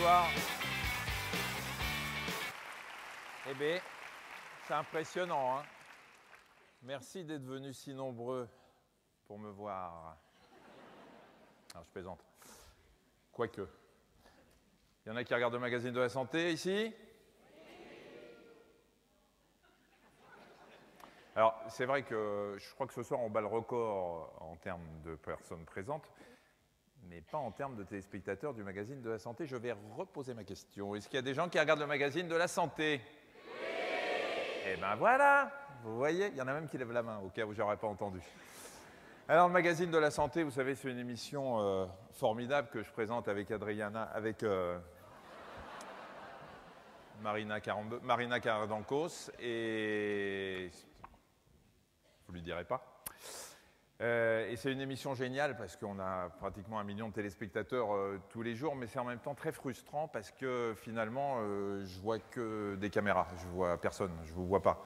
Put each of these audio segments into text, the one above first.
Bonsoir. Eh bien, c'est impressionnant, hein? Merci d'être venus si nombreux pour me voir. Alors, je plaisante. Quoique. Il y en a qui regardent le magazine de la santé ici? Alors, c'est vrai que je crois que ce soir, on bat le record en termes de personnes présentes, mais pas en termes de téléspectateurs du magazine de la santé. Je vais reposer ma question. Est-ce qu'il y a des gens qui regardent le magazine de la santé? Eh bien voilà, vous voyez, il y en a même qui lèvent la main, au cas où je n'aurais pas entendu. Alors, le magazine de la santé, vous savez, c'est une émission formidable que je présente avec Marina Cardancos, et vous lui direz pas. Et c'est une émission géniale parce qu'on a pratiquement 1 million de téléspectateurs tous les jours, mais c'est en même temps très frustrant parce que finalement, je vois que des caméras, je vois personne, je vous vois pas.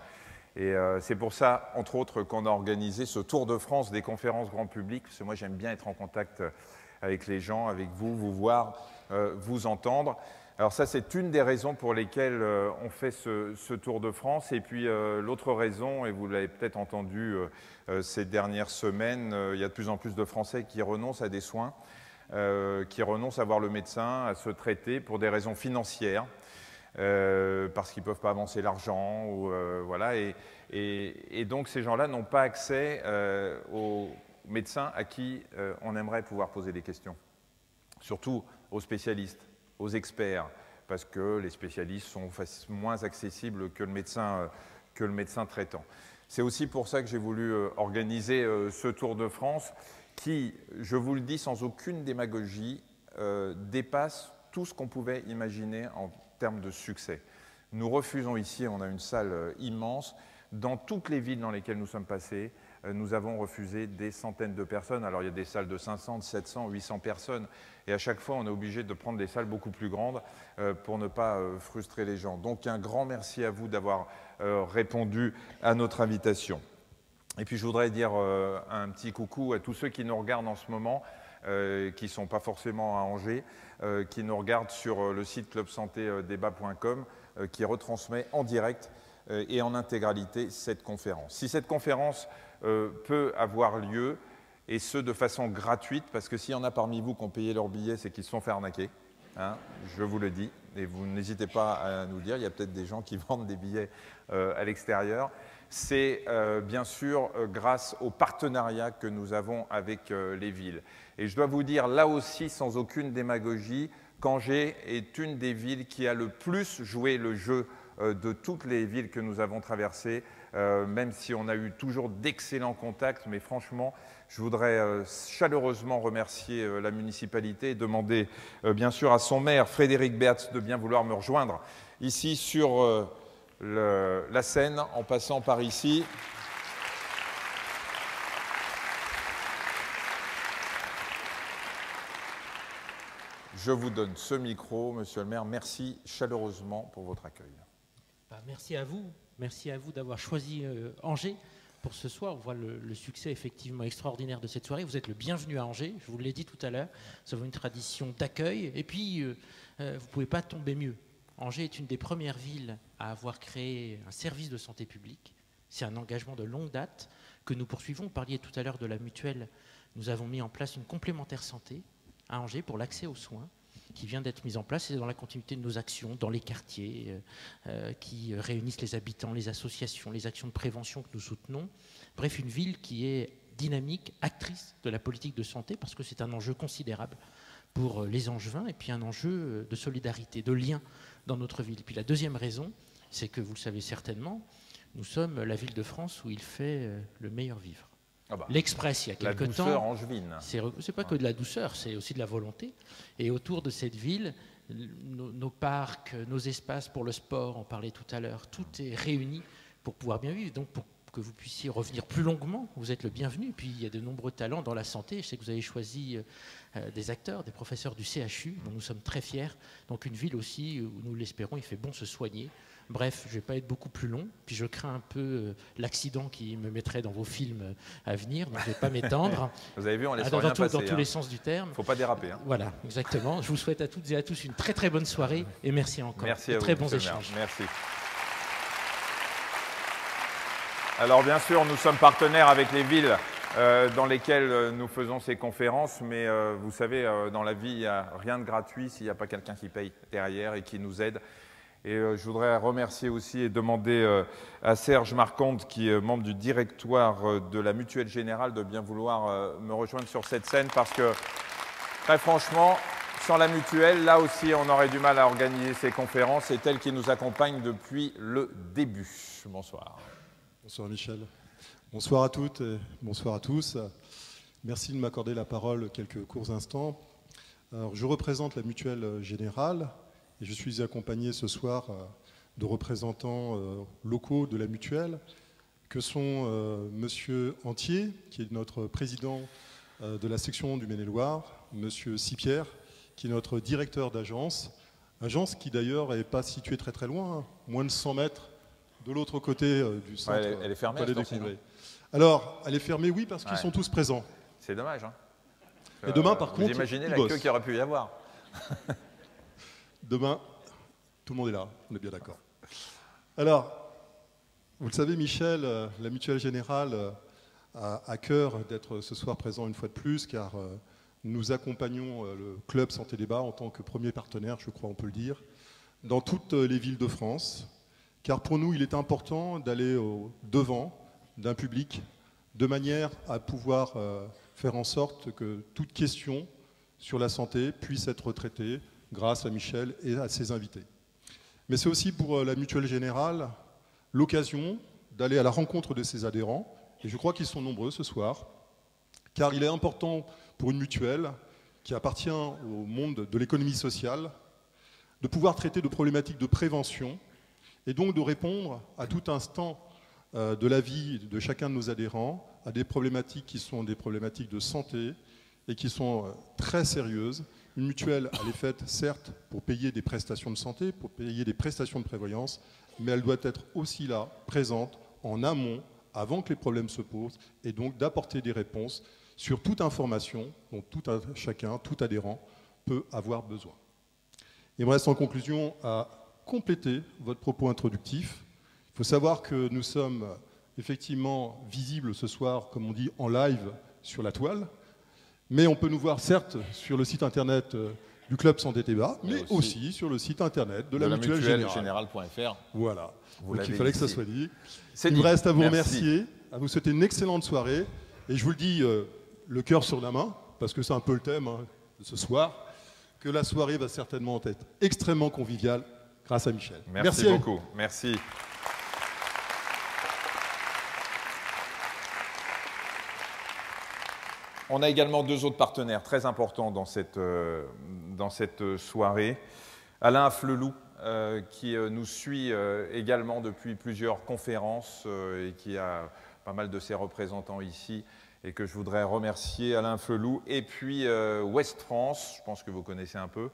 Et c'est pour ça, entre autres, qu'on a organisé ce Tour de France des conférences grand public, parce que moi j'aime bien être en contact avec les gens, avec vous, vous voir, vous entendre. Alors ça, c'est une des raisons pour lesquelles on fait ce Tour de France. Et puis l'autre raison, et vous l'avez peut-être entendu ces dernières semaines, il y a de plus en plus de Français qui renoncent à des soins, qui renoncent à voir le médecin, à se traiter pour des raisons financières. Parce qu'ils ne peuvent pas avancer l'argent, voilà, et donc ces gens-là n'ont pas accès aux médecins à qui on aimerait pouvoir poser des questions, surtout aux spécialistes, aux experts, parce que les spécialistes sont moins accessibles que le médecin traitant. C'est aussi pour ça que j'ai voulu organiser ce Tour de France qui, je vous le dis sans aucune démagogie, dépasse tout ce qu'on pouvait imaginer en termes de succès. Nous refusons ici, on a une salle immense, dans toutes les villes dans lesquelles nous sommes passés, nous avons refusé des centaines de personnes. Alors il y a des salles de 500, de 700, 800 personnes, et à chaque fois on est obligé de prendre des salles beaucoup plus grandes pour ne pas frustrer les gens. Donc un grand merci à vous d'avoir répondu à notre invitation. Et puis je voudrais dire un petit coucou à tous ceux qui nous regardent en ce moment, qui ne sont pas forcément à Angers, qui nous regardent sur le site clubsantedébat.com, qui retransmet en direct et en intégralité cette conférence. Si cette conférence peut avoir lieu, et ce de façon gratuite, parce que s'il y en a parmi vous qui ont payé leur billet, c'est qu'ils se sont fait arnaquer, hein, je vous le dis, et vous n'hésitez pas à nous dire, il y a peut-être des gens qui vendent des billets à l'extérieur. C'est bien sûr grâce au partenariat que nous avons avec les villes. Et je dois vous dire, là aussi, sans aucune démagogie, qu'Angers est une des villes qui a le plus joué le jeu de toutes les villes que nous avons traversées, même si on a eu toujours d'excellents contacts, mais franchement, je voudrais chaleureusement remercier la municipalité et demander bien sûr à son maire, Frédéric Bertz, de bien vouloir me rejoindre ici sur la Seine, en passant par ici. Je vous donne ce micro, monsieur le maire. Merci chaleureusement pour votre accueil. Merci à vous d'avoir choisi Angers pour ce soir. On voit le succès effectivement extraordinaire de cette soirée. Vous êtes le bienvenu à Angers, je vous l'ai dit tout à l'heure. Nous avons une tradition d'accueil et puis vous ne pouvez pas tomber mieux. Angers est une des premières villes à avoir créé un service de santé publique. C'est un engagement de longue date que nous poursuivons. Vous parliez tout à l'heure de la mutuelle. Nous avons mis en place une complémentaire santé à Angers pour l'accès aux soins qui vient d'être mise en place. C'est dans la continuité de nos actions, dans les quartiers qui réunissent les habitants, les associations, les actions de prévention que nous soutenons. Bref, une ville qui est dynamique, actrice de la politique de santé parce que c'est un enjeu considérable pour les Angevins et puis un enjeu de solidarité, de lien dans notre ville. Et puis la deuxième raison, c'est que vous le savez certainement, nous sommes la ville de France où il fait le meilleur vivre. Ah bah, l'Express, il y a quelque temps, la douceur angevine. C'est pas que de la douceur, c'est aussi de la volonté. Et autour de cette ville, nos parcs, nos espaces pour le sport, on parlait tout à l'heure, tout est réuni pour pouvoir bien vivre. Donc pour que vous puissiez revenir plus longuement, vous êtes le bienvenu. Et puis il y a de nombreux talents dans la santé. Je sais que vous avez choisi des acteurs, des professeurs du CHU, dont nous sommes très fiers. Donc une ville aussi où nous l'espérons, il fait bon se soigner Bref, je ne vais pas être beaucoup plus long. Puis je crains un peu l'accident qui me mettrait dans vos films à venir, donc je ne vais pas m'étendre. Vous avez vu, on laisse rien passer. Dans tous les sens du terme. Il ne faut pas déraper. Hein. Voilà, exactement. Je vous souhaite à toutes et à tous une très très bonne soirée et merci encore. Merci à vous, très bons échanges. Merci. Alors bien sûr, nous sommes partenaires avec les villes dans lesquelles nous faisons ces conférences, mais vous savez, dans la vie, il n'y a rien de gratuit s'il n'y a pas quelqu'un qui paye derrière et qui nous aide. Et je voudrais remercier aussi et demander à Serge Marconde, qui est membre du directoire de la Mutuelle Générale, de bien vouloir me rejoindre sur cette scène, parce que, très franchement, sans la Mutuelle, là aussi, on aurait du mal à organiser ces conférences. C'est elle qui nous accompagne depuis le début. Bonsoir. Bonsoir Michel. Bonsoir à toutes et bonsoir à tous. Merci de m'accorder la parole quelques courts instants. Alors, je représente la Mutuelle Générale et je suis accompagné ce soir de représentants locaux de la Mutuelle, que sont Monsieur Antier, qui est notre président de la section du Maine-et-Loire, Monsieur Sipierre, qui est notre directeur d'agence, agence qui d'ailleurs n'est pas située très très loin, hein, moins de 100 mètres de l'autre côté du centre. Ouais, elle est fermée, alors, elle est fermée, oui, parce qu'ils sont tous présents. C'est dommage. Hein. Et demain, par contre, vous imaginez la queue qu'il aurait pu y avoir. Demain, tout le monde est là, on est bien d'accord. Alors, vous le savez, Michel, la Mutuelle Générale a à cœur d'être ce soir présent une fois de plus, car nous accompagnons le Club Santé Débat en tant que premier partenaire, je crois on peut le dire, dans toutes les villes de France. Car pour nous, il est important d'aller au-devant d'un public de manière à pouvoir faire en sorte que toute question sur la santé puisse être traitée grâce à Michel et à ses invités. Mais c'est aussi pour la Mutuelle Générale l'occasion d'aller à la rencontre de ses adhérents, et je crois qu'ils sont nombreux ce soir, car il est important pour une mutuelle qui appartient au monde de l'économie sociale de pouvoir traiter de problématiques de prévention et donc de répondre à tout instant de la vie de chacun de nos adhérents à des problématiques qui sont des problématiques de santé et qui sont très sérieuses. Une mutuelle, elle est faite, certes, pour payer des prestations de santé, pour payer des prestations de prévoyance, mais elle doit être aussi là, présente, en amont, avant que les problèmes se posent, et donc d'apporter des réponses sur toute information dont chacun, tout adhérent, peut avoir besoin. Il me reste en conclusion à compléter votre propos introductif. Il faut savoir que nous sommes effectivement visibles ce soir, comme on dit, en live sur la toile, mais on peut nous voir certes sur le site internet du Club Santé Débat, mais aussi sur le site internet de la Mutuelle Générale.fr. Voilà, donc il fallait que ça soit dit. Il me reste à vous remercier, à vous souhaiter une excellente soirée, et je vous le dis, le cœur sur la main, parce que c'est un peu le thème de ce soir, que la soirée va certainement être extrêmement conviviale grâce à Michel. Merci beaucoup. Merci. On a également deux autres partenaires très importants dans cette soirée. Alain Flelou, qui nous suit également depuis plusieurs conférences et qui a pas mal de ses représentants ici et que je voudrais remercier, Alain Flelou. Et puis Ouest France, je pense que vous connaissez un peu,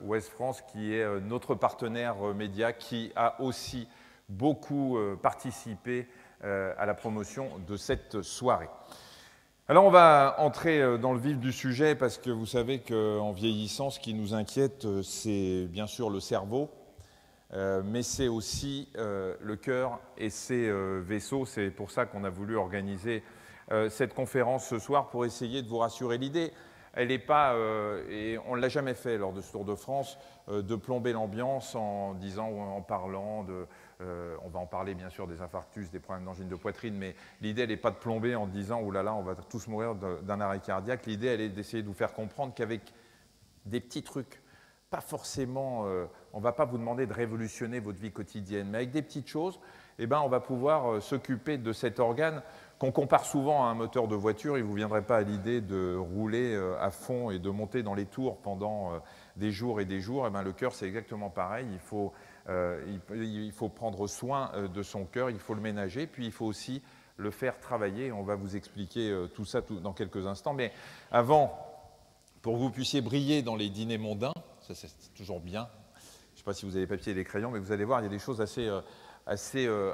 Ouest France qui est notre partenaire média qui a aussi beaucoup participé à la promotion de cette soirée. Alors on va entrer dans le vif du sujet parce que vous savez qu'en vieillissant, ce qui nous inquiète, c'est bien sûr le cerveau, mais c'est aussi le cœur et ses vaisseaux. C'est pour ça qu'on a voulu organiser cette conférence ce soir pour essayer de vous rassurer. L'idée, elle n'est pas, et on ne l'a jamais fait lors de ce Tour de France, de plomber l'ambiance en disant ou en parlant de... on va en parler bien sûr des infarctus, des problèmes d'angine de poitrine, mais l'idée, elle n'est pas de plomber en disant « Ouh là là, on va tous mourir d'un arrêt cardiaque ». L'idée, elle est d'essayer de vous faire comprendre qu'avec des petits trucs, pas forcément, on ne va pas vous demander de révolutionner votre vie quotidienne, mais avec des petites choses, eh ben, on va pouvoir s'occuper de cet organe qu'on compare souvent à un moteur de voiture. Il ne vous viendrait pas à l'idée de rouler à fond et de monter dans les tours pendant des jours et des jours. Eh ben, le cœur, c'est exactement pareil. Il faut prendre soin de son cœur, il faut le ménager, puis il faut aussi le faire travailler. On va vous expliquer tout ça dans quelques instants. Mais avant, pour que vous puissiez briller dans les dîners mondains, ça c'est toujours bien, je sais pas si vous avez les papiers et les crayons, mais vous allez voir, il y a des choses assez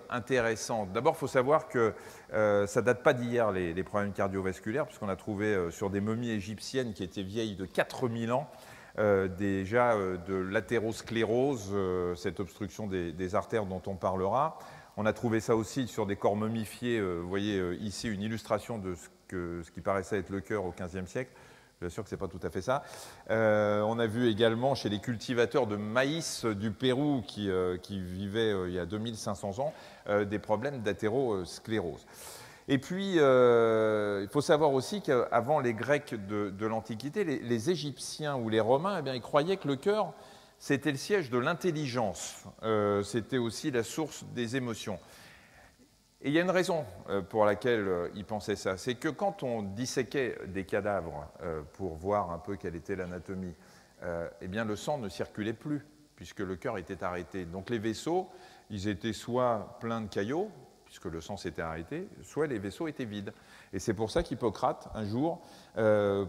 intéressantes. D'abord, il faut savoir que ça ne date pas d'hier, les problèmes cardiovasculaires, puisqu'on a trouvé sur des momies égyptiennes qui étaient vieilles de 4000 ans, déjà de l'athérosclérose, cette obstruction des artères dont on parlera. On a trouvé ça aussi sur des corps momifiés. Vous voyez ici une illustration de ce qui paraissait être le cœur au XVe siècle. Bien sûr que ce n'est pas tout à fait ça. On a vu également chez les cultivateurs de maïs du Pérou qui vivaient il y a 2500 ans des problèmes d'athérosclérose. Et puis, il faut savoir aussi qu'avant les Grecs de l'Antiquité, les Égyptiens ou les Romains, eh bien, ils croyaient que le cœur, c'était le siège de l'intelligence. C'était aussi la source des émotions. Et il y a une raison pour laquelle ils pensaient ça. C'est que quand on disséquait des cadavres pour voir un peu quelle était l'anatomie, eh bien, le sang ne circulait plus, puisque le cœur était arrêté. Donc les vaisseaux, ils étaient soit pleins de caillots, puisque le sang s'était arrêté, soit les vaisseaux étaient vides. Et c'est pour ça qu'Hippocrate, un jour,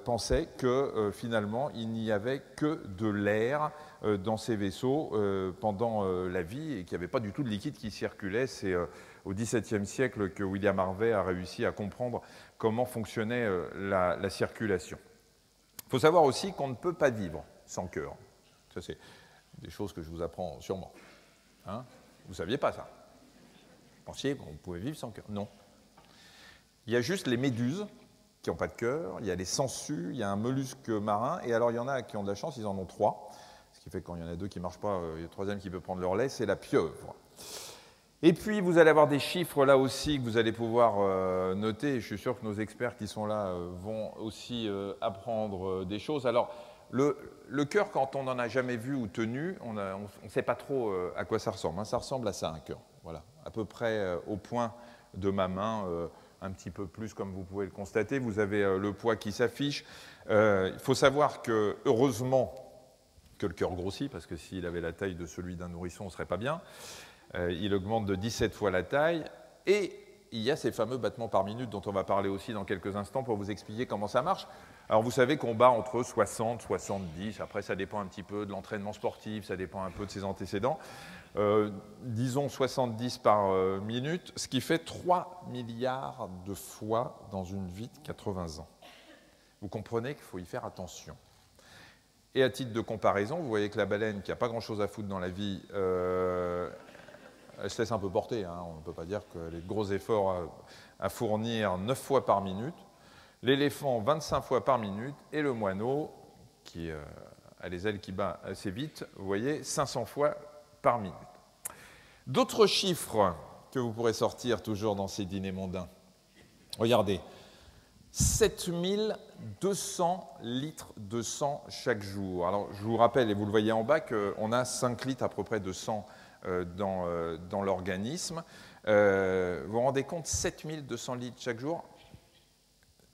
pensait que finalement, il n'y avait que de l'air dans ces vaisseaux pendant la vie et qu'il n'y avait pas du tout de liquide qui circulait. C'est au XVIIe siècle que William Harvey a réussi à comprendre comment fonctionnait la circulation. Il faut savoir aussi qu'on ne peut pas vivre sans cœur. Ça, c'est des choses que je vous apprends sûrement. Hein? Vous ne saviez pas ça? Vous pensiez qu'on pouvait vivre sans cœur? Non. Il y a juste les méduses qui n'ont pas de cœur, il y a les sangsues, il y a un mollusque marin, et alors il y en a qui ont de la chance, ils en ont 3, ce qui fait que quand il y en a 2 qui ne marchent pas, il y a le troisième qui peut prendre leur lait, c'est la pieuvre. Et puis vous allez avoir des chiffres là aussi que vous allez pouvoir noter, je suis sûr que nos experts qui sont là vont aussi apprendre des choses. Alors le cœur, quand on n'en a jamais vu ou tenu, on ne sait pas trop à quoi ça ressemble. Hein. Ça ressemble à ça, un cœur, voilà, à peu près au point de ma main, un petit peu plus comme vous pouvez le constater. Vous avez le poids qui s'affiche. Il faut savoir que, heureusement, que le cœur grossit, parce que s'il avait la taille de celui d'un nourrisson, on ne serait pas bien. Il augmente de 17 fois la taille. Et il y a ces fameux battements par minute dont on va parler aussi dans quelques instants pour vous expliquer comment ça marche. Alors vous savez qu'on bat entre 60 et 70. Après, ça dépend un petit peu de l'entraînement sportif, ça dépend un peu de ses antécédents. Disons 70 par minute, ce qui fait 3 milliards de fois dans une vie de 80 ans. Vous comprenez qu'il faut y faire attention. Et à titre de comparaison, vous voyez que la baleine, qui n'a pas grand-chose à foutre dans la vie, elle se laisse un peu porter. Hein. On ne peut pas dire qu'elle ait de gros efforts à fournir 9 fois par minute. L'éléphant, 25 fois par minute. Et le moineau, qui a les ailes qui battent assez vite, vous voyez, 500 fois par minute. D'autres chiffres que vous pourrez sortir toujours dans ces dîners mondains. Regardez, 7200 litres de sang chaque jour. Alors, je vous rappelle, et vous le voyez en bas, qu'on a 5 litres à peu près de sang dans l'organisme. Vous vous rendez compte, 7200 litres chaque jour?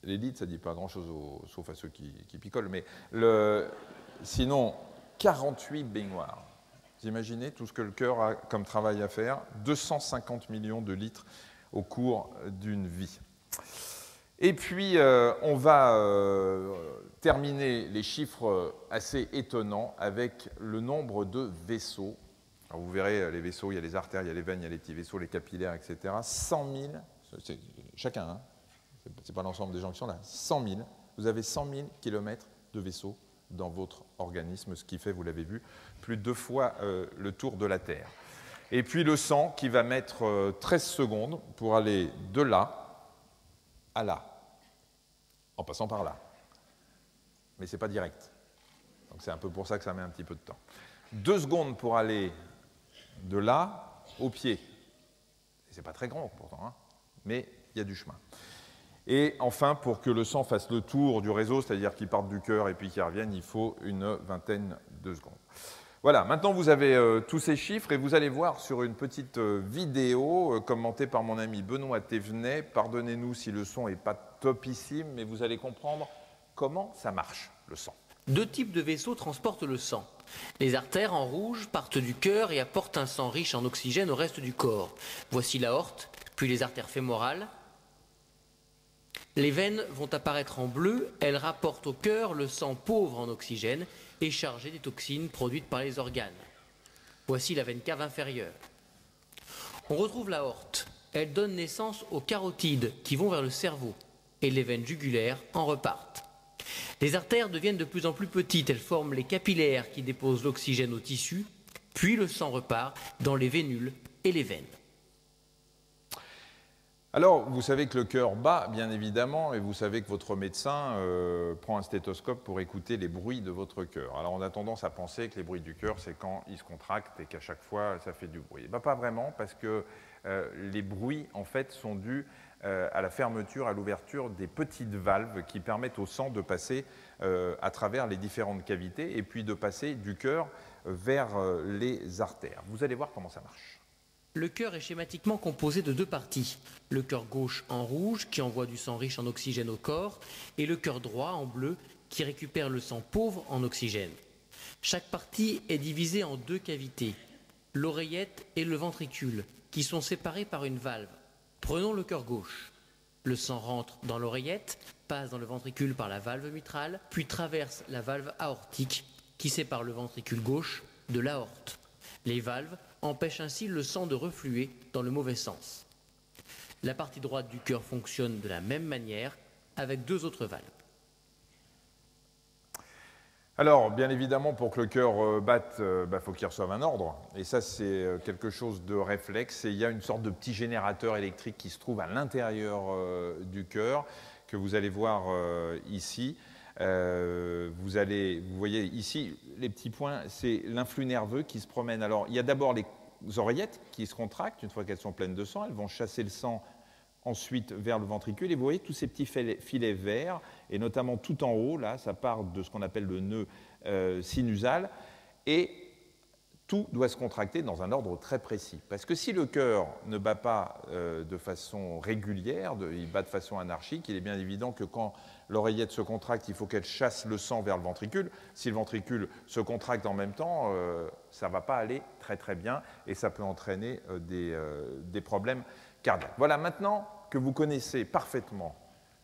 Les litres, ça ne dit pas grand-chose, sauf à ceux qui picolent, mais sinon, 48 baignoires. Vous imaginez tout ce que le cœur a comme travail à faire? 250 millions de litres au cours d'une vie. Et puis, on va terminer les chiffres assez étonnants avec le nombre de vaisseaux. Alors vous verrez, les vaisseaux, il y a les artères, il y a les veines, il y a les petits vaisseaux, les capillaires, etc. 100 000, c'est chacun, hein, ce n'est pas l'ensemble des gens qui sont là, 100 000, vous avez 100 000 kilomètres de vaisseaux dans votre organisme, ce qui fait, vous l'avez vu, plus de 2 fois le tour de la Terre. Et puis le sang qui va mettre 13 secondes pour aller de là à là, en passant par là. Mais ce n'est pas direct. Donc c'est un peu pour ça que ça met un petit peu de temps. 2 secondes pour aller de là au pied. Ce n'est pas très grand pourtant, hein, mais il y a du chemin. Et enfin, pour que le sang fasse le tour du réseau, c'est-à-dire qu'il parte du cœur et puis qu'il revienne, il faut une vingtaine de secondes. Voilà, maintenant vous avez tous ces chiffres et vous allez voir sur une petite vidéo commentée par mon ami Benoît Thévenet. Pardonnez-nous si le son n'est pas topissime, mais vous allez comprendre comment ça marche, le sang. 2 types de vaisseaux transportent le sang. Les artères en rouge partent du cœur et apportent un sang riche en oxygène au reste du corps. Voici l'aorte, puis les artères fémorales. Les veines vont apparaître en bleu, elles rapportent au cœur le sang pauvre en oxygène et chargé des toxines produites par les organes. Voici la veine cave inférieure. On retrouve l'aorte. Elle donne naissance aux carotides qui vont vers le cerveau et les veines jugulaires en repartent. Les artères deviennent de plus en plus petites. Elles forment les capillaires qui déposent l'oxygène au tissu, puis le sang repart dans les vénules et les veines. Alors, vous savez que le cœur bat, bien évidemment, et vous savez que votre médecin prend un stéthoscope pour écouter les bruits de votre cœur. Alors, on a tendance à penser que les bruits du cœur, c'est quand il se contracte et qu'à chaque fois, ça fait du bruit. Eh bien, pas vraiment, parce que les bruits, en fait, sont dus à la fermeture, à l'ouverture des petites valves qui permettent au sang de passer à travers les différentes cavités et puis de passer du cœur vers les artères. Vous allez voir comment ça marche. Le cœur est schématiquement composé de deux parties. Le cœur gauche en rouge, qui envoie du sang riche en oxygène au corps, et le cœur droit en bleu, qui récupère le sang pauvre en oxygène. Chaque partie est divisée en deux cavités, l'oreillette et le ventricule, qui sont séparés par une valve. Prenons le cœur gauche. Le sang rentre dans l'oreillette, passe dans le ventricule par la valve mitrale, puis traverse la valve aortique, qui sépare le ventricule gauche de l'aorte. Les valves empêchent ainsi le sang de refluer dans le mauvais sens. La partie droite du cœur fonctionne de la même manière avec deux autres valves. Alors, bien évidemment, pour que le cœur batte, faut qu'il reçoive un ordre. Et ça, c'est quelque chose de réflexe. Et il y a une sorte de petit générateur électrique qui se trouve à l'intérieur du cœur, que vous allez voir ici. Vous voyez ici, les petits points, c'est l'influx nerveux qui se promène. Alors, il y a d'abord les oreillettes qui se contractent. Une fois qu'elles sont pleines de sang, elles vont chasser le sang ensuite vers le ventricule. Et vous voyez tous ces petits filets verts, et notamment tout en haut, là, ça part de ce qu'on appelle le nœud sinusal. Et tout doit se contracter dans un ordre très précis. Parce que si le cœur ne bat pas de façon régulière, il bat de façon anarchique, il est bien évident que quand l'oreillette se contracte, il faut qu'elle chasse le sang vers le ventricule. Si le ventricule se contracte en même temps, ça ne va pas aller très très bien et ça peut entraîner des problèmes cardiaques. Voilà, maintenant que vous connaissez parfaitement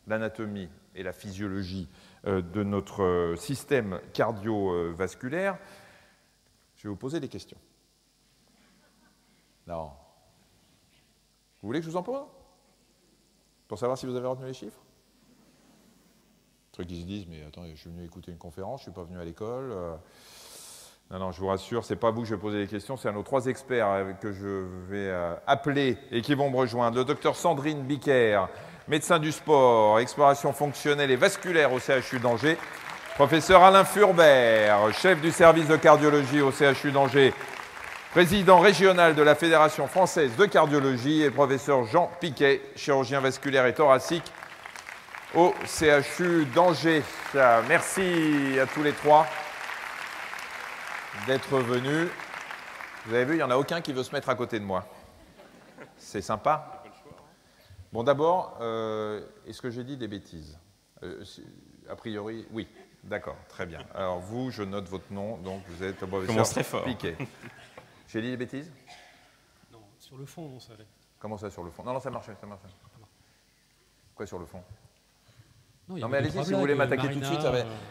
l'anatomie et la physiologie de notre système cardiovasculaire, je vais vous poser des questions. Non. Vous voulez que je vous en pose? Pour savoir si vous avez retenu les chiffres? Trucs qui se disent, mais attends, je suis venu écouter une conférence, je ne suis pas venu à l'école. Non, je vous rassure, ce n'est pas à vous que je vais poser les questions, c'est à nos trois experts que je vais appeler et qui vont me rejoindre. Le docteur Sandrine Bicker, médecin du sport, exploration fonctionnelle et vasculaire au CHU d'Angers. Professeur Alain Furbert, chef du service de cardiologie au CHU d'Angers, président régional de la Fédération française de cardiologie, et professeur Jean Piquet, chirurgien vasculaire et thoracique au CHU d'Angers. Merci à tous les trois d'être venus. Vous avez vu, il n'y en a aucun qui veut se mettre à côté de moi. C'est sympa. Bon, d'abord, est-ce que j'ai dit des bêtises? A priori, oui. D'accord, très bien. Alors vous, je note votre nom, donc vous êtes professeur Piquet. J'ai dit des bêtises? Non, sur le fond, ça allait. Comment ça, sur le fond? Non, ça marchait, ça marchait. Pourquoi sur le fond? Non, mais allez-y, si vous voulez m'attaquer tout de suite.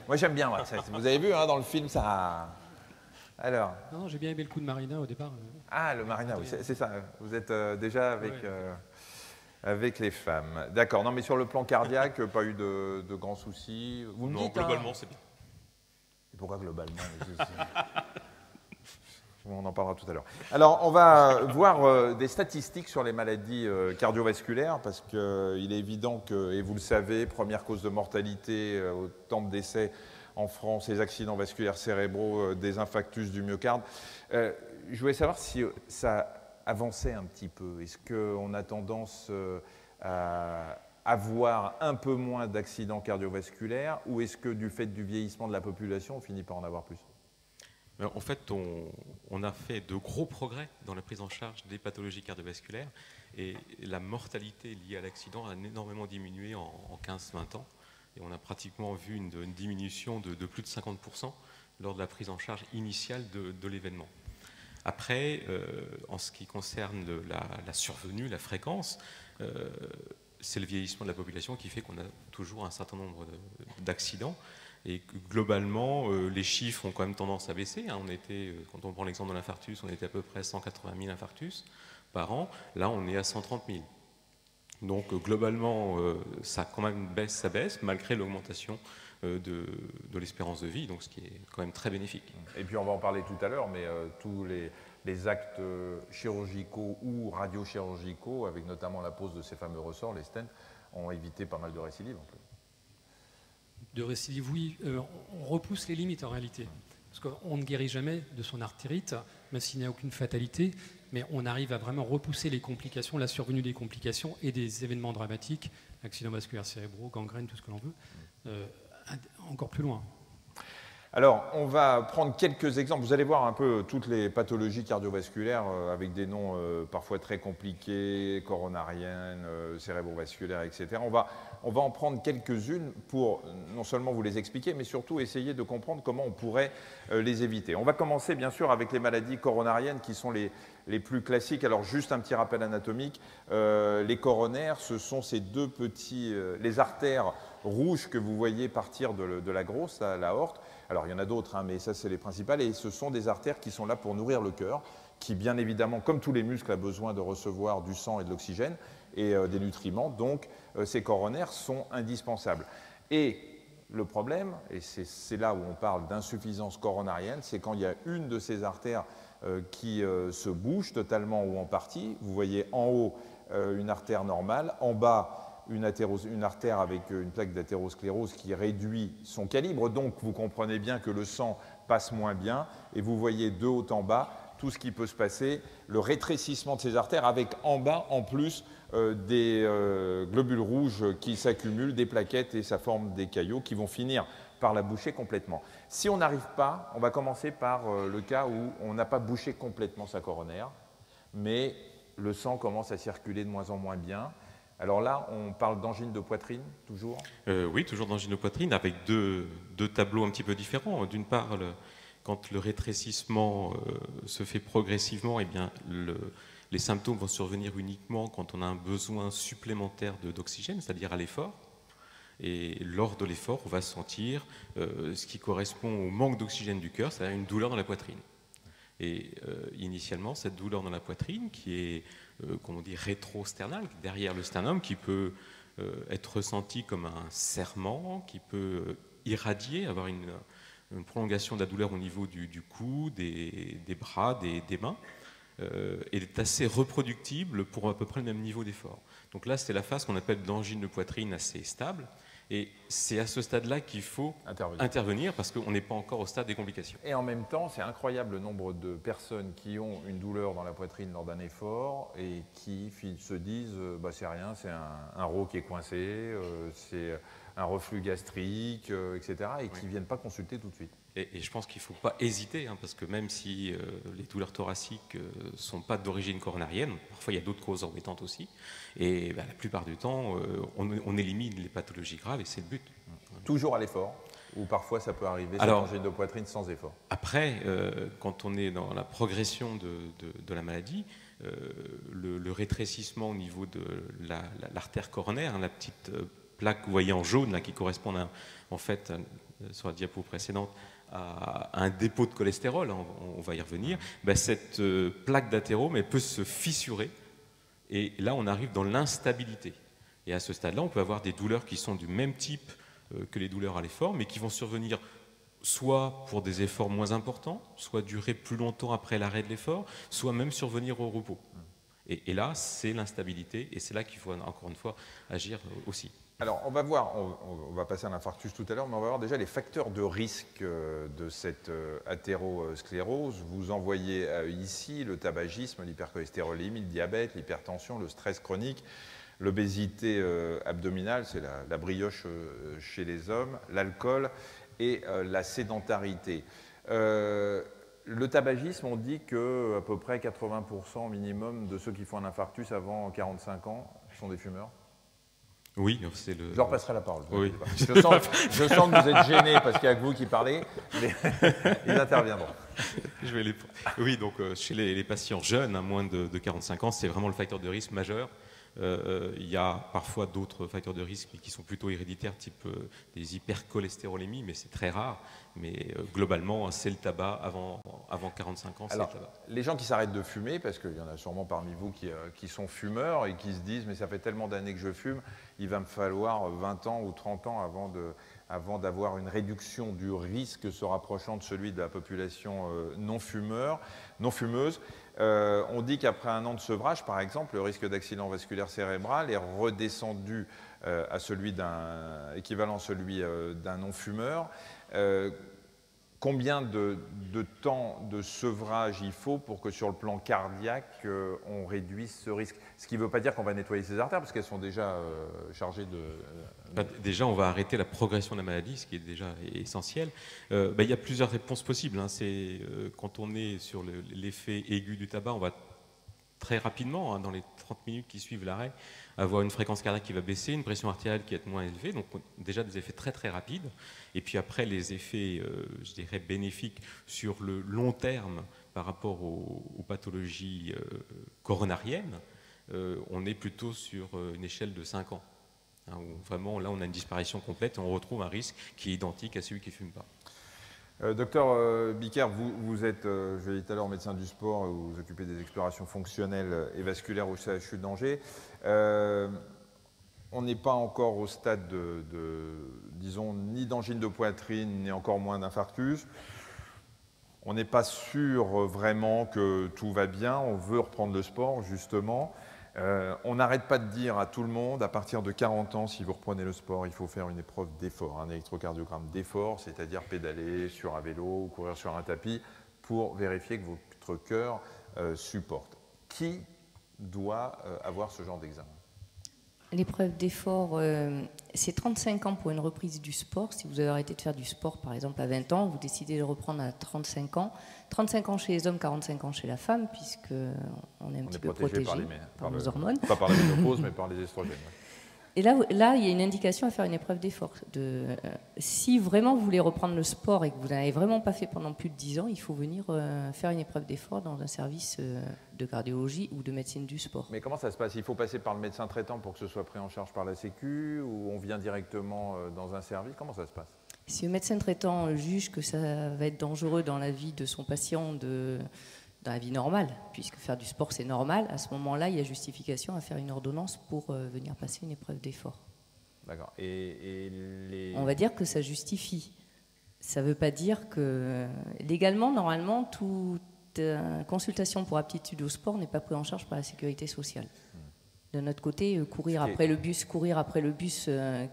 Moi, j'aime bien. Vous avez vu, dans le film, ça... Alors... Non, j'ai bien aimé le coup de Marina au départ. Ah, le Marina, oui, c'est ça. Vous êtes déjà avec... Avec les femmes. D'accord. Non, mais sur le plan cardiaque, pas eu de grands soucis. Vous me dites, globalement, c'est bien. Et pourquoi globalement? On en parlera tout à l'heure. Alors, on va voir des statistiques sur les maladies cardiovasculaires, parce qu'il est évident que, et vous le savez, première cause de mortalité, autant de décès en France, les accidents vasculaires cérébraux, des infarctus du myocarde. Je voulais savoir si ça avancer un petit peu. Est-ce qu'on a tendance à avoir un peu moins d'accidents cardiovasculaires, ou est-ce que du fait du vieillissement de la population, on finit par en avoir plus? En fait, on a fait de gros progrès dans la prise en charge des pathologies cardiovasculaires et la mortalité liée à l'accident a énormément diminué en 15-20 ans. Et on a pratiquement vu une diminution de plus de 50% lors de la prise en charge initiale de l'événement. Après, en ce qui concerne la survenue, la fréquence, c'est le vieillissement de la population qui fait qu'on a toujours un certain nombre d'accidents. Et que, globalement, les chiffres ont quand même tendance à baisser. Hein. Quand on prend l'exemple de l'infarctus, on était à peu près 180 000 infarctus par an. Là, on est à 130 000. Donc, globalement, ça quand même ça baisse, malgré l'augmentation de l'espérance de vie, donc ce qui est quand même très bénéfique. Et puis, on va en parler tout à l'heure, mais tous les actes chirurgicaux ou radiochirurgicaux, avec notamment la pose de ces fameux ressorts, les stents, ont évité pas mal de récidives en plus. De récidive, oui. On repousse les limites en réalité. Parce qu'on ne guérit jamais de son artérite, même s'il n'y a aucune fatalité, mais on arrive à vraiment repousser les complications, la survenue des complications et des événements dramatiques, accidents vasculaires cérébraux, gangrènes, tout ce que l'on veut, encore plus loin. Alors, on va prendre quelques exemples. Vous allez voir un peu toutes les pathologies cardiovasculaires avec des noms parfois très compliqués, coronariennes, cérébrovasculaires, etc. On va en prendre quelques-unes pour non seulement vous les expliquer, mais surtout essayer de comprendre comment on pourrait les éviter. On va commencer bien sûr avec les maladies coronariennes qui sont les plus classiques. Alors, juste un petit rappel anatomique. Les coronaires, ce sont ces deux petits... les artères rouges que vous voyez partir de la grosse, l'aorte. Alors, il y en a d'autres, hein, mais ça, c'est les principales. Et ce sont des artères qui sont là pour nourrir le cœur, qui, bien évidemment, comme tous les muscles, a besoin de recevoir du sang et de l'oxygène et des nutriments. Donc, ces coronaires sont indispensables. Et le problème, et c'est là où on parle d'insuffisance coronarienne, c'est quand il y a une de ces artères qui se bouge totalement ou en partie. Vous voyez en haut une artère normale, en bas une artère avec une plaque d'athérosclérose qui réduit son calibre, donc vous comprenez bien que le sang passe moins bien, et vous voyez de haut en bas tout ce qui peut se passer, le rétrécissement de ces artères, avec en bas en plus des globules rouges qui s'accumulent, des plaquettes, et ça forme des caillots qui vont finir par la boucher complètement. Si on n'arrive pas, on va commencer par le cas où on n'a pas bouché complètement sa coronaire, mais le sang commence à circuler de moins en moins bien. Alors là, on parle d'angine de poitrine, toujours Oui, toujours d'angine de poitrine, avec deux tableaux un petit peu différents. D'une part, quand le rétrécissement se fait progressivement, eh bien, les symptômes vont survenir uniquement quand on a un besoin supplémentaire d'oxygène, c'est-à-dire à l'effort. Et lors de l'effort, on va sentir ce qui correspond au manque d'oxygène du cœur, c'est-à-dire une douleur dans la poitrine. Et initialement, cette douleur dans la poitrine, qui est, comme on dit, rétro-sternale, derrière le sternum, qui peut être ressentie comme un serrement, qui peut irradier, avoir une prolongation de la douleur au niveau du cou, des bras, des mains, et est assez reproductible pour à peu près le même niveau d'effort. Donc là, c'est la phase qu'on appelle d'angine de poitrine assez stable. Et c'est à ce stade-là qu'il faut intervenir parce qu'on n'est pas encore au stade des complications. Et en même temps, c'est incroyable le nombre de personnes qui ont une douleur dans la poitrine lors d'un effort et qui se disent bah, c'est rien, c'est un rot qui est coincé, c'est un reflux gastrique, etc. et qui ne viennent pas consulter tout de suite. Et je pense qu'il ne faut pas hésiter, hein, parce que même si les douleurs thoraciques ne sont pas d'origine coronarienne, parfois il y a d'autres causes embêtantes aussi, et la plupart du temps, on élimine les pathologies graves, et c'est le but. Toujours à l'effort, ou parfois ça peut arriver, cette angine de poitrine sans effort. Après, quand on est dans la progression de la maladie, le rétrécissement au niveau de l'artère coronaire, hein, la petite plaque que vous voyez en jaune, là, qui correspond en fait, sur la diapo précédente, à un dépôt de cholestérol, hein, on va y revenir, ben cette plaque d'athérome, elle peut se fissurer, et là on arrive dans l'instabilité. Et à ce stade-là, on peut avoir des douleurs qui sont du même type que les douleurs à l'effort, mais qui vont survenir soit pour des efforts moins importants, soit durer plus longtemps après l'arrêt de l'effort, soit même survenir au repos. Et là, c'est l'instabilité, et c'est là qu'il faut encore une fois agir aussi. Alors, on va voir, on va passer à l'infarctus tout à l'heure, mais on va voir déjà les facteurs de risque de cette athérosclérose. Vous en voyez ici le tabagisme, l'hypercholestérolémie, le diabète, l'hypertension, le stress chronique, l'obésité abdominale, c'est la brioche chez les hommes, l'alcool et la sédentarité. Le tabagisme, on dit qu'à peu près 80% minimum de ceux qui font un infarctus avant 45 ans sont des fumeurs. Oui, c'est le... Je leur passerai la parole. Oui. Je sens que vous êtes gênés parce qu'il n'y a que vous qui parlez, mais ils interviendront. Oui, donc chez les patients jeunes, à moins de 45 ans, c'est vraiment le facteur de risque majeur Il y a parfois d'autres facteurs de risque qui sont plutôt héréditaires, type des hypercholestérolémies, mais c'est très rare. Mais globalement, c'est le tabac avant 45 ans, c'est le tabac. Les gens qui s'arrêtent de fumer, parce qu'il y en a sûrement parmi vous qui sont fumeurs et qui se disent « mais ça fait tellement d'années que je fume, il va me falloir 20 ans ou 30 ans avant d'avoir une réduction du risque se rapprochant de celui de la population non fumeuse ». On dit qu'après un an de sevrage, par exemple, le risque d'accident vasculaire cérébral est redescendu à celui équivalent à celui d'un non-fumeur. Combien de temps de sevrage il faut pour que sur le plan cardiaque, on réduise ce risque? Ce qui ne veut pas dire qu'on va nettoyer ses artères, parce qu'elles sont déjà chargées de... Déjà, on va arrêter la progression de la maladie, ce qui est déjà essentiel. Il y a plusieurs réponses possibles. Quand on est sur l'effet aigu du tabac, on va très rapidement, dans les 30 minutes qui suivent l'arrêt, avoir une fréquence cardiaque qui va baisser, une pression artérielle qui va être moins élevée, donc déjà des effets très très rapides. Et puis après, les effets, je dirais, bénéfiques sur le long terme par rapport aux pathologies coronariennes, on est plutôt sur une échelle de 5 ans. Où vraiment, là, on a une disparition complète et on retrouve un risque qui est identique à celui qui ne fume pas. Docteur Bicker, vous êtes, je l'ai dit tout à l'heure, médecin du sport, vous vous occupez des explorations fonctionnelles et vasculaires au CHU d'Angers. On n'est pas encore au stade disons, ni d'angine de poitrine, ni encore moins d'infarctus. On n'est pas sûr vraiment que tout va bien, on veut reprendre le sport, justement. On n'arrête pas de dire à tout le monde, à partir de 40 ans, si vous reprenez le sport, il faut faire une épreuve d'effort, un électrocardiogramme d'effort, c'est-à-dire pédaler sur un vélo ou courir sur un tapis, pour vérifier que votre cœur supporte. Qui doit avoir ce genre d'examen? L'épreuve d'effort, c'est 35 ans pour une reprise du sport. Si vous avez arrêté de faire du sport, par exemple, à 20 ans, vous décidez de reprendre à 35 ans. 35 ans chez les hommes, 45 ans chez la femme, puisqu'on est un petit peu protégé par nos hormones. Pas par la ménopause, mais par les estrogènes. Ouais. Et là, il y a une indication à faire une épreuve d'effort. Si vraiment vous voulez reprendre le sport et que vous n'avez vraiment pas fait pendant plus de 10 ans, il faut venir faire une épreuve d'effort dans un service de cardiologie ou de médecine du sport. Mais comment ça se passe? Il faut passer par le médecin traitant pour que ce soit pris en charge par la Sécu, ou on vient directement dans un service? Comment ça se passe? Si le médecin traitant juge que ça va être dangereux dans la vie de son patient, dans la vie normale, puisque faire du sport c'est normal, à ce moment-là, il y a justification à faire une ordonnance pour venir passer une épreuve d'effort. D'accord. On va dire que ça justifie. Ça ne veut pas dire que... Légalement, normalement, toute consultation pour aptitude au sport n'est pas prise en charge par la sécurité sociale. De notre côté, courir après le bus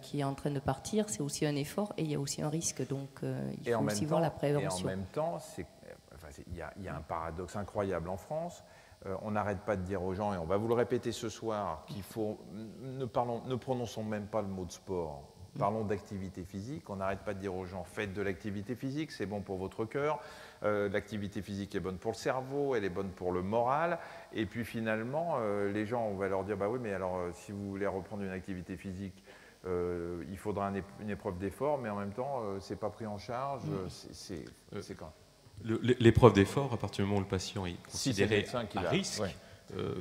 qui est en train de partir, c'est aussi un effort et il y a aussi un risque. Donc, il faut aussi voir la prévention. Et en même temps, il y a un paradoxe incroyable en France. On n'arrête pas de dire aux gens, et on va vous le répéter ce soir, qu'il faut... Ne prononçons même pas le mot de sport. Parlons d'activité physique. On n'arrête pas de dire aux gens, faites de l'activité physique, c'est bon pour votre cœur. L'activité physique est bonne pour le cerveau, elle est bonne pour le moral. Et puis finalement, les gens, on va leur dire, bah oui, mais alors si vous voulez reprendre une activité physique, il faudra une épreuve d'effort, mais en même temps, c'est pas pris en charge. C'est quand l'épreuve d'effort, à partir du moment où le patient est considéré à risque. Ouais.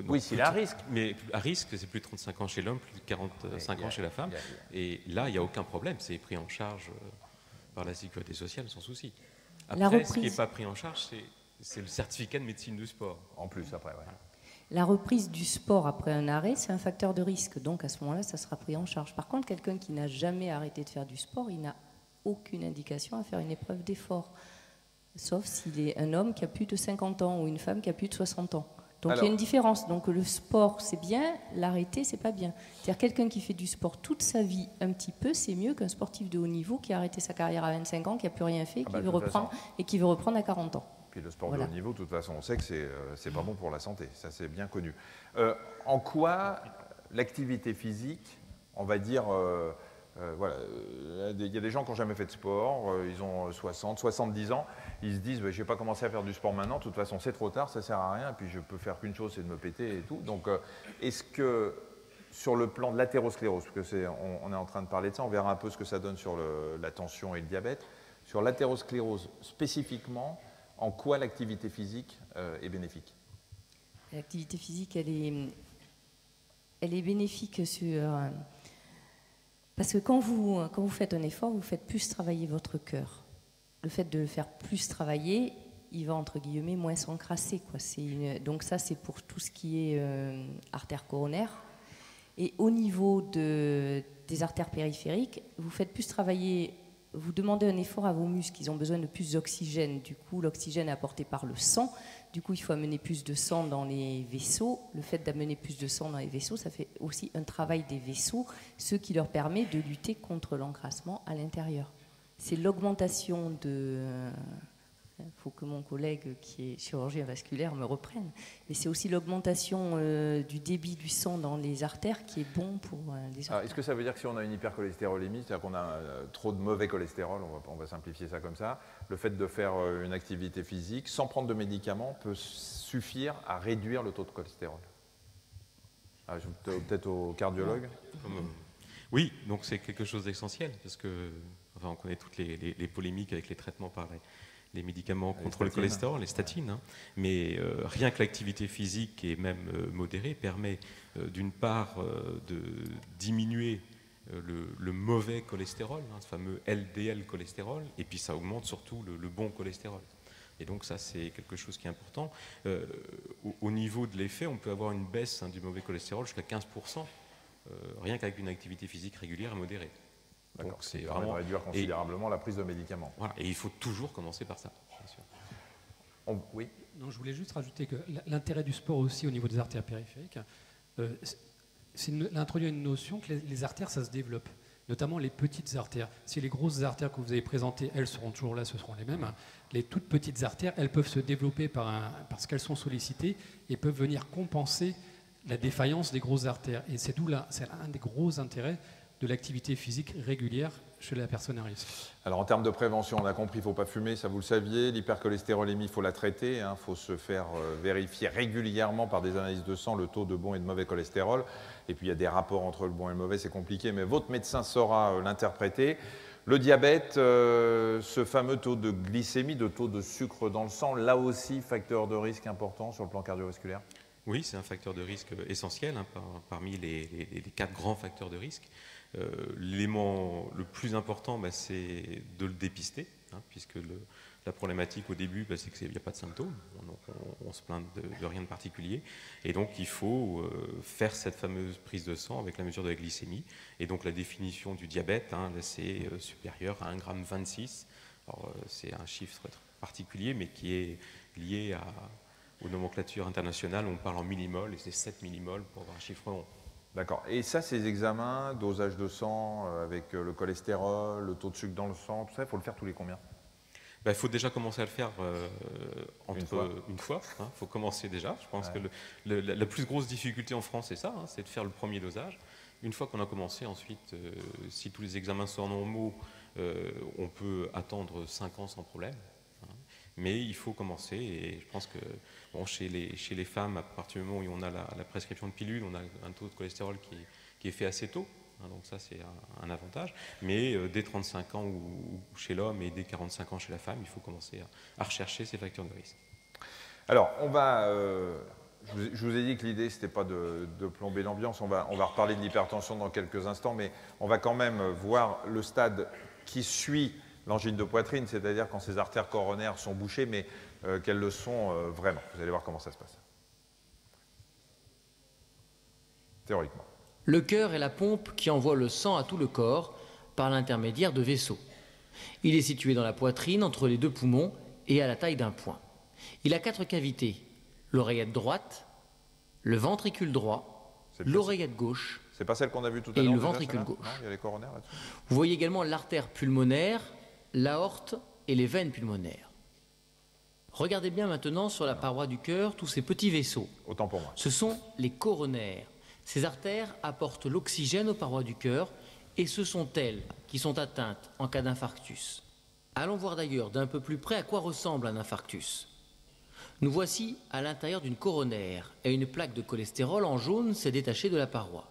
Oui, s'il est à risque. Mais à risque, c'est plus de 35 ans chez l'homme, plus de 45 ans chez la femme. Et là, il n'y a aucun problème. C'est pris en charge par la sécurité sociale sans souci. Après, ce qui n'est pas pris en charge, c'est le certificat de médecine du sport. En plus, après, ouais. La reprise du sport après un arrêt, c'est un facteur de risque. Donc, à ce moment-là, ça sera pris en charge. Par contre, quelqu'un qui n'a jamais arrêté de faire du sport, il n'a aucune indication à faire une épreuve d'effort. Sauf s'il est un homme qui a plus de 50 ans ou une femme qui a plus de 60 ans. Donc il y a une différence. Donc le sport, c'est bien, l'arrêter, c'est pas bien. C'est-à-dire quelqu'un qui fait du sport toute sa vie un petit peu, c'est mieux qu'un sportif de haut niveau qui a arrêté sa carrière à 25 ans, qui n'a plus rien fait, qui veut reprendre et qui veut reprendre à 40 ans. Puis le sport de haut niveau, de toute façon, on sait que c'est pas bon pour la santé. Ça, c'est bien connu. En quoi l'activité physique, on va dire... voilà, il y a des gens qui n'ont jamais fait de sport, ils ont 60, 70 ans, ils se disent je ne vais pas commencer à faire du sport maintenant, de toute façon c'est trop tard, ça ne sert à rien, et puis je peux faire qu'une chose, c'est de me péter et tout. Donc est-ce que sur le plan de l'athérosclérose, parce qu'on est en train de parler de ça, on verra un peu ce que ça donne sur la tension et le diabète, sur l'athérosclérose spécifiquement, en quoi l'activité physique est bénéfique? L'activité physique, elle est... Elle est bénéfique parce que quand vous faites un effort, vous faites plus travailler votre cœur. Le fait de le faire plus travailler, il va entre guillemets moins s'encrasser, quoi. Donc ça, c'est pour tout ce qui est artère coronaire. Et au niveau des artères périphériques, vous faites plus travailler, vous demandez un effort à vos muscles, ils ont besoin de plus d'oxygène. Du coup, l'oxygène est apporté par le sang. Du coup, il faut amener plus de sang dans les vaisseaux. Le fait d'amener plus de sang dans les vaisseaux, ça fait aussi un travail des vaisseaux, ce qui leur permet de lutter contre l'encrassement à l'intérieur. C'est l'augmentation de... Il faut que mon collègue qui est chirurgien vasculaire me reprenne. Mais c'est aussi l'augmentation du débit du sang dans les artères qui est bon pour les artères. Est-ce que ça veut dire que si on a une hypercholestérolémie, c'est-à-dire qu'on a trop de mauvais cholestérol, on va simplifier ça comme ça, le fait de faire une activité physique sans prendre de médicaments peut suffire à réduire le taux de cholestérol? Peut-être au cardiologue. Oui, donc c'est quelque chose d'essentiel, parce que on connaît toutes les polémiques avec les traitements par les médicaments contre le cholestérol, les statines, hein. Mais rien que l'activité physique et même modérée permet d'une part de diminuer le mauvais cholestérol, hein, ce fameux LDL cholestérol, et puis ça augmente surtout le bon cholestérol. Et donc ça, c'est quelque chose qui est important. Au niveau de l'effet, on peut avoir une baisse du mauvais cholestérol jusqu'à 15%, rien qu'avec une activité physique régulière et modérée. Donc c'est vraiment réduire considérablement la prise de médicaments. Voilà, et il faut toujours commencer par ça, bien sûr. Oui. Non, je voulais juste rajouter que l'intérêt du sport aussi au niveau des artères périphériques, c'est d'introduire une notion que les artères, ça se développe, notamment les petites artères. Si les grosses artères que vous avez présentées, elles seront toujours là, ce seront les mêmes. Les toutes petites artères, elles peuvent se développer parce qu'elles sont sollicitées et peuvent venir compenser la défaillance des grosses artères. Et c'est un des gros intérêts de l'activité physique régulière chez la personne à risque. Alors en termes de prévention, on a compris, il ne faut pas fumer, ça vous le saviez. L'hypercholestérolémie, il faut la traiter. Il faut se faire vérifier régulièrement par des analyses de sang le taux de bon et de mauvais cholestérol. Et puis il y a des rapports entre le bon et le mauvais, c'est compliqué, mais votre médecin saura l'interpréter. Le diabète, ce fameux taux de glycémie, de taux de sucre dans le sang, là aussi facteur de risque important sur le plan cardiovasculaire? Oui, c'est un facteur de risque essentiel, hein, parmi les 4 grands facteurs de risque. L'élément le plus important, c'est de le dépister, hein, puisque la problématique au début, c'est qu'il n'y a pas de symptômes, on se plaint de rien de particulier, et donc il faut faire cette fameuse prise de sang avec la mesure de la glycémie, et donc la définition du diabète, hein, c'est supérieur à 1,26 g. Alors c'est un chiffre particulier, mais qui est lié aux nomenclatures internationales, on parle en millimoles, et c'est 7 millimoles pour avoir un chiffre rond. D'accord. Et ça, ces examens, dosage de sang avec le cholestérol, le taux de sucre dans le sang, tout ça, il faut le faire tous les combien? Il faut déjà commencer à le faire une fois. Il faut commencer déjà. Je pense que la plus grosse difficulté en France, c'est ça, hein, c'est de faire le premier dosage. Une fois qu'on a commencé, ensuite, si tous les examens sont normaux, on peut attendre 5 ans sans problème. Mais il faut commencer, et je pense que chez les femmes, à partir du moment où on a la prescription de pilules, on a un taux de cholestérol qui est fait assez tôt, hein, donc ça c'est un avantage. Mais dès 35 ans ou chez l'homme et dès 45 ans chez la femme, il faut commencer à rechercher ces facteurs de risque. Alors, on va... je vous ai dit que l'idée, ce n'était pas de plomber l'ambiance, on va reparler de l'hypertension dans quelques instants, mais on va quand même voir le stade qui suit l'angine de poitrine, c'est-à-dire quand ces artères coronaires sont bouchées, mais qu'elles le sont vraiment. Vous allez voir comment ça se passe. Théoriquement. Le cœur est la pompe qui envoie le sang à tout le corps par l'intermédiaire de vaisseaux. Il est situé dans la poitrine, entre les 2 poumons et à la taille d'un poing. Il a 4 cavités, l'oreillette droite, le ventricule droit, l'oreillette gauche c'est pas celle qu'on a vue tout à l'heure, et le ventricule gauche. Non, il y a les coronaires là-dessus. Vous voyez également l'artère pulmonaire, l'aorte et les veines pulmonaires. Regardez bien maintenant sur la paroi du cœur tous ces petits vaisseaux. Autant pour moi. Ce sont les coronaires. Ces artères apportent l'oxygène aux parois du cœur et ce sont elles qui sont atteintes en cas d'infarctus. Allons voir d'ailleurs d'un peu plus près à quoi ressemble un infarctus. Nous voici à l'intérieur d'une coronaire et une plaque de cholestérol en jaune s'est détachée de la paroi.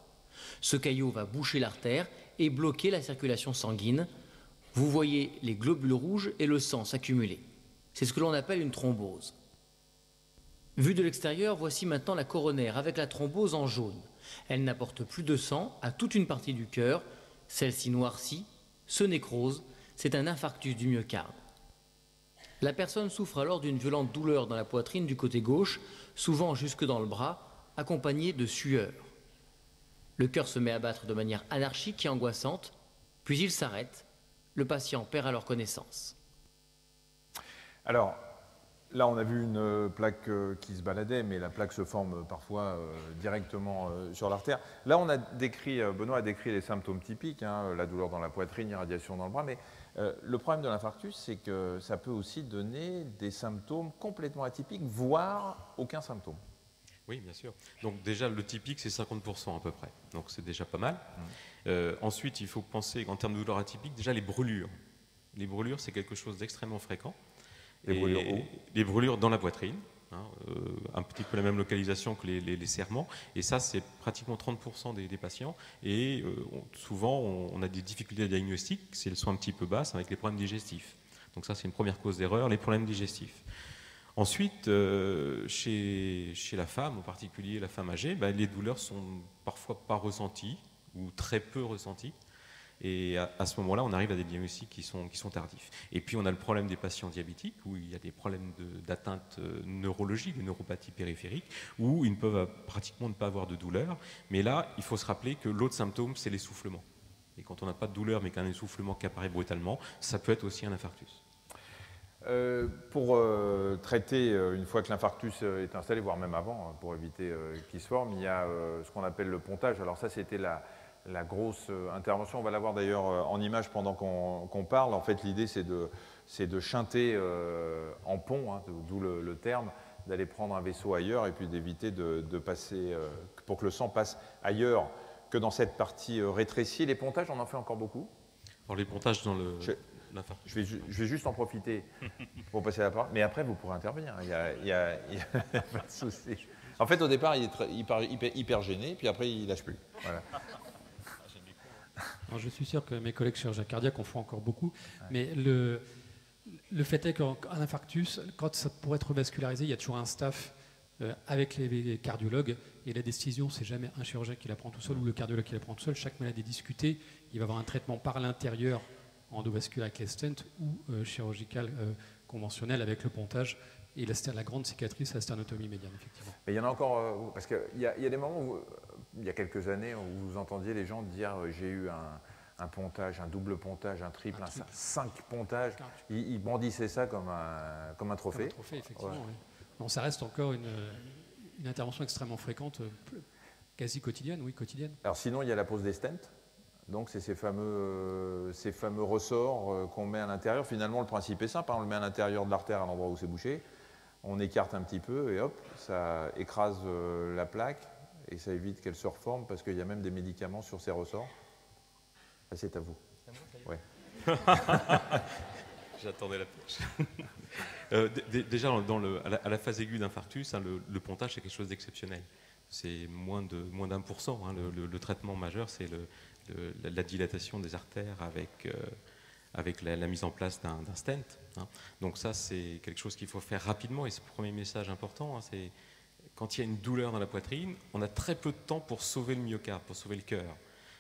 Ce caillot va boucher l'artère et bloquer la circulation sanguine. Vous voyez les globules rouges et le sang s'accumuler. C'est ce que l'on appelle une thrombose. Vue de l'extérieur, voici maintenant la coronaire avec la thrombose en jaune. Elle n'apporte plus de sang à toute une partie du cœur, celle-ci noircit, se nécrose, c'est un infarctus du myocarde. La personne souffre alors d'une violente douleur dans la poitrine du côté gauche, souvent jusque dans le bras, accompagnée de sueur. Le cœur se met à battre de manière anarchique et angoissante, puis il s'arrête. Le patient perd alors connaissance. Alors, là, on a vu une plaque qui se baladait, mais la plaque se forme parfois directement sur l'artère. Là, on a décrit, Benoît a décrit les symptômes typiques, hein, la douleur dans la poitrine, irradiation dans le bras, mais le problème de l'infarctus, c'est que ça peut aussi donner des symptômes complètement atypiques, voire aucun symptôme. Oui, bien sûr. Donc déjà, le typique, c'est 50% à peu près. Donc c'est déjà pas mal. Ensuite, il faut penser, en termes de douleur atypique, déjà les brûlures. Les brûlures, c'est quelque chose d'extrêmement fréquent. Les brûlures où ? Les brûlures dans la poitrine. Hein, un petit peu la même localisation que les serrements. Et ça, c'est pratiquement 30% des patients. Et souvent, on a des difficultés diagnostiques, c'est le soin un petit peu basse avec les problèmes digestifs. Donc ça, c'est une première cause d'erreur, les problèmes digestifs. Ensuite, chez la femme, en particulier la femme âgée, les douleurs sont parfois pas ressenties ou très peu ressenties. Et à ce moment-là, on arrive à des diagnostics qui sont tardifs. Et puis, on a le problème des patients diabétiques, où il y a des problèmes d'atteinte neurologique, de neuropathie périphérique, où ils ne peuvent pratiquement ne pas avoir de douleur. Mais là, il faut se rappeler que l'autre symptôme, c'est l'essoufflement. Et quand on n'a pas de douleur, mais qu'un essoufflement qui apparaît brutalement, ça peut être aussi un infarctus. Pour traiter, une fois que l'infarctus est installé, voire même avant, pour éviter qu'il se forme, il y a ce qu'on appelle le pontage. Alors ça, c'était la grosse intervention. On va la voir d'ailleurs en image pendant qu'on parle. En fait, l'idée, c'est de shunter en pont, hein, d'où le terme, d'aller prendre un vaisseau ailleurs et puis d'éviter de passer, pour que le sang passe ailleurs que dans cette partie rétrécie. Les pontages, on en fait encore beaucoup. Alors les pontages dans l'infarctus. Je vais juste en profiter pour passer la parole, mais après vous pourrez intervenir, il y a pas de souci. En fait, au départ, il est hyper gêné, puis après, il lâche plus. Voilà. Alors, je suis sûr que mes collègues chirurgiens cardiaques en font encore beaucoup, mais le fait est qu'un infarctus, quand ça pourrait être vascularisé, il y a toujours un staff avec les cardiologues, et la décision, c'est jamais un chirurgien qui la prend tout seul ou le cardiologue qui la prend tout seul. Chaque malade est discuté, il va avoir un traitement par l'intérieur endovasculaire avec les stents ou chirurgical conventionnel avec le pontage et la grande cicatrice, la sternotomie médiane, effectivement. Mais il y en a encore, parce qu'il y a des moments où, il y a quelques années, où vous entendiez les gens dire j'ai eu un pontage, un double pontage, un triple, 5 pontages. Ils brandissaient ça comme un trophée. Comme un trophée, effectivement, ouais. Oui. Non, ça reste encore une intervention extrêmement fréquente, quasi quotidienne, oui, quotidienne. Alors sinon, il y a la pose des stents. Donc c'est ces fameux ressorts qu'on met à l'intérieur. Finalement, le principe est simple, hein, on le met à l'intérieur de l'artère à l'endroit où c'est bouché, on écarte un petit peu et hop, ça écrase la plaque et ça évite qu'elle se reforme parce qu'il y a même des médicaments sur ces ressorts. Ah, c'est à vous. Ouais. J'attendais la pêche. Déjà, à la phase aiguë d'infarctus, hein, le pontage, c'est quelque chose d'exceptionnel. C'est moins d'1%. Hein, le traitement majeur, c'est la dilatation des artères avec la mise en place d'un stent. Hein. Donc ça, c'est quelque chose qu'il faut faire rapidement. Et c'est le premier message important. Hein, c'est quand il y a une douleur dans la poitrine, on a très peu de temps pour sauver le myocarde, pour sauver le cœur.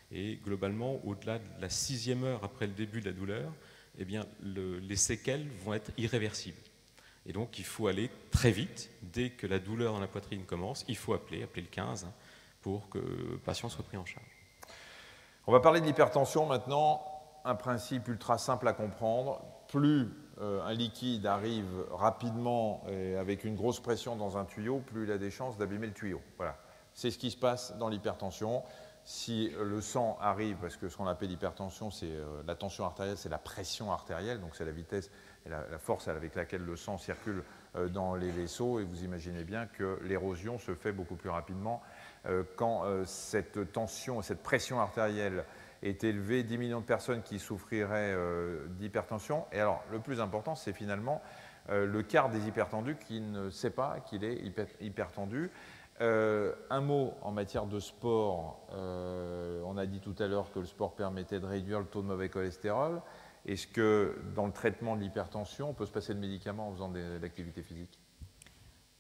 Et globalement, au-delà de la 6e heure après le début de la douleur, eh bien, les séquelles vont être irréversibles. Et donc, il faut aller très vite. Dès que la douleur dans la poitrine commence, il faut appeler le 15 hein, pour que le patient soit pris en charge. On va parler de l'hypertension maintenant. Un principe ultra simple à comprendre. Plus un liquide arrive rapidement et avec une grosse pression dans un tuyau, plus il a des chances d'abîmer le tuyau. Voilà. C'est ce qui se passe dans l'hypertension. Si le sang arrive, parce que ce qu'on appelle l'hypertension, c'est la tension artérielle, c'est la pression artérielle, donc c'est la vitesse et la force avec laquelle le sang circule dans les vaisseaux, et vous imaginez bien que l'érosion se fait beaucoup plus rapidement quand cette tension, cette pression artérielle est élevée, 10 millions de personnes qui souffriraient d'hypertension. Et alors, le plus important, c'est finalement le quart des hypertendus qui ne sait pas qu'il est hypertendu. Un mot en matière de sport, on a dit tout à l'heure que le sport permettait de réduire le taux de mauvais cholestérol. Est-ce que dans le traitement de l'hypertension, on peut se passer de médicaments en faisant de l'activité physique ?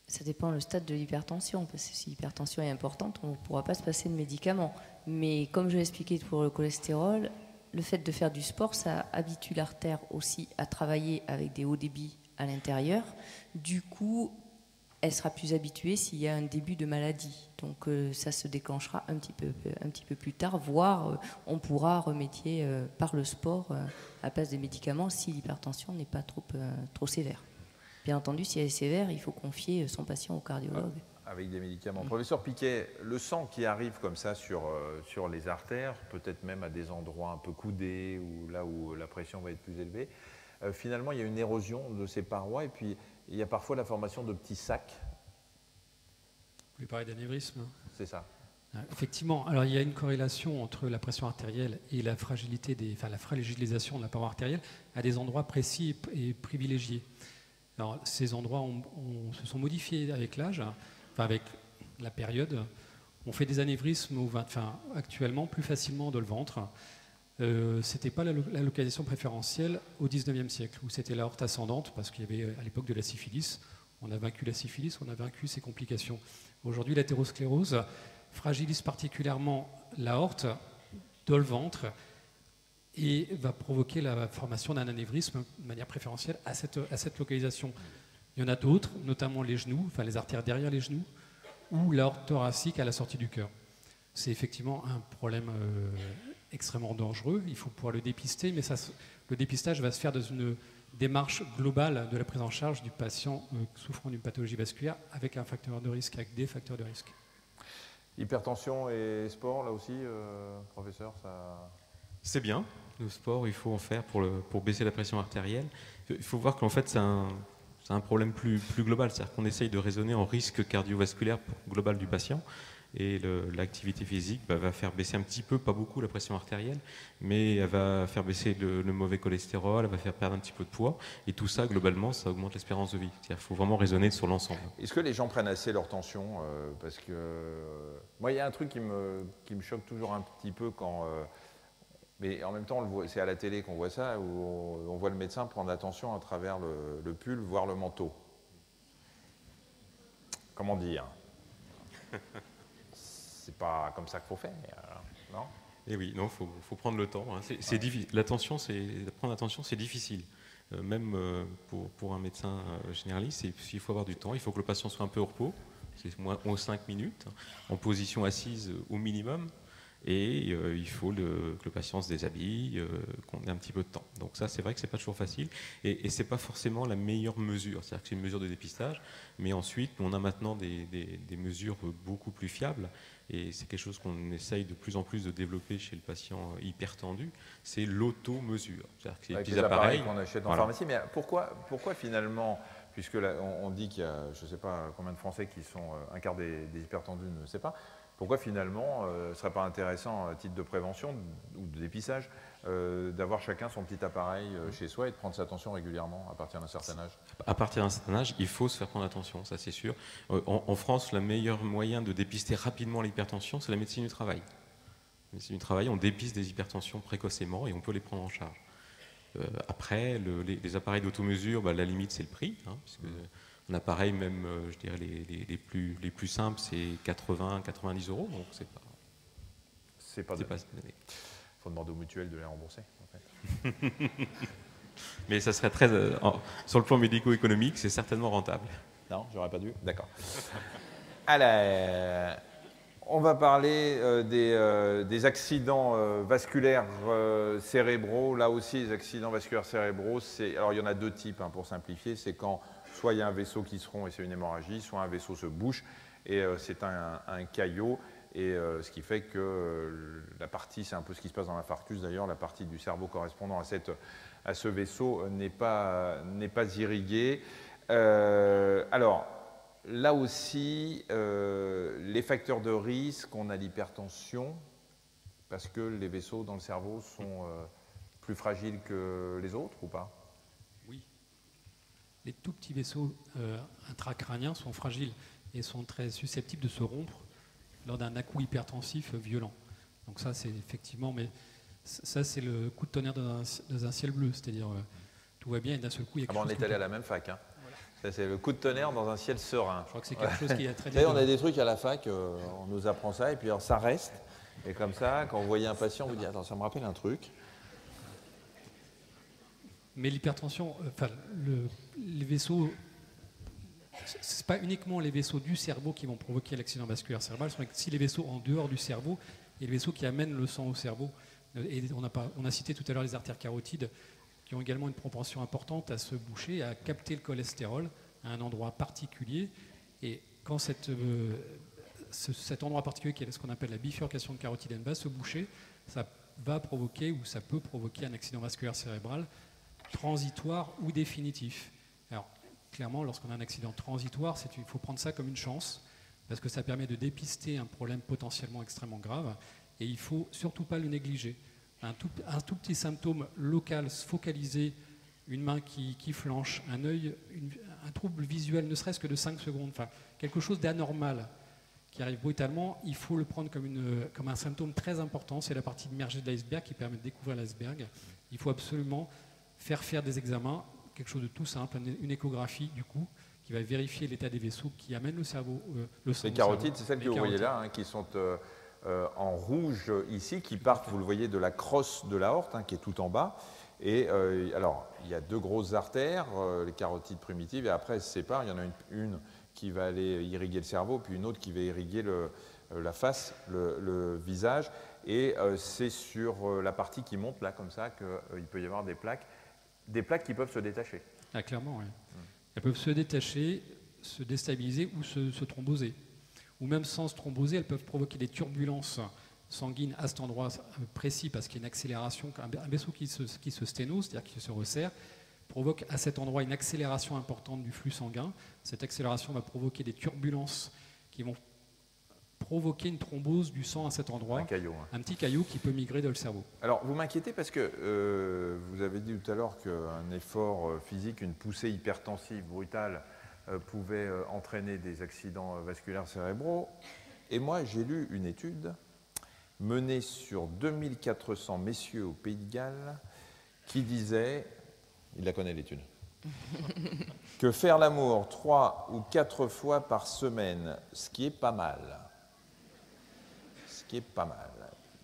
Ça dépend le stade de l'hypertension, parce que si l'hypertension est importante, on ne pourra pas se passer de médicaments. Mais comme je l'ai expliqué pour le cholestérol, le fait de faire du sport, ça habitue l'artère aussi à travailler avec des hauts débits à l'intérieur. Du coup, elle sera plus habituée s'il y a un début de maladie. Donc ça se déclenchera un petit peu plus tard, voire on pourra remédier par le sport à la place des médicaments si l'hypertension n'est pas trop sévère. Bien entendu, si elle est sévère, il faut confier son patient au cardiologue. Avec des médicaments. Professeur Piquet, le sang qui arrive comme ça sur les artères, peut-être même à des endroits un peu coudés ou là où la pression va être plus élevée, finalement il y a une érosion de ces parois et puis il y a parfois la formation de petits sacs. Vous voulez parler d'anévrisme? C'est ça. Effectivement, alors il y a une corrélation entre la pression artérielle et la fragilisation de la paroi artérielle à des endroits précis et privilégiés. Alors, ces endroits se sont modifiés avec l'âge, avec la période. On fait des anévrismes actuellement plus facilement dans le ventre. Ce n'était pas la localisation préférentielle au XIXe siècle, où c'était l'aorte ascendante, parce qu'il y avait à l'époque de la syphilis. On a vaincu la syphilis, on a vaincu ses complications. Aujourd'hui, l'athérosclérose fragilise particulièrement l'aorte dans le ventre et va provoquer la formation d'un anévrisme de manière préférentielle à cette localisation. Il y en a d'autres, notamment les genoux, les artères derrière les genoux, ou l'aorte thoracique à la sortie du cœur. C'est effectivement un problème extrêmement dangereux, il faut pouvoir le dépister, mais le dépistage va se faire dans une démarche globale de la prise en charge du patient souffrant d'une pathologie vasculaire avec un facteur de risque, avec des facteurs de risque. Hypertension et sport, là aussi, professeur, ça... C'est bien, le sport, il faut en faire pour baisser la pression artérielle. Il faut voir qu'en fait, c'est un problème plus global, c'est-à-dire qu'on essaye de raisonner en risque cardiovasculaire global du patient. Et l'activité physique va faire baisser un petit peu, pas beaucoup, la pression artérielle, mais elle va faire baisser le mauvais cholestérol, elle va faire perdre un petit peu de poids. Et tout ça, globalement, ça augmente l'espérance de vie. C'est-à-dire qu'il faut vraiment raisonner sur l'ensemble. Est-ce que les gens prennent assez leur tension parce que moi, il y a un truc qui me choque toujours un petit peu quand... mais en même temps, c'est à la télé qu'on voit ça, où on voit le médecin prendre attention à travers le pull, voire le manteau. Comment dire? C'est pas comme ça qu'il faut faire, non? Et oui, non, faut prendre le temps. Hein. Prendre attention, c'est difficile. Même pour un médecin généraliste, il faut avoir du temps. Il faut que le patient soit un peu au repos, c'est moins 5 minutes, en position assise au minimum. Et il faut que le patient se déshabille, qu'on ait un petit peu de temps. Donc ça, c'est vrai que c'est pas toujours facile. Et c'est pas forcément la meilleure mesure. C'est-à-dire que c'est une mesure de dépistage. Mais ensuite, on a maintenant des mesures beaucoup plus fiables. Et c'est quelque chose qu'on essaye de plus en plus de développer chez le patient hypertendu. C'est l'auto-mesure. C'est-à-dire que c'est des petits appareils qu'on achète en pharmacie. Mais pourquoi finalement, puisque là, on dit qu'il y a, je ne sais pas combien de Français qui sont, un quart des hypertendus ne sait pas, pourquoi finalement, ce ne serait pas intéressant, à titre de prévention ou de dépistage, d'avoir chacun son petit appareil chez soi et de prendre sa tension régulièrement à partir d'un certain âge? À partir d'un certain âge, il faut se faire prendre attention, ça c'est sûr. En France, le meilleur moyen de dépister rapidement l'hypertension, c'est la médecine du travail. La médecine du travail, on dépiste des hypertensions précocement et on peut les prendre en charge. Après, les appareils d'automesure, la limite c'est le prix, puisque un appareil, même je dirais les plus simples, c'est 80-90 €, donc c'est pas donné. Il faut demander aux mutuelles de les rembourser. En fait. Mais ça serait très, sur le plan médico-économique, c'est certainement rentable. Non, j'aurais pas dû. D'accord. Alors, on va parler des accidents vasculaires cérébraux. Là aussi, les accidents vasculaires cérébraux, alors il y en a deux types, pour simplifier. C'est quand soit il y a un vaisseau qui se rompt et c'est une hémorragie, soit un vaisseau se bouche et c'est un caillot. Et ce qui fait que la partie, c'est un peu ce qui se passe dans l'infarctus d'ailleurs, la partie du cerveau correspondant à ce vaisseau n'est pas irriguée. Alors, là aussi, les facteurs de risque, on a l'hypertension, parce que les vaisseaux dans le cerveau sont plus fragiles que les autres ou pas? Oui. Les tout petits vaisseaux intracrâniens sont fragiles et sont très susceptibles de se rompre lors d'un à-coup hypertensif violent. Donc ça, c'est effectivement, mais ça, c'est le coup de tonnerre dans un ciel bleu, c'est-à-dire tout va bien et d'un seul coup, il y a quelque chose. On est allé à la même fac, hein. Voilà. Ça, c'est le coup de tonnerre dans un ciel serein. Je crois que c'est quelque chose qui est très Vous savez, on a des trucs à la fac, on nous apprend ça, et puis alors, ça reste. Et comme ça, quand vous voyez un patient, vous dites, attends, ça me rappelle un truc. Mais l'hypertension, les vaisseaux, ce n'est pas uniquement les vaisseaux du cerveau qui vont provoquer l'accident vasculaire cérébral, ce sont aussi les vaisseaux en dehors du cerveau et les vaisseaux qui amènent le sang au cerveau. Et on a cité tout à l'heure les artères carotides qui ont également une propension importante à se boucher, à capter le cholestérol à un endroit particulier. Et quand cet endroit particulier, qui est ce qu'on appelle la bifurcation de carotide, va se boucher, ça va provoquer ou ça peut provoquer un accident vasculaire cérébral transitoire ou définitif. Alors, clairement, lorsqu'on a un accident transitoire, il faut prendre ça comme une chance, parce que ça permet de dépister un problème potentiellement extrêmement grave, et il ne faut surtout pas le négliger. Un tout petit symptôme local, focalisé, une main qui flanche, un œil, un trouble visuel, ne serait-ce que de 5 secondes, enfin, quelque chose d'anormal qui arrive brutalement, il faut le prendre comme un symptôme très important. C'est la partie immergée de l'iceberg qui permet de découvrir l'iceberg. Il faut absolument faire des examens, quelque chose de tout simple, une échographie du coup, qui va vérifier l'état des vaisseaux qui amènent le cerveau, le sang. Les carotides, c'est celles que vous voyez là, hein, qui sont en rouge ici, qui partent, vous le voyez, de la crosse de l'aorte, hein, qui est tout en bas. Et alors, il y a deux grosses artères, les carotides primitives, et après elles se séparent. Il y en a une qui va aller irriguer le cerveau, puis une autre qui va irriguer la face, le visage. Et c'est sur la partie qui monte là, comme ça, qu'il peut y avoir des plaques qui peuvent se détacher. Ah, clairement, oui. Elles peuvent se détacher, se déstabiliser ou se thromboser. Ou même sans se thromboser, elles peuvent provoquer des turbulences sanguines à cet endroit précis, parce qu'il y a une accélération, un vaisseau qui se sténose, c'est-à-dire qui se resserre, provoque à cet endroit une accélération importante du flux sanguin. Cette accélération va provoquer des turbulences qui vont provoquer une thrombose du sang à cet endroit. Un caillot. Hein. Un petit caillou qui peut migrer dans le cerveau. Alors, vous m'inquiétez parce que vous avez dit tout à l'heure qu'un effort physique, une poussée hypertensive brutale pouvait entraîner des accidents vasculaires cérébraux. Et moi, j'ai lu une étude menée sur 2400 messieurs au Pays de Galles qui disait, il la connaît l'étude, que faire l'amour 3 ou 4 fois par semaine, ce qui est pas mal,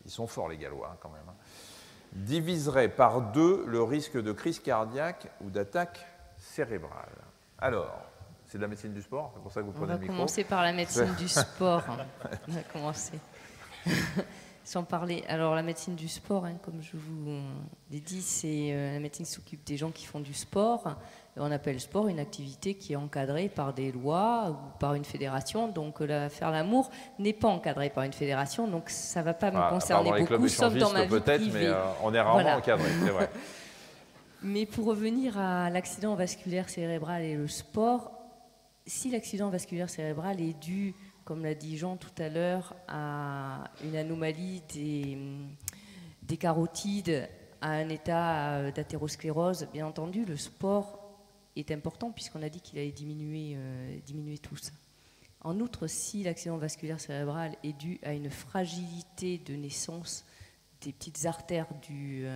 ils sont forts les Gallois hein, quand même, hein, diviserait par 2 le risque de crise cardiaque ou d'attaque cérébrale. Alors, c'est de la médecine du sport, c'est pour ça que vous prenez le micro. On va commencer par la médecine du sport. On va commencer. Sans parler. Alors, la médecine du sport, hein, comme je vous l'ai dit, c'est la médecine qui s'occupe des gens qui font du sport. Et on appelle sport une activité qui est encadrée par des lois ou par une fédération. Donc, faire l'amour n'est pas encadré par une fédération. Donc, ça ne va pas me concerner beaucoup, sauf dans ma vie privée. Mais on est rarement encadré, c'est vrai. Mais pour revenir à l'accident vasculaire cérébral et le sport, si l'accident vasculaire cérébral est dû, comme l'a dit Jean tout à l'heure, à une anomalie des carotides, à un état d'athérosclérose, bien entendu, le sport est important puisqu'on a dit qu'il allait diminuer tout ça. En outre, si l'accident vasculaire cérébral est dû à une fragilité de naissance des petites artères du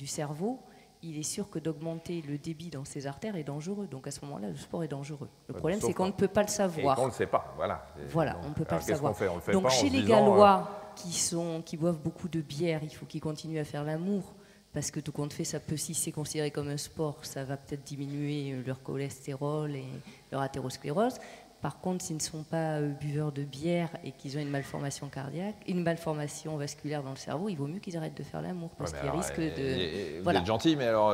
cerveau, il est sûr que d'augmenter le débit dans ces artères est dangereux. Donc à ce moment-là, le sport est dangereux. Le problème, c'est qu'on ne peut pas le savoir. Et qu'on ne le sait pas, voilà. Voilà, on ne peut pas le savoir. On le fait donc pas chez les Gallois qui boivent beaucoup de bière, il faut qu'ils continuent à faire l'amour. Parce que tout compte fait, ça peut, si c'est considéré comme un sport, ça va peut-être diminuer leur cholestérol et leur athérosclérose. Par contre, s'ils ne sont pas buveurs de bière et qu'ils ont une malformation cardiaque, une malformation vasculaire dans le cerveau, il vaut mieux qu'ils arrêtent de faire l'amour parce qu'ils risquent de... Vous êtes gentil, mais alors...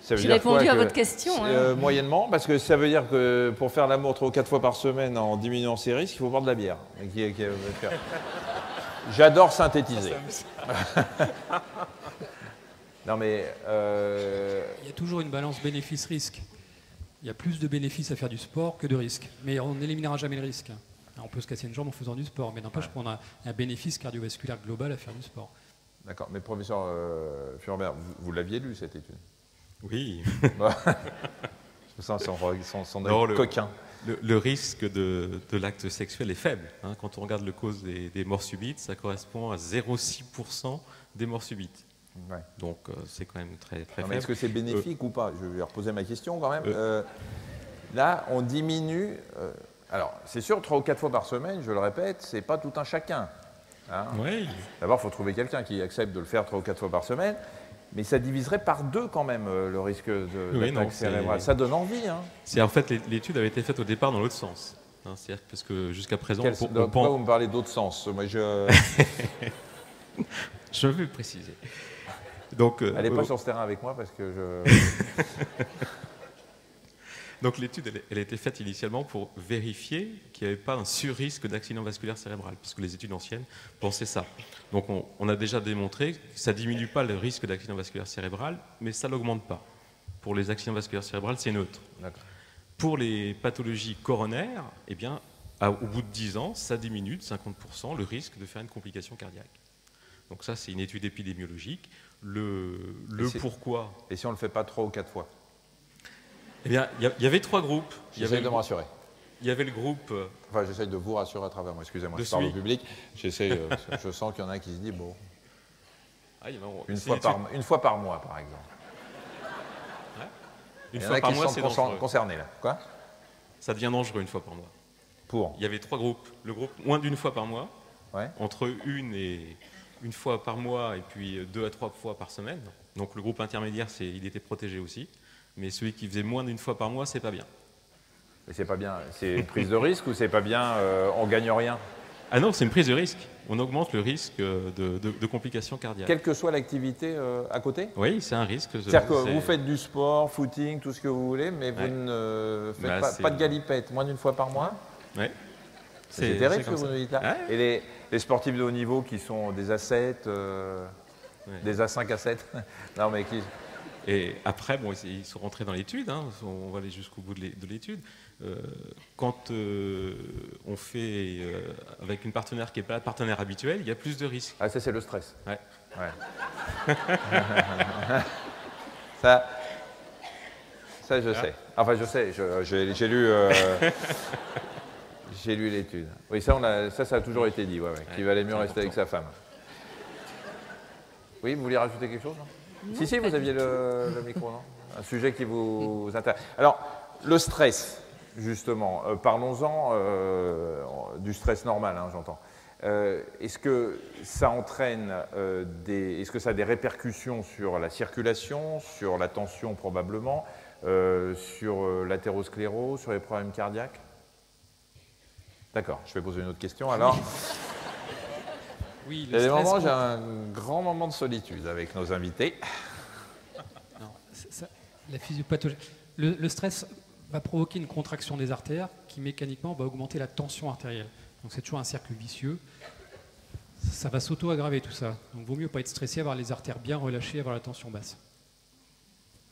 J'ai répondu à votre question. Moyennement, parce que ça veut dire que pour faire l'amour 3 ou 4 fois par semaine en diminuant ses risques, il faut boire de la bière. J'adore synthétiser. Non mais... Il y a toujours une balance bénéfice-risque. Il y a plus de bénéfices à faire du sport que de risques. Mais on n'éliminera jamais le risque. On peut se casser une jambe en faisant du sport, mais n'empêche qu'on a un bénéfice cardiovasculaire global à faire du sport. D'accord, mais professeur Furber, vous l'aviez lu cette étude? Oui. Son coquin. Le risque de l'acte sexuel est faible. Hein. Quand on regarde le cause des morts subites, ça correspond à 0,6% des morts subites. Ouais. Donc c'est quand même très faible. Est-ce que c'est bénéfique ou pas? Je vais reposer ma question quand même. Là, on diminue. Alors, c'est sûr, 3 ou 4 fois par semaine, je le répète, c'est pas tout un chacun. Hein. Oui. D'abord, il faut trouver quelqu'un qui accepte de le faire 3 ou 4 fois par semaine, mais ça diviserait par 2 quand même le risque d'attaque cérébrale. Ça donne envie. Hein. En fait, l'étude avait été faite au départ dans l'autre sens. Hein, c'est-à-dire parce que jusqu'à présent, pourquoi vous me parlez d'autre sens? Moi, je veux préciser. Donc, elle n'est pas sur ce terrain avec moi parce que je. Donc l'étude, elle a été faite initialement pour vérifier qu'il n'y avait pas un surrisque d'accident vasculaire cérébral, puisque les études anciennes pensaient ça. Donc on a déjà démontré que ça ne diminue pas le risque d'accident vasculaire cérébral, mais ça ne l'augmente pas. Pour les accidents vasculaires cérébrales, c'est neutre. Pour les pathologies coronaires, eh bien, au bout de 10 ans, ça diminue de 50% le risque de faire une complication cardiaque. Donc ça, c'est une étude épidémiologique. Pourquoi. Et si on ne le fait pas 3 ou 4 fois? Eh bien, il y avait 3 groupes. J'essaie de me rassurer. Il y avait le groupe... Enfin, j'essaie de vous rassurer à travers moi. Excusez-moi, je parle au public. J'essaie, je sens qu'il y en a un qui se dit, bon... une fois par mois, par exemple. Ouais. Une fois par mois, c'est dangereux. Concerné, là. Quoi? Ça devient dangereux une fois par mois. Il y avait 3 groupes. Le groupe moins d'une fois par mois, entre une fois par mois et puis 2 à 3 fois par semaine. Donc le groupe intermédiaire, il était protégé aussi. Mais celui qui faisait moins d'une fois par mois, c'est pas bien. Et c'est pas bien, c'est une prise de risque ou c'est pas bien, on gagne rien? Ah non, c'est une prise de risque. On augmente le risque de complications cardiaques. Quelle que soit l'activité à côté? Oui, c'est un risque. C'est-à-dire que vous faites du sport, footing, tout ce que vous voulez, mais vous ne faites pas de galipette moins d'une fois par mois? Oui. C'est terrible ce que vous nous dites là. Et les sportifs de haut niveau qui sont des A7, des A5, A7, non mais qui... Et après, bon, ils sont rentrés dans l'étude, hein, on va aller jusqu'au bout de l'étude. Quand on fait avec une partenaire qui n'est pas la partenaire habituelle, il y a plus de risques. Ah, ça, c'est le stress. Ouais. ça, je sais. Enfin, je sais, j'ai lu... j'ai lu l'étude. Oui, ça a toujours été dit, qu'il valait mieux rester avec sa femme. Oui, vous vouliez rajouter quelque chose, non? Si, vous aviez le micro, non? Un sujet qui vous intéresse. Alors, le stress, justement, parlons-en du stress normal, hein, j'entends. Est-ce que ça entraîne est-ce que ça a des répercussions sur la circulation, sur la tension probablement, sur l'athérosclérose, sur les problèmes cardiaques? D'accord, je vais poser une autre question alors. Oui, il y a des moments, j'ai un grand moment de solitude avec nos invités. Non, la physiopathologie. Le stress va provoquer une contraction des artères qui mécaniquement va augmenter la tension artérielle. Donc c'est toujours un cercle vicieux. Ça va s'auto-aggraver tout ça. Donc il vaut mieux pas être stressé, avoir les artères bien relâchées, avoir la tension basse.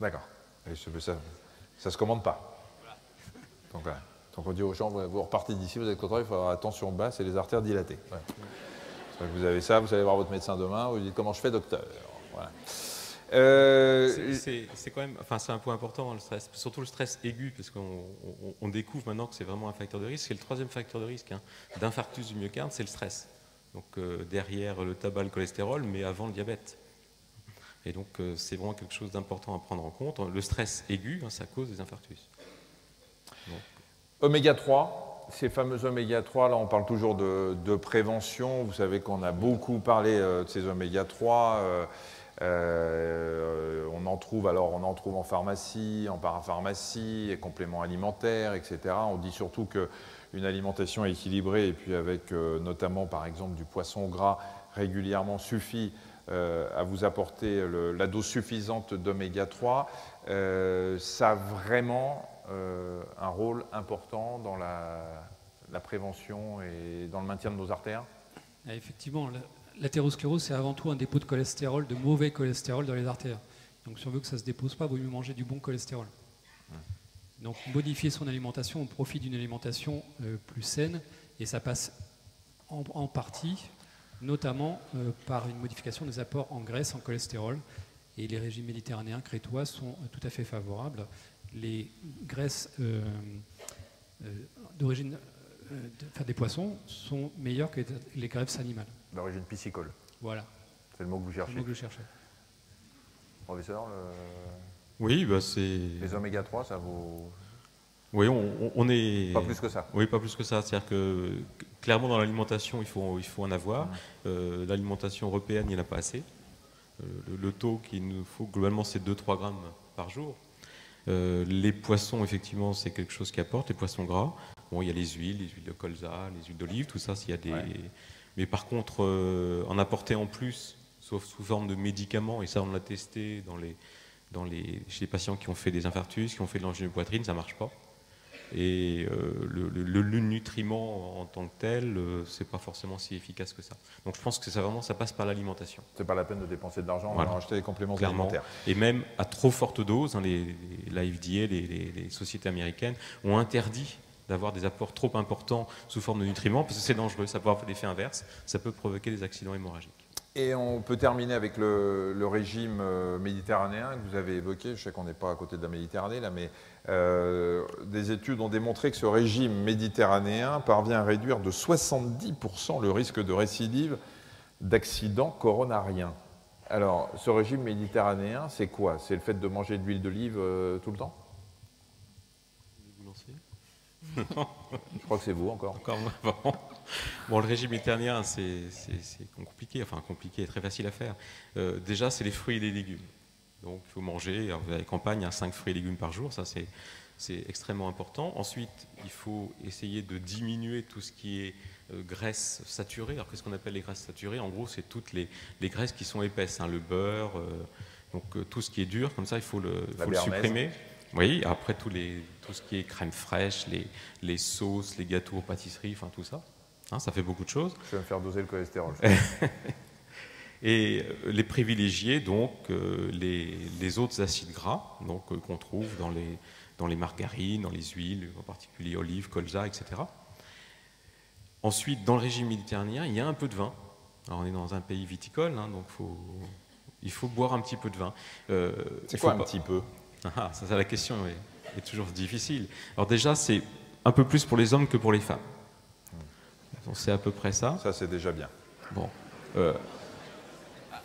D'accord. Ça se commande pas. Donc voilà. Donc on dit aux gens, vous repartez d'ici, vous êtes content, il faut avoir la tension basse et les artères dilatées. Ouais. Vous avez ça, vous allez voir votre médecin demain, vous lui dites comment je fais, docteur. Voilà. C'est quand même, enfin c'est un point important, le stress, surtout le stress aigu, parce qu'on découvre maintenant que c'est vraiment un facteur de risque. C'est le troisième facteur de risque d'infarctus du myocarde, c'est le stress. Donc derrière le tabac, le cholestérol, mais avant le diabète. Et donc c'est vraiment quelque chose d'important à prendre en compte. Le stress aigu, ça cause des infarctus. Donc. Oméga 3, ces fameux oméga 3, là on parle toujours de prévention. Vous savez qu'on a beaucoup parlé de ces oméga 3. On en trouve en pharmacie, en parapharmacie, et compléments alimentaires, etc. On dit surtout qu'une alimentation équilibrée, et puis avec notamment par exemple du poisson gras régulièrement suffit à vous apporter la dose suffisante d'oméga 3. Ça a vraiment un rôle important dans la prévention et dans le maintien de nos artères. Effectivement, l'athérosclérose, c'est avant tout un dépôt de cholestérol, de mauvais cholestérol dans les artères. Donc si on veut que ça ne se dépose pas, il vaut mieux manger du bon cholestérol. Donc modifier son alimentation, on profite d'une alimentation plus saine, et ça passe en partie, notamment par une modification des apports en graisse, en cholestérol. Et les régimes méditerranéens crétois sont tout à fait favorables. Les graisses d'origine des poissons sont meilleures que les graisses animales. D'origine piscicole. Voilà. C'est le mot que vous cherchez. C'est le mot que je cherchais. Professeur, oui, c'est... Les oméga 3, ça vous... Oui, on est... Pas plus que ça. Oui, pas plus que ça. C'est-à-dire que clairement dans l'alimentation, il faut en avoir. L'alimentation européenne, il n'y en a pas assez. Le taux qu'il nous faut, globalement, c'est 2-3 grammes par jour. Les poissons, effectivement, c'est quelque chose qui apporte, les poissons gras. Bon, il y a les huiles de colza, les huiles d'olive, tout ça, s'il y a des... Ouais. Mais par contre, en apporter en plus, sauf sous forme de médicaments, et ça, on l'a testé chez les patients qui ont fait des infarctus, qui ont fait de l'angine de poitrine, ça ne marche pas. Et le nutriment en tant que tel, c'est pas forcément si efficace que ça. Donc je pense que ça passe par l'alimentation. C'est pas la peine de dépenser de l'argent, voilà. On va acheter des compléments clairement. alimentaires. Et même à trop forte dose, hein, la FDA, les sociétés américaines ont interdit d'avoir des apports trop importants sous forme de nutriments, parce que c'est dangereux, ça peut avoir l'effet inverse, ça peut provoquer des accidents hémorragiques. Et on peut terminer avec le régime méditerranéen que vous avez évoqué. Je sais qu'on n'est pas à côté de la Méditerranée, là, mais des études ont démontré que ce régime méditerranéen parvient à réduire de 70% le risque de récidive d'accidents coronariens. Alors, ce régime méditerranéen, c'est quoi? C'est le fait de manger de l'huile d'olive tout le temps? Vous lancez? Je crois que c'est vous encore. Bon, le régime méditerranéen, c'est compliqué, très facile à faire. Déjà, c'est les fruits et les légumes. Donc, il faut manger, vous avez campagne, 5 fruits et légumes par jour, ça c'est extrêmement important. Ensuite, il faut essayer de diminuer tout ce qui est graisse saturée. Alors, qu'est-ce qu'on appelle les graisses saturées? En gros, c'est toutes les graisses qui sont épaisses, hein, le beurre, donc tout ce qui est dur, comme ça, il faut le supprimer. Oui, après tout ce qui est crème fraîche, les sauces, les gâteaux aux pâtisseries, enfin tout ça. Hein, ça fait beaucoup de choses. Je vais me faire doser le cholestérol. Et les privilégier, donc, les autres acides gras qu'on trouve dans les margarines, dans les huiles, en particulier olives, colza, etc. Ensuite, dans le régime méditerranéen, il y a un peu de vin. Alors, on est dans un pays viticole, hein, donc il faut boire un petit peu de vin. C'est quoi un petit peu? Ah, ça, la question est toujours difficile. Alors déjà, c'est un peu plus pour les hommes que pour les femmes. Donc c'est à peu près ça. Ça, c'est déjà bien. Bon.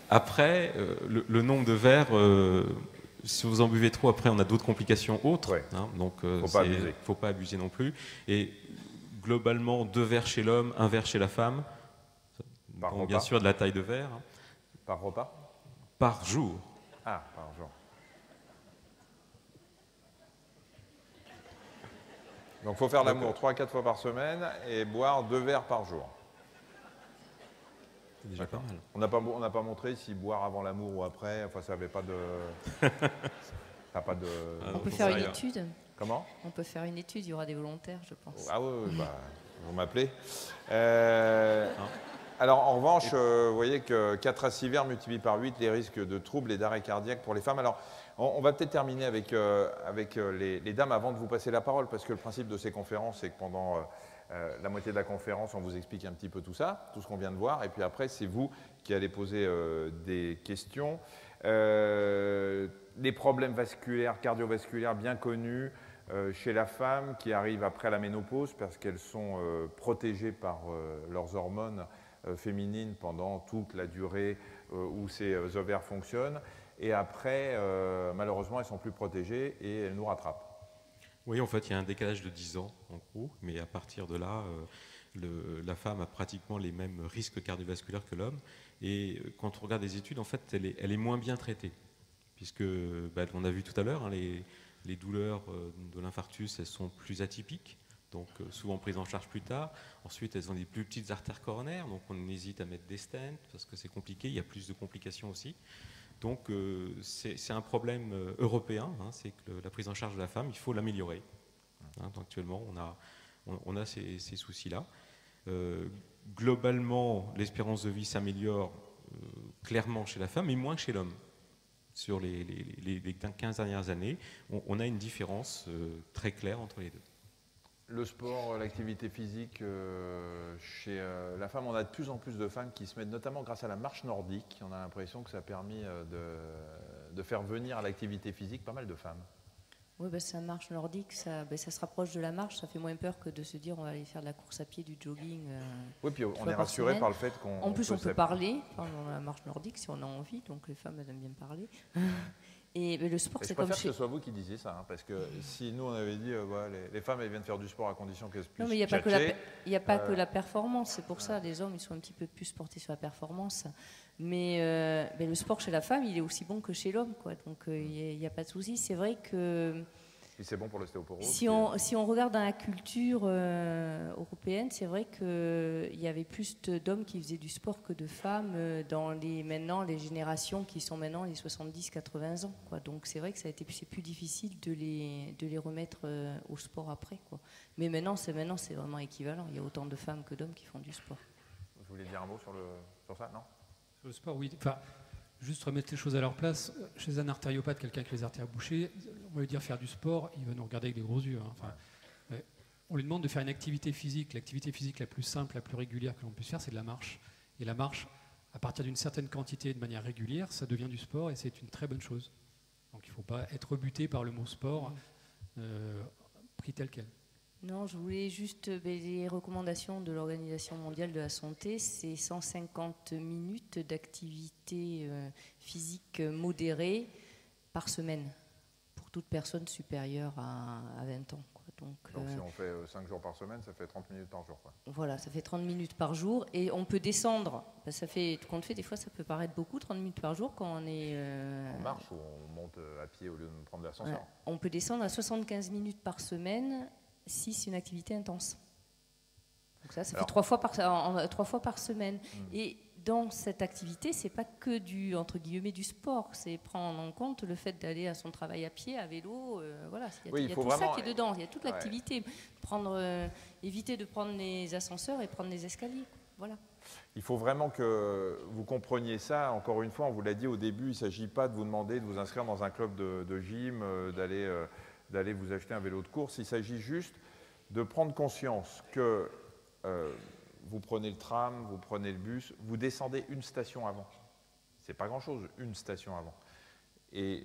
Après, le nombre de verres, si vous en buvez trop, après, on a d'autres complications autres. Ouais. Hein, donc, faut pas abuser non plus. Et globalement, 2 verres chez l'homme, 1 verre chez la femme. Par donc, repas. bien sûr, de la taille de verre. Hein. Par repas? Par jour. Ah, par jour. Donc il faut faire l'amour 3 à 4 fois par semaine et boire 2 verres par jour. C'est déjà pas mal. On n'a pas montré si boire avant l'amour ou après, enfin ça n'avait pas de... On peut faire une étude. Comment? On peut faire une étude, il y aura des volontaires, je pense. Ah oui, bah, vous m'appelez. Alors en revanche, vous voyez que 4 à 6 verres multiplient par 8 les risques de troubles et d'arrêt cardiaque pour les femmes. Alors on va peut-être terminer avec les dames avant de vous passer la parole, parce que le principe de ces conférences, c'est que pendant la moitié de la conférence, on vous explique un petit peu tout ça, tout ce qu'on vient de voir, et puis après, c'est vous qui allez poser des questions. Les problèmes vasculaires, cardiovasculaires bien connus chez la femme qui arrivent après la ménopause, parce qu'elles sont protégées par leurs hormones féminines pendant toute la durée où ces ovaires fonctionnent. Et après, malheureusement, elles ne sont plus protégées et elles nous rattrapent. Oui, en fait, il y a un décalage de 10 ans, en gros, mais à partir de là, la femme a pratiquement les mêmes risques cardiovasculaires que l'homme. Et quand on regarde les études, en fait, elle est moins bien traitée, puisque, on a vu tout à l'heure, hein, les douleurs de l'infarctus, elles sont plus atypiques, donc souvent prises en charge plus tard. Ensuite, elles ont des plus petites artères coronaires, donc on hésite à mettre des stents, parce que c'est compliqué, il y a plus de complications aussi. Donc c'est un problème européen, hein, c'est que la prise en charge de la femme, il faut l'améliorer. Hein, actuellement, on a ces soucis-là. Globalement, l'espérance de vie s'améliore clairement chez la femme, mais moins que chez l'homme. Sur les 15 dernières années, on a une différence très claire entre les deux. Le sport, l'activité physique, chez la femme, on a de plus en plus de femmes qui se mettent, notamment grâce à la marche nordique. On a l'impression que ça a permis de faire venir à l'activité physique pas mal de femmes. Oui, ça marche nordique, ça se rapproche de la marche, ça fait moins peur que de se dire on va aller faire de la course à pied, du jogging. Oui, puis on est rassuré par le fait qu'on... En plus, on peut parler pendant la marche nordique si on a envie, donc les femmes elles aiment bien parler. Et le sport, Et c'est je comme préfère chez... que ce soit vous qui disiez ça, hein, parce que si nous on avait dit les femmes elles viennent faire du sport à condition qu'elles puissent Non, mais il n'y a pas, tchatcher, que la performance. C'est pour ça, les hommes, ils sont un petit peu plus portés sur la performance. Mais le sport chez la femme, il est aussi bon que chez l'homme, quoi. Donc, il n'y a pas de souci. C'est vrai que... et c'est bon pour l'ostéoporose. Si on regarde dans la culture européenne, c'est vrai qu'il y avait plus d'hommes qui faisaient du sport que de femmes dans maintenant les générations qui sont maintenant les 70-80 ans, quoi. Donc c'est vrai que c'est plus difficile de les remettre au sport après, quoi. Mais maintenant c'est vraiment équivalent. Il y a autant de femmes que d'hommes qui font du sport. Vous voulez dire un mot sur ça, non? Sur le sport, oui. Enfin, juste remettre les choses à leur place. Chez un artériopathe, quelqu'un qui a les artères bouchées, on va lui dire faire du sport, il va nous regarder avec des gros yeux, hein. Enfin, on lui demande de faire une activité physique. L'activité physique la plus simple, la plus régulière que l'on puisse faire, c'est de la marche. Et la marche, à partir d'une certaine quantité, de manière régulière, ça devient du sport et c'est une très bonne chose. Donc il ne faut pas être rebuté par le mot sport, pris tel quel. Non, je voulais juste les recommandations de l'Organisation mondiale de la santé, c'est 150 minutes d'activité physique modérée par semaine pour toute personne supérieure à 20 ans, quoi. Donc si on fait 5 jours par semaine, ça fait 30 minutes par jour, quoi. Voilà, ça fait 30 minutes par jour et on peut descendre. Des fois ça peut paraître beaucoup, 30 minutes par jour quand on est... On marche ou on monte à pied au lieu de prendre l'ascenseur. Ouais. On peut descendre à 75 minutes par semaine si c'est une activité intense. Donc ça fait 3 fois par semaine. Et dans cette activité, c'est pas que du, entre guillemets, du sport, c'est prendre en compte le fait d'aller à son travail à pied, à vélo, voilà. Il y a tout ça qui est dedans, il y a toute l'activité. Éviter de prendre les ascenseurs et prendre les escaliers, voilà. Il faut vraiment que vous compreniez ça. Encore une fois, on vous l'a dit au début, il ne s'agit pas de vous demander de vous inscrire dans un club de gym, d'aller vous acheter un vélo de course. Il s'agit juste de prendre conscience que vous prenez le tram, vous prenez le bus, vous descendez une station avant. Ce n'est pas grand-chose, une station avant. Et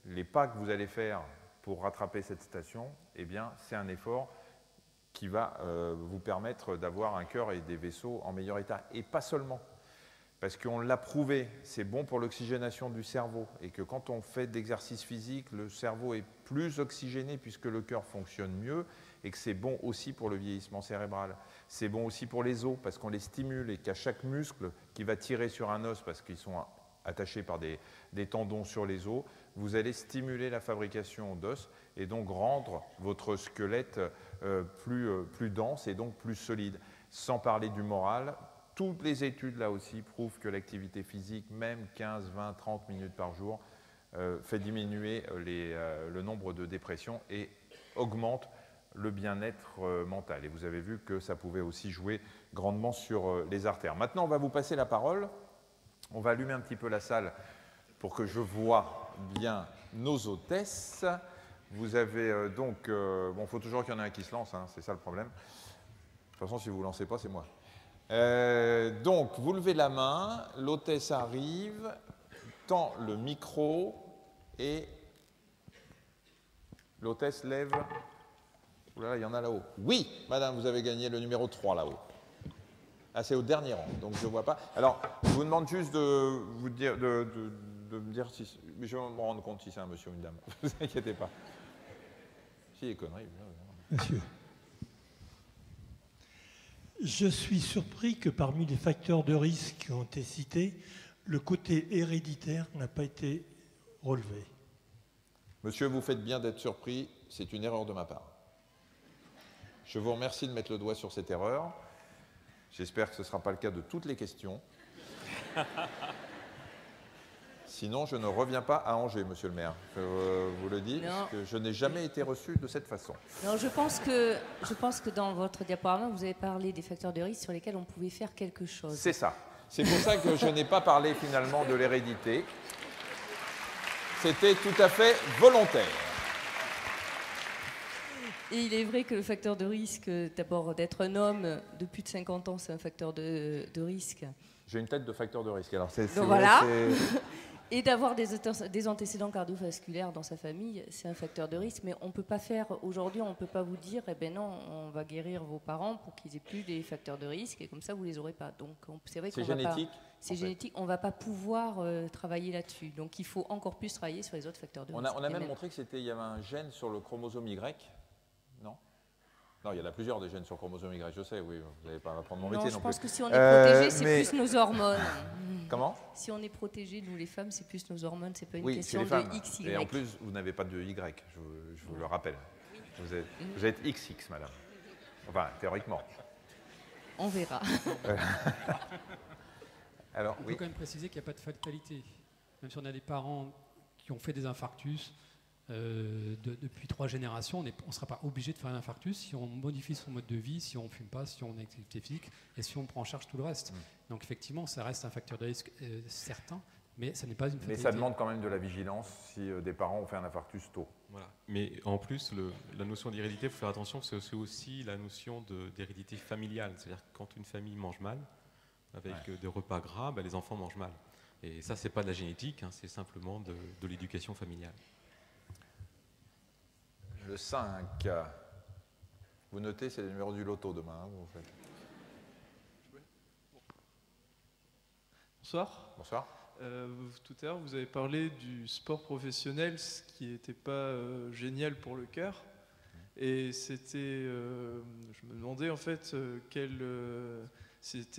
les pas que vous allez faire pour rattraper cette station, eh bien, c'est un effort qui va vous permettre d'avoir un cœur et des vaisseaux en meilleur état. Et pas seulement, parce qu'on l'a prouvé, c'est bon pour l'oxygénation du cerveau, et que quand on fait d'exercice physique, le cerveau est plus oxygéné puisque le cœur fonctionne mieux, et que c'est bon aussi pour le vieillissement cérébral. C'est bon aussi pour les os, parce qu'on les stimule, et qu'à chaque muscle qui va tirer sur un os, parce qu'ils sont attachés par des tendons sur les os, vous allez stimuler la fabrication d'os, et donc rendre votre squelette plus dense et donc plus solide. Sans parler du moral, toutes les études là aussi prouvent que l'activité physique, même 15, 20, 30 minutes par jour, fait diminuer le nombre de dépressions et augmente le bien-être mental. Et vous avez vu que ça pouvait aussi jouer grandement sur les artères. Maintenant, on va vous passer la parole. On va allumer un petit peu la salle pour que je vois bien nos hôtesses. Vous avez donc... bon, il faut toujours qu'il y en ait un qui se lance, hein, c'est ça le problème. De toute façon, si vous ne vous lancez pas, c'est moi. Donc, vous levez la main, l'hôtesse arrive, tend le micro et l'hôtesse lève... Ouh là là, il y en a là-haut. Oui, madame, vous avez gagné le numéro 3 là-haut. Ah, c'est au dernier rang, donc je ne vois pas. Alors, je vous demande juste de me dire si... Mais je vais me rendre compte si c'est un monsieur ou une dame. Ne vous inquiétez pas. Si, les conneries. Monsieur, je suis surpris que parmi les facteurs de risque qui ont été cités, le côté héréditaire n'a pas été relevé. Monsieur, vous faites bien d'être surpris, c'est une erreur de ma part. Je vous remercie de mettre le doigt sur cette erreur. J'espère que ce ne sera pas le cas de toutes les questions. Sinon, je ne reviens pas à Angers, monsieur le maire. Je vous le dis, parce que je n'ai jamais été reçu de cette façon. Non, je pense que dans votre diaporama, vous avez parlé des facteurs de risque sur lesquels on pouvait faire quelque chose. C'est ça. C'est pour ça que je n'ai pas parlé finalement de l'hérédité. C'était tout à fait volontaire. Et il est vrai que le facteur de risque, d'abord d'être un homme de plus de 50 ans, c'est un facteur de risque. J'ai une tête de facteur de risque. Alors donc voilà. Et d'avoir des antécédents cardiovasculaires dans sa famille, c'est un facteur de risque. Mais on peut pas faire, aujourd'hui, on ne peut pas vous dire, eh ben non, on va guérir vos parents pour qu'ils aient plus des facteurs de risque et comme ça, vous les aurez pas. Donc, c'est vrai qu'on va pas... C'est génétique, on ne va pas pouvoir travailler là-dessus. Donc, il faut encore plus travailler sur les autres facteurs de risque. On a même montré qu'il y avait un gène sur le chromosome Y, non? Non, il y en a plusieurs des gènes sur le chromosome Y, je sais, oui, vous n'allez pas apprendre mon métier non plus. Je pense que si on est protégé, c'est plus nos hormones. Comment? Si on est protégé, nous les femmes, c'est plus nos hormones, c'est pas une oui, question de XY. Et en plus, vous n'avez pas de Y, je vous le rappelle. Vous êtes XX, madame. Enfin, théoriquement. On verra. Alors, il faut quand même préciser qu'il n'y a pas de fatalité. Même si on a des parents qui ont fait des infarctus, depuis 3 générations, on ne sera pas obligé de faire un infarctus si on modifie son mode de vie, si on ne fume pas, si on a une activité physique et si on prend en charge tout le reste. Donc effectivement, ça reste un facteur de risque certain, mais ça n'est pas une fatalité. Mais ça demande quand même de la vigilance si des parents ont fait un infarctus tôt. Voilà. Mais en plus, la notion d'hérédité, il faut faire attention, c'est aussi la notion d'hérédité familiale. C'est-à-dire que quand une famille mange mal, avec des repas gras, les enfants mangent mal. Et ça, ce n'est pas de la génétique, hein, c'est simplement de l'éducation familiale. Le 5. Vous notez, c'est le numéro du loto demain. Hein, vous faites. Bonsoir. Bonsoir. Tout à l'heure, vous avez parlé du sport professionnel, ce qui n'était pas génial pour le cœur. Et c'était, je me demandais en fait c'était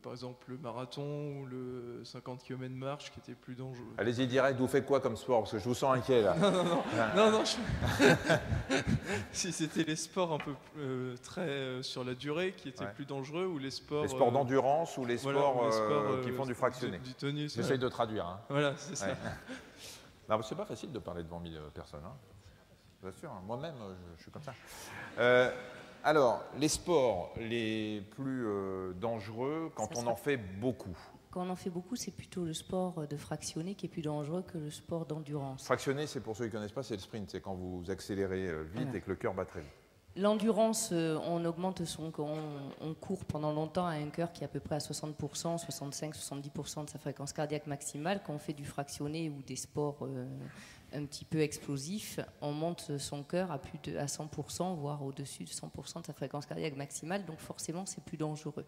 par exemple le marathon ou le 50 km de marche qui était plus dangereux. Allez-y direct, vous faites quoi comme sport? Parce que je vous sens inquiet là. Non. Si c'était les sports un peu très sur la durée qui étaient plus dangereux ou les sports... Les sports d'endurance ou les sports, qui font du fractionné. Du tennis. J'essaye de traduire. Hein. Voilà, c'est ça. Non, c'est pas facile de parler devant 1000 personnes. Hein. Bien sûr, hein. Moi-même, je suis comme ça. Alors, les sports les plus dangereux quand on en fait beaucoup. Quand on en fait beaucoup, c'est plutôt le sport de fractionné qui est plus dangereux que le sport d'endurance. Fractionné, c'est pour ceux qui ne connaissent pas, c'est le sprint. C'est quand vous accélérez vite et que le cœur bat très vite. L'endurance, on augmente on court pendant longtemps à un cœur qui est à peu près à 60%, 65-70% de sa fréquence cardiaque maximale. Quand on fait du fractionné ou des sports un petit peu explosifs, on monte son cœur à plus à 100%, voire au-dessus de 100% de sa fréquence cardiaque maximale. Donc forcément, c'est plus dangereux.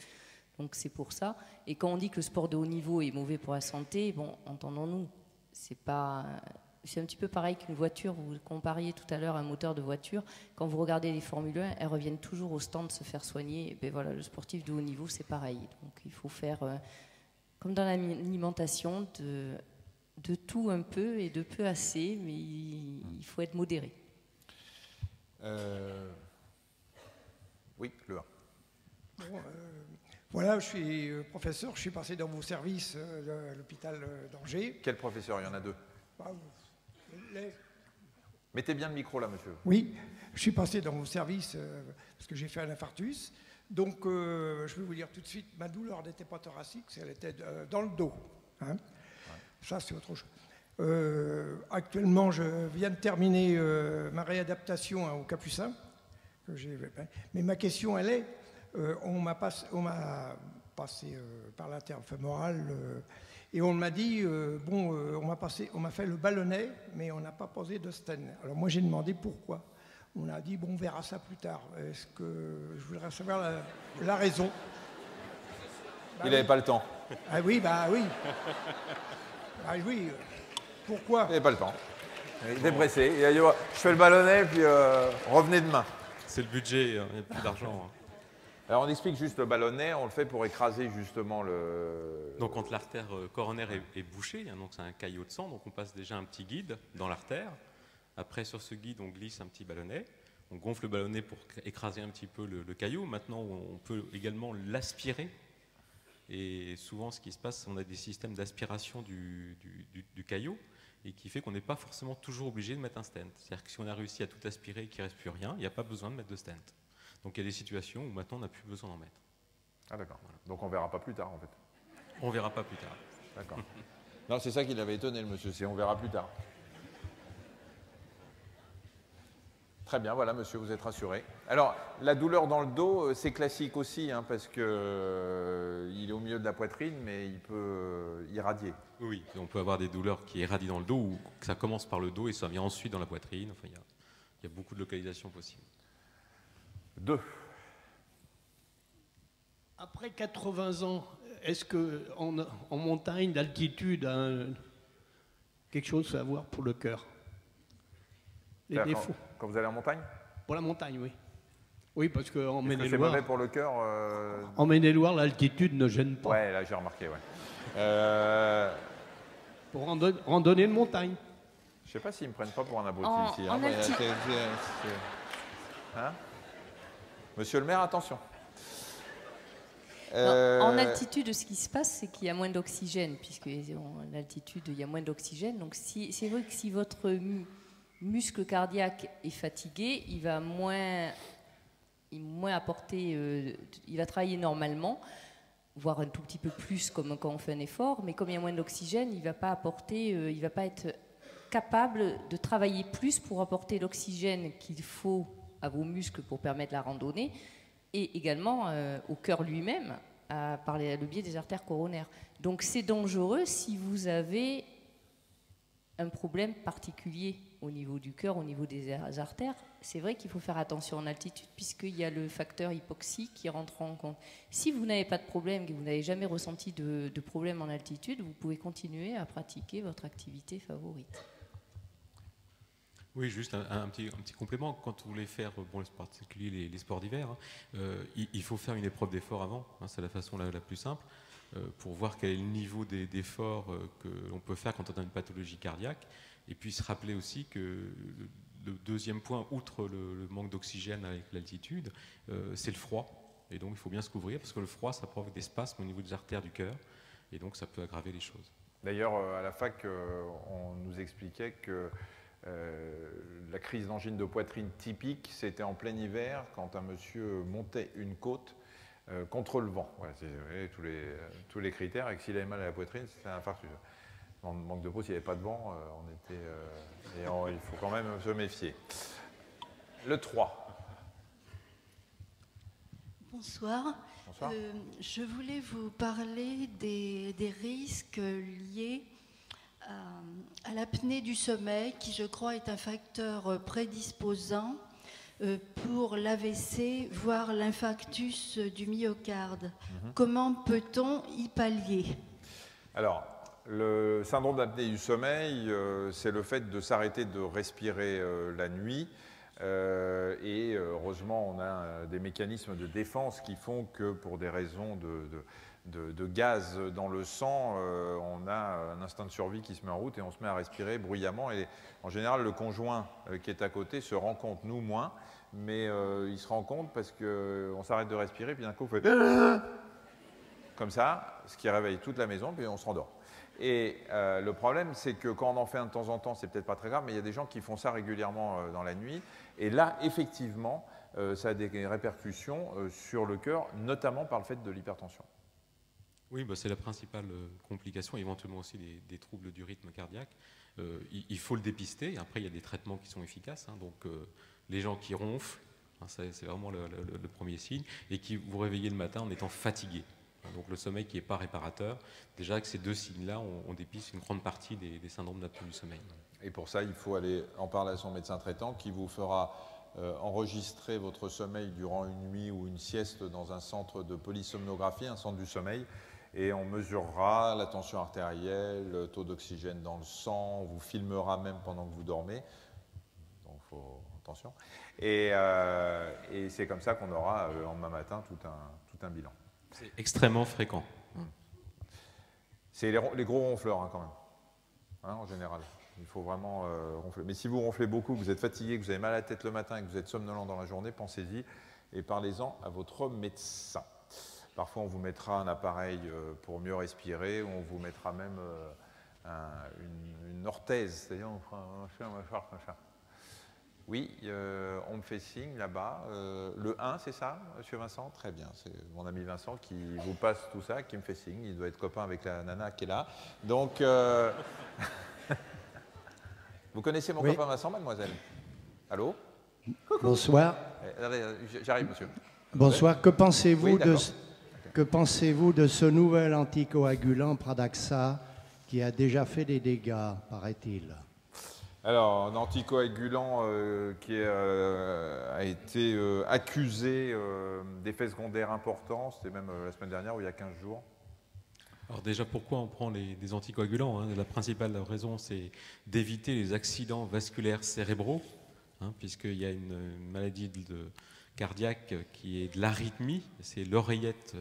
Donc c'est pour ça. Et quand on dit que le sport de haut niveau est mauvais pour la santé, bon, entendons-nous, c'est un petit peu pareil qu'une voiture. Vous compariez tout à l'heure un moteur de voiture. Quand vous regardez les Formule 1, elles reviennent toujours au stand se faire soigner. Et ben voilà, le sportif de haut niveau, c'est pareil. Donc il faut faire, comme dans l'alimentation, de tout un peu et de peu assez, mais il faut être modéré. Oui, le 1. Bon, voilà, je suis professeur, je suis passé dans vos services de l'hôpital d'Angers. Quel professeur? Il y en a 2. Mettez bien le micro là, monsieur. Oui, je suis passé dans vos services parce que j'ai fait un infarctus. Donc, je vais vous dire tout de suite, ma douleur n'était pas thoracique, elle était dans le dos. Hein. Ça, c'est autre chose. Actuellement, je viens de terminer ma réadaptation au Capucin. Mais ma question, elle est, on m'a passé par l'interfémoral et on m'a dit, on m'a fait le ballonnet, mais on n'a pas posé de stent. Alors moi, j'ai demandé pourquoi. On a dit, bon, on verra ça plus tard. Est-ce que je voudrais savoir la raison. Il n'avait pas le temps. Ah oui, bah oui. Ah oui, pourquoi? Il n'avait pas le temps. Il était pressé. Il a dit, je fais le ballonnet, puis revenez demain. C'est le budget, il n'y a plus d'argent. Alors on explique juste le ballonnet, on le fait pour écraser justement le... Donc quand l'artère coronaire est bouchée, hein, donc c'est un caillot de sang, donc on passe déjà un petit guide dans l'artère. Après sur ce guide on glisse un petit ballonnet, on gonfle le ballonnet pour écraser un petit peu le caillot. Maintenant on peut également l'aspirer. Et souvent ce qui se passe, on a des systèmes d'aspiration du caillot et qui fait qu'on n'est pas forcément toujours obligé de mettre un stent. C'est-à-dire que si on a réussi à tout aspirer et qu'il ne reste plus rien, il n'y a pas besoin de mettre de stent. Donc il y a des situations où maintenant on n'a plus besoin d'en mettre. Ah d'accord. Voilà. Donc on ne verra pas plus tard en fait. On ne verra pas plus tard. D'accord. Non, c'est ça qui l'avait étonné le monsieur, c'est on verra plus tard. Très bien, voilà, monsieur, vous êtes rassuré. Alors, la douleur dans le dos, c'est classique aussi, hein, parce qu'il est au milieu de la poitrine, mais il peut irradier. Oui, on peut avoir des douleurs qui irradient dans le dos, ou que ça commence par le dos et ça vient ensuite dans la poitrine. Enfin, il y a beaucoup de localisations possibles. 2. Après 80 ans, est-ce qu'en montagne, d'altitude, quelque chose à voir pour le cœur? Les défauts. Quand vous allez en montagne? Pour la montagne, oui. Oui, parce qu'en Maine-et-Loire... c'est mauvais pour le cœur En Maine-et-Loire, l'altitude ne gêne pas. Ouais, là j'ai remarqué, ouais. Pour randonnée de montagne. Je ne sais pas s'ils ne me prennent pas pour un abruti ici. Hein, monsieur le maire, attention. En altitude, ce qui se passe, c'est qu'il y a moins d'oxygène, puisque en altitude, il y a moins d'oxygène. Donc c'est vrai que si votre muscle cardiaque est fatigué, il va moins apporter, il va travailler normalement, voire un tout petit peu plus comme quand on fait un effort, mais comme il y a moins d'oxygène, il va pas apporter, il va pas être capable de travailler plus pour apporter l'oxygène qu'il faut à vos muscles pour permettre la randonnée, et également au cœur lui-même, par le biais des artères coronaires. Donc c'est dangereux si vous avez un problème particulier au niveau du cœur, au niveau des artères. C'est vrai qu'il faut faire attention en altitude puisqu'il y a le facteur hypoxie qui rentre en compte. Si vous n'avez pas de problème, que vous n'avez jamais ressenti de problème en altitude, vous pouvez continuer à pratiquer votre activité favorite. Oui, juste un petit complément. Quand vous voulez faire, bon, en particulier les sports d'hiver, il faut faire une épreuve d'effort avant. C'est la façon la plus simple pour voir quel est le niveau d'effort que l'on peut faire quand on a une pathologie cardiaque. Et puis se rappeler aussi que le deuxième point, outre le manque d'oxygène avec l'altitude, c'est le froid. Et donc il faut bien se couvrir parce que le froid, ça provoque des spasmes au niveau des artères du cœur. Et donc ça peut aggraver les choses. D'ailleurs, à la fac, on nous expliquait que la crise d'angine de poitrine typique, c'était en plein hiver, quand un monsieur montait une côte contre le vent. Voilà, tous les critères, et que s'il avait mal à la poitrine, c'était un infarctus. En manque de peau, s'il n'y avait pas de vent, il faut quand même se méfier. Le 3. Bonsoir. Bonsoir. Je voulais vous parler des risques liés à l'apnée du sommeil, qui je crois est un facteur prédisposant pour l'AVC, voire l'infarctus du myocarde. Comment peut-on y pallier? Alors, le syndrome d'apnée du sommeil, c'est le fait de s'arrêter de respirer la nuit. Et heureusement, on a des mécanismes de défense qui font que pour des raisons de gaz dans le sang, on a un instinct de survie qui se met en route et on se met à respirer bruyamment. Et en général, le conjoint qui est à côté se rend compte, nous moins, mais il se rend compte parce qu'on s'arrête de respirer, puis d'un coup, on fait comme ça, ce qui réveille toute la maison, puis on se rendort. Et le problème, c'est que quand on en fait un de temps en temps, c'est peut-être pas très grave, mais il y a des gens qui font ça régulièrement dans la nuit. Et là, effectivement, ça a des répercussions sur le cœur, notamment par le fait de l'hypertension. Oui, bah, c'est la principale complication, éventuellement aussi des troubles du rythme cardiaque. Il faut le dépister. Après, il y a des traitements qui sont efficaces. Donc, les gens qui ronflent, c'est vraiment le premier signe, et qui vous réveillez le matin en étant fatigué. Donc le sommeil qui n'est pas réparateur. Déjà avec ces deux signes-là, on dépiste une grande partie des syndromes d'apnée du sommeil. Et pour ça, il faut aller en parler à son médecin traitant qui vous fera enregistrer votre sommeil durant une nuit ou une sieste dans un centre de polysomnographie, un centre du sommeil, et on mesurera la tension artérielle, le taux d'oxygène dans le sang, on vous filmera même pendant que vous dormez. Donc il faut attention. Et c'est comme ça qu'on aura le lendemain matin tout un bilan. C'est extrêmement fréquent. C'est les gros ronfleurs quand même, en général. Il faut vraiment ronfler. Mais si vous ronflez beaucoup, que vous êtes fatigué, que vous avez mal à la tête le matin et que vous êtes somnolent dans la journée, pensez-y et parlez-en à votre médecin. Parfois, on vous mettra un appareil pour mieux respirer ou on vous mettra même une orthèse, c'est-à-dire on fera un machin. Oui, on me fait signe là-bas. Le 1, c'est ça, monsieur Vincent? Très bien, c'est mon ami Vincent qui vous passe tout ça, qui me fait signe. Il doit être copain avec la nana qui est là. Donc, vous connaissez mon copain Vincent, mademoiselle? Allô? Bonsoir. J'arrive, monsieur. Bonsoir. Que pensez-vous Oui, que pensez-vous de ce nouvel anticoagulant Pradaxa qui a déjà fait des dégâts, paraît-il? Alors, un anticoagulant qui a été accusé d'effets secondaires importants, c'était même la semaine dernière ou il y a 15 jours. Alors déjà, pourquoi on prend des anticoagulants, hein? La principale raison, c'est d'éviter les accidents vasculaires cérébraux, hein, puisqu'il y a une maladie cardiaque qui est de l'arythmie, c'est l'oreillette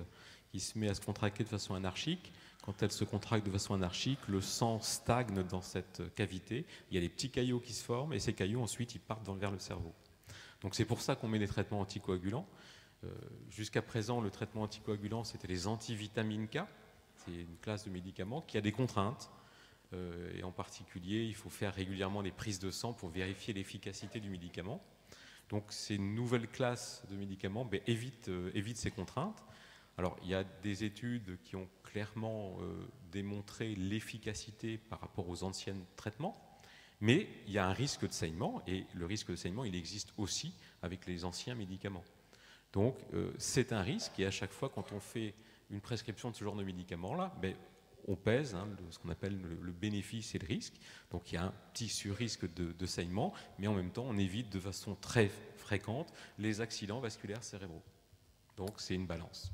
qui se met à se contracter de façon anarchique. Quand elle se contracte de façon anarchique, le sang stagne dans cette cavité, il y a des petits caillots qui se forment, et ces caillots, ensuite, ils partent vers le cerveau. Donc c'est pour ça qu'on met des traitements anticoagulants. Jusqu'à présent, le traitement anticoagulant, c'était les antivitamines K. C'est une classe de médicaments qui a des contraintes. Et en particulier, il faut faire régulièrement des prises de sang pour vérifier l'efficacité du médicament. Donc ces nouvelles classes de médicaments évitent ces contraintes. Alors il y a des études qui ont clairement démontré l'efficacité par rapport aux anciens traitements, mais il y a un risque de saignement, et le risque de saignement, il existe aussi avec les anciens médicaments. Donc c'est un risque, et à chaque fois quand on fait une prescription de ce genre de médicaments-là, on pèse ce qu'on appelle le bénéfice et le risque. Donc il y a un petit sur-risque de saignement, mais en même temps on évite de façon très fréquente les accidents vasculaires cérébraux. Donc c'est une balance.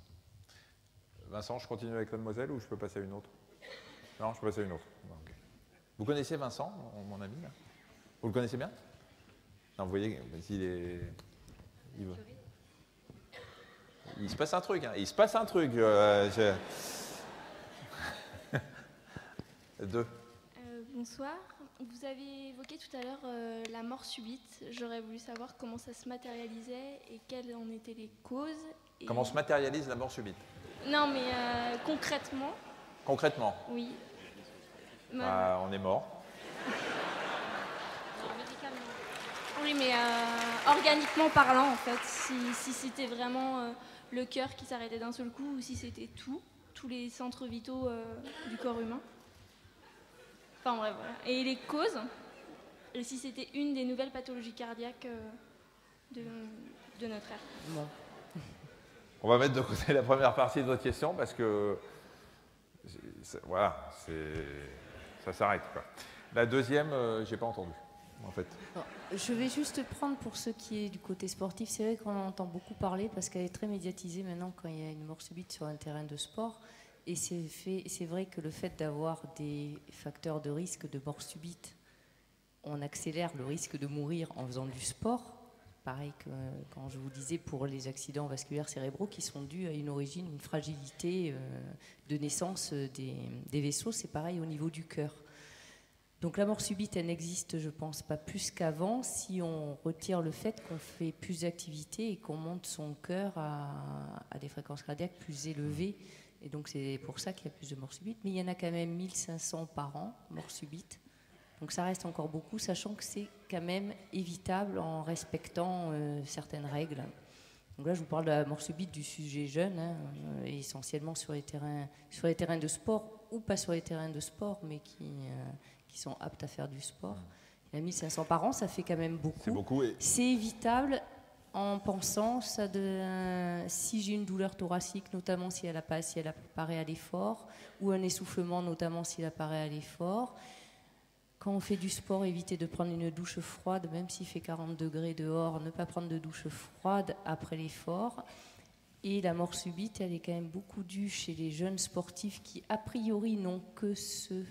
Vincent, je continue avec la demoiselle ou je peux passer à une autre? Non, je peux passer à une autre. Okay. Vous connaissez Vincent, mon ami là? Vous le connaissez bien? Non, vous voyez, il se passe un truc, hein. Il se passe un truc. Deux. Bonsoir. Vous avez évoqué tout à l'heure la mort subite. J'aurais voulu savoir comment ça se matérialisait et quelles en étaient les causes. Comment se matérialise la mort subite? Non, mais concrètement. Concrètement? Oui. On est mort. Oui, mais organiquement parlant, en fait, si c'était vraiment le cœur qui s'arrêtait d'un seul coup ou si c'était tous les centres vitaux du corps humain. Enfin bref, voilà. Et les causes, et si c'était une des nouvelles pathologies cardiaques de notre ère. Bon. On va mettre de côté la première partie de votre question parce que voilà, ça s'arrête, quoi. La deuxième, j'ai pas entendu, en fait. Bon, je vais juste prendre pour ce qui est du côté sportif. C'est vrai qu'on en entend beaucoup parler parce qu'elle est très médiatisée maintenant quand il y a une mort subite sur un terrain de sport. Et c'est vrai que le fait d'avoir des facteurs de risque de mort subite, on accélère le risque de mourir en faisant du sport. Pareil que quand je vous disais pour les accidents vasculaires cérébraux qui sont dus à une origine, une fragilité de naissance des vaisseaux, c'est pareil au niveau du cœur. Donc la mort subite, elle n'existe, je pense, pas plus qu'avant si on retire le fait qu'on fait plus d'activité et qu'on monte son cœur à des fréquences cardiaques plus élevées. Et donc c'est pour ça qu'il y a plus de morts subites. Mais il y en a quand même 1500 par an, morts subites. Donc ça reste encore beaucoup, sachant que c'est quand même évitable en respectant certaines règles. Donc là, je vous parle de la mort subite du sujet jeune, hein, essentiellement sur les terrains de sport, ou pas sur les terrains de sport, mais qui sont aptes à faire du sport. Il y en a 1500 par an, ça fait quand même beaucoup. C'est beaucoup. C'est évitable en pensant, si j'ai une douleur thoracique, notamment si elle apparaît à l'effort, ou un essoufflement, notamment s'il apparaît à l'effort. Quand on fait du sport, éviter de prendre une douche froide, même s'il fait 40 degrés dehors, ne pas prendre de douche froide après l'effort. Et la mort subite, elle est quand même beaucoup due chez les jeunes sportifs qui, a priori, n'ont que ce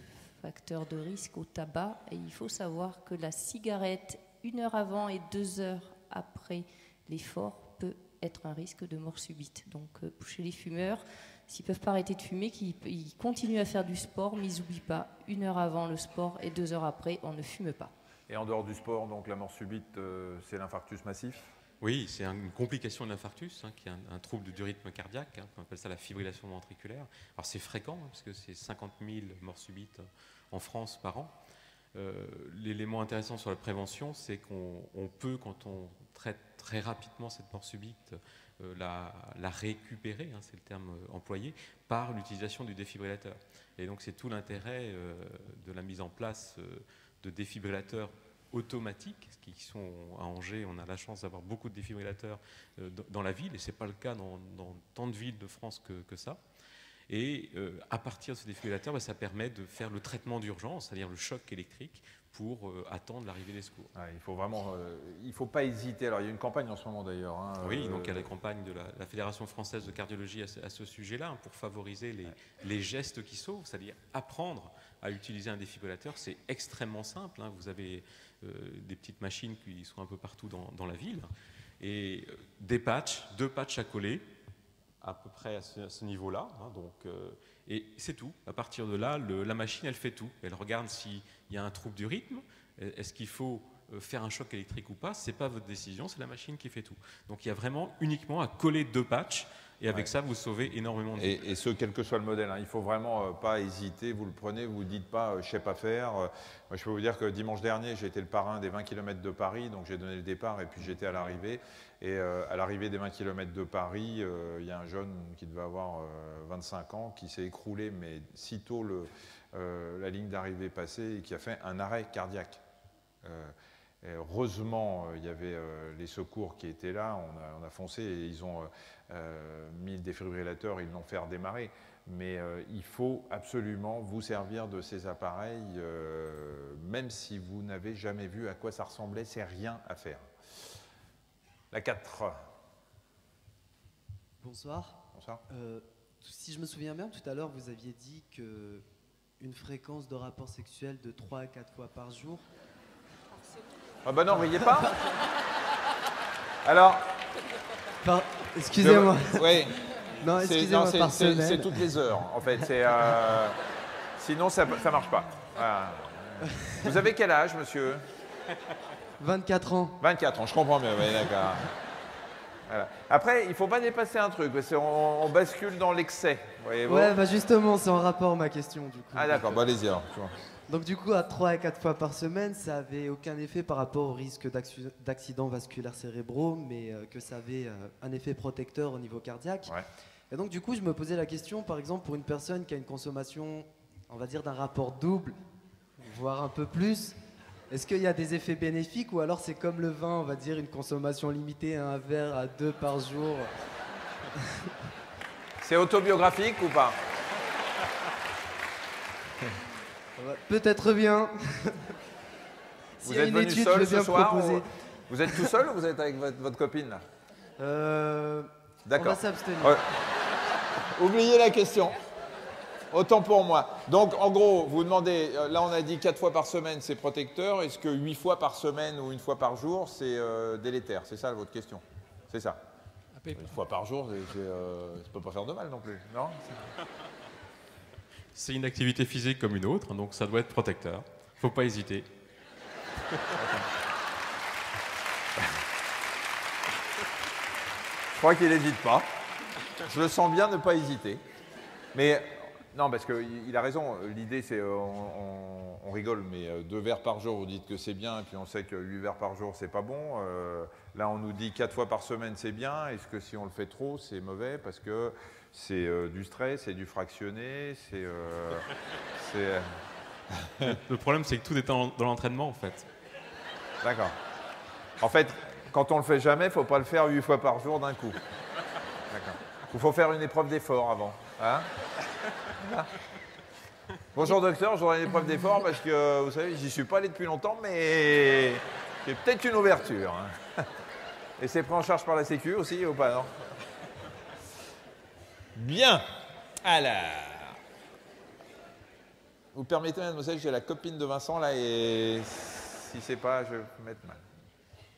facteur de risque au tabac. Et il faut savoir que la cigarette, 1 heure avant et 2 heures après l'effort, peut être un risque de mort subite. Donc, chez les fumeurs, s'ils ne peuvent pas arrêter de fumer, qu'ils continuent à faire du sport, mais ils n'oublient pas, 1 heure avant le sport et 2 heures après, on ne fume pas. Et en dehors du sport, donc la mort subite, c'est l'infarctus massif? Oui, c'est une complication de l'infarctus, hein, qui est un trouble du rythme cardiaque, hein, on appelle ça la fibrillation ventriculaire. Alors c'est fréquent, hein, parce que c'est 50 000 morts subites en France par an. L'élément intéressant sur la prévention, c'est qu'on peut, quand on traite très rapidement cette mort subite, la récupérer, hein, c'est le terme employé, par l'utilisation du défibrillateur. Et donc c'est tout l'intérêt de la mise en place de défibrillateurs automatiques qui sont à Angers. On a la chance d'avoir beaucoup de défibrillateurs dans la ville, et ce n'est pas le cas dans tant de villes de France que ça. Et à partir de ce défibrillateur, ça permet de faire le traitement d'urgence, c'est-à-dire le choc électrique, pour attendre l'arrivée des secours. Il faut vraiment, il ne faut pas hésiter. Alors il y a une campagne en ce moment d'ailleurs. Oui, donc il y a la campagne de la Fédération française de cardiologie à ce sujet-là, pour favoriser les gestes qui sauvent, c'est-à-dire apprendre à utiliser un défibrillateur. C'est extrêmement simple. Vous avez des petites machines qui sont un peu partout dans la ville, et deux patchs à coller, à peu près à ce niveau-là. Et c'est tout. À partir de là, la machine, elle fait tout. Elle regarde s'il y a un trouble du rythme. Est-ce qu'il faut faire un choc électrique ou pas? Ce n'est pas votre décision, c'est la machine qui fait tout. Donc il y a vraiment uniquement à coller 2 patchs. Et avec ça, vous sauvez énormément de vie. Et ce, quel que soit le modèle, il ne faut vraiment pas hésiter. Vous le prenez, vous ne dites pas je ne sais pas faire. Moi, je peux vous dire que dimanche dernier, j'ai été le parrain des 20 km de Paris. Donc j'ai donné le départ et puis j'étais à l'arrivée. Et à l'arrivée des 20 km de Paris, il y a un jeune qui devait avoir 25 ans qui s'est écroulé, mais sitôt la ligne d'arrivée passée, et qui a fait un arrêt cardiaque. Heureusement, il y avait les secours qui étaient là, on a foncé et ils ont mis le défibrillateur, ils l'ont fait redémarrer. Mais il faut absolument vous servir de ces appareils, même si vous n'avez jamais vu à quoi ça ressemblait, c'est rien à faire. La 4. Bonsoir. Bonsoir. Si je me souviens bien, tout à l'heure, vous aviez dit qu'une fréquence de rapport sexuel de 3 à 4 fois par jour. Ah bah non, riez pas. Alors. Excusez-moi. Oui. Non, excusez-moi, par semaine. C'est toutes les heures, en fait. Sinon, ça ne marche pas. Voilà. Vous avez quel âge, monsieur? 24 ans. 24 ans, je comprends mieux, oui, d'accord. Voilà. Après, il ne faut pas dépasser un truc, parce qu'on bascule dans l'excès. Ouais, bah justement, c'est en rapport ma question, du coup. Ah d'accord, bah allez-y alors. Donc du coup, à 3 à 4 fois par semaine, ça n'avait aucun effet par rapport au risque d'accidents vasculaires cérébraux, mais que ça avait un effet protecteur au niveau cardiaque. Ouais. Et donc du coup, je me posais la question, par exemple, pour une personne qui a une consommation, on va dire, d'un rapport double, voire un peu plus, est-ce qu'il y a des effets bénéfiques, ou alors c'est comme le vin, on va dire, une consommation limitée à un verre à 2 par jour? C'est autobiographique ou pas? Peut-être bien. Vous êtes venu seul ce soir Vous êtes tout seul ou vous êtes avec votre copine là? D'accord. On va s'abstenir. Oubliez la question. Autant pour moi. Donc en gros, vous demandez, là on a dit 4 fois par semaine c'est protecteur, est-ce que 8 fois par semaine ou 1 fois par jour c'est délétère? C'est ça votre question? C'est ça? 1 fois par jour, ça ne peut pas faire de mal non plus, non? C'est une activité physique comme une autre, donc ça doit être protecteur. Il ne faut pas hésiter. Je crois qu'il n'hésite pas. Je le sens bien ne pas hésiter. Mais non, parce qu'il a raison. L'idée, c'est on rigole, mais 2 verres par jour, vous dites que c'est bien, et puis on sait que 8 verres par jour, c'est pas bon. Là, on nous dit 4 fois par semaine, c'est bien. Est-ce que si on le fait trop, c'est mauvais? Parce que c'est du stress, c'est du fractionné, Le problème, c'est que tout est dans l'entraînement, en fait. D'accord. En fait, quand on le fait jamais, il ne faut pas le faire 8 fois par jour d'un coup. D'accord. Il faut faire une épreuve d'effort avant. Hein? Bonjour docteur, j'aurai une épreuve d'effort parce que, vous savez, j'y suis pas allé depuis longtemps, mais j'ai peut-être une ouverture. Hein. Et c'est pris en charge par la Sécu aussi ou pas, non? Bien. Alors, vous permettez, mademoiselle, j'ai la copine de Vincent là, et si c'est pas, je vais me mettre mal.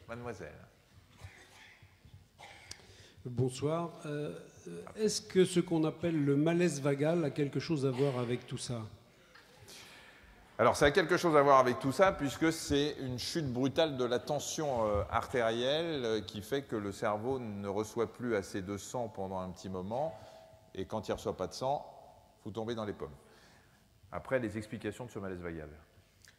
Mademoiselle. Bonsoir. Est-ce que ce qu'on appelle le malaise vagal a quelque chose à voir avec tout ça? Alors, ça a quelque chose à voir avec tout ça, puisque c'est une chute brutale de la tension artérielle qui fait que le cerveau ne reçoit plus assez de sang pendant un petit moment, et quand il ne reçoit pas de sang, vous tombez dans les pommes. Après, les explications de ce malaise vagal.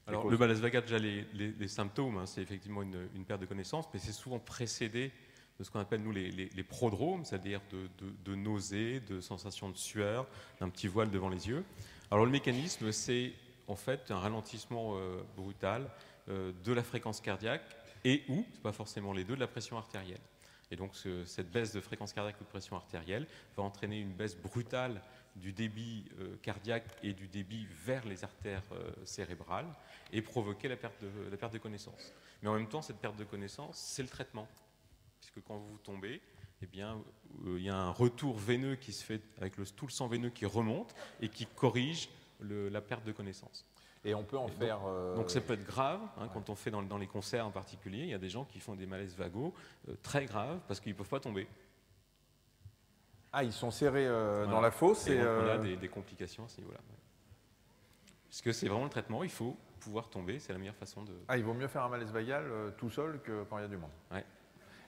Alors, le malaise vagal, déjà, les symptômes, hein, c'est effectivement une perte de connaissance, mais c'est souvent précédé de ce qu'on appelle, nous, les prodromes, c'est-à-dire de nausées, de sensations de sueur, d'un petit voile devant les yeux. Alors, le mécanisme, c'est en fait un ralentissement brutal de la fréquence cardiaque et ou, c'est pas forcément les deux, de la pression artérielle. Et donc cette baisse de fréquence cardiaque ou de pression artérielle va entraîner une baisse brutale du débit cardiaque et du débit vers les artères cérébrales et provoquer la perte de connaissance. Mais en même temps, cette perte de connaissance, c'est le traitement. Puisque quand vous tombez, eh bien, il y a un retour veineux qui se fait avec tout le sang veineux qui remonte et qui corrige la perte de connaissance. Et on peut en faire... Donc ça peut être grave, hein, quand on fait dans les concerts en particulier, il y a des gens qui font des malaises vagos très graves parce qu'ils ne peuvent pas tomber. Ah, ils sont serrés Voilà. dans la fosse et donc on a des complications à ce niveau-là. Ouais. Parce que c'est vraiment le traitement, il faut pouvoir tomber, c'est la meilleure façon de... Ah, il vaut mieux faire un malaise vagal tout seul que quand il y a du monde. Ouais.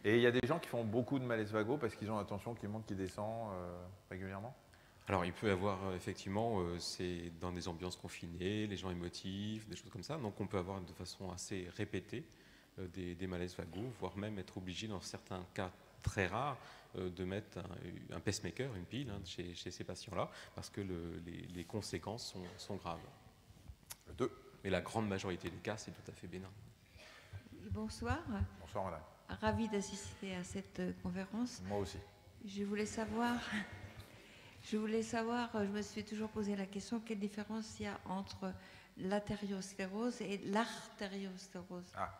Et il y a des gens qui font beaucoup de malaise vagos parce qu'ils ont la tension qui monte, qui descend régulièrement. Alors il peut y avoir effectivement, c'est dans des ambiances confinées, les gens émotifs, des choses comme ça, donc on peut avoir de façon assez répétée des malaises vagos, voire même être obligé dans certains cas très rares de mettre un pacemaker, une pile, hein, chez ces patients-là, parce que les conséquences sont graves. Mais la grande majorité des cas, c'est tout à fait bénin. Bonsoir. Bonsoir madame. Ravi d'assister à cette conférence. Moi aussi. Je voulais savoir, je me suis toujours posé la question, quelle différence il y a entre l'artériosclérose et l'artériosclérose. Ah.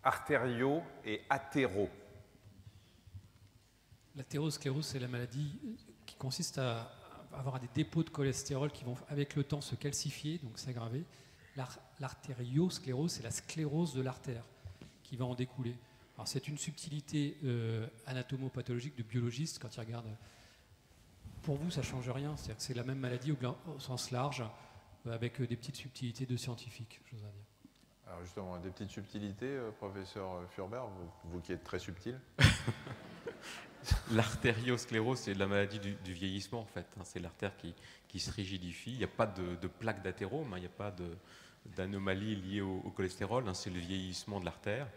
Artério et athéro. L'athérosclérose, c'est la maladie qui consiste à avoir des dépôts de cholestérol qui vont avec le temps se calcifier, donc s'aggraver. L'artériosclérose, c'est la sclérose de l'artère qui va en découler. Alors c'est une subtilité anatomopathologique de biologiste quand ils regardent. Pour vous, ça ne change rien, c'est-à-dire que c'est la même maladie au sens large, avec des petites subtilités de scientifiques, chose à dire. Alors justement, des petites subtilités, professeur Furber, vous qui êtes très subtil. L'artériosclérose, c'est la maladie du vieillissement en fait. C'est l'artère qui se rigidifie. Il n'y a pas de plaque d'athérome, il n'y a pas d'anomalie liée au cholestérol. C'est le vieillissement de l'artère.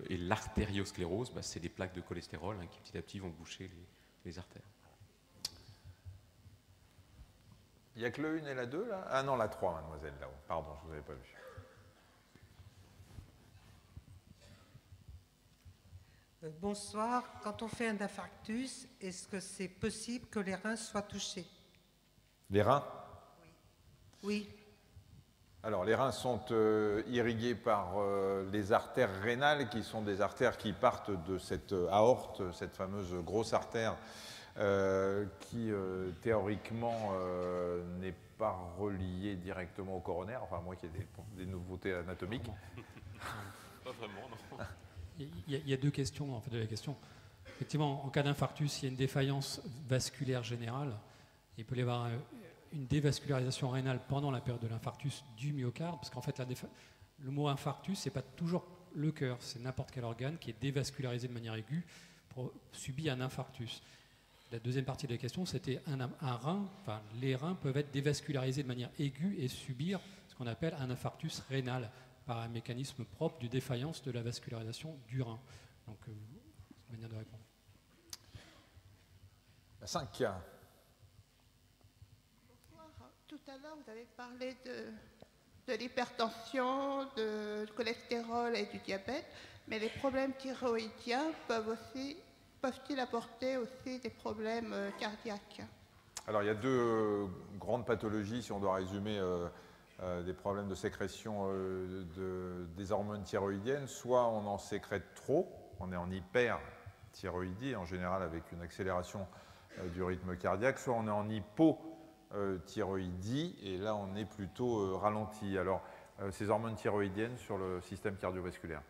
Et l'artériosclérose, c'est des plaques de cholestérol qui petit à petit vont boucher les artères. Il n'y a que le 1 et la 2 là? Ah non, la 3, mademoiselle, là-haut. Pardon, je ne vous avais pas vu. Bonsoir. Quand on fait un infarctus, est-ce que c'est possible que les reins soient touchés? Les reins? Oui. Alors, les reins sont irrigués par les artères rénales, qui sont des artères qui partent de cette aorte, cette fameuse grosse artère, qui théoriquement n'est pas reliée directement au coronaire, enfin moi qui ai des nouveautés anatomiques. Pas vraiment, non. Il y a deux questions en fait de la question. Effectivement, en cas d'infarctus, il y a une défaillance vasculaire générale. Il peut y avoir une dévascularisation rénale pendant la période de l'infarctus du myocarde, parce qu'en fait, le mot infarctus, c'est pas toujours le cœur, c'est n'importe quel organe qui est dévascularisé de manière aiguë subit un infarctus. La deuxième partie de la question, c'était un rein, enfin, les reins peuvent être dévascularisés de manière aiguë et subir ce qu'on appelle un infarctus rénal, par un mécanisme propre du défaillance de la vascularisation du rein. Donc, c'est une manière de répondre. La 5. Bonsoir. Tout à l'heure, vous avez parlé de l'hypertension, du cholestérol et du diabète, mais les problèmes thyroïdiens peuvent-ils apporter aussi des problèmes cardiaques? Alors, il y a deux grandes pathologies, si on doit résumer des problèmes de sécrétion des hormones thyroïdiennes. Soit on en sécrète trop, on est en hyperthyroïdie, en général avec une accélération du rythme cardiaque, soit on est en hypothyroïdie, et là on est plutôt ralenti. Alors, ces hormones thyroïdiennes sur le système cardiovasculaire?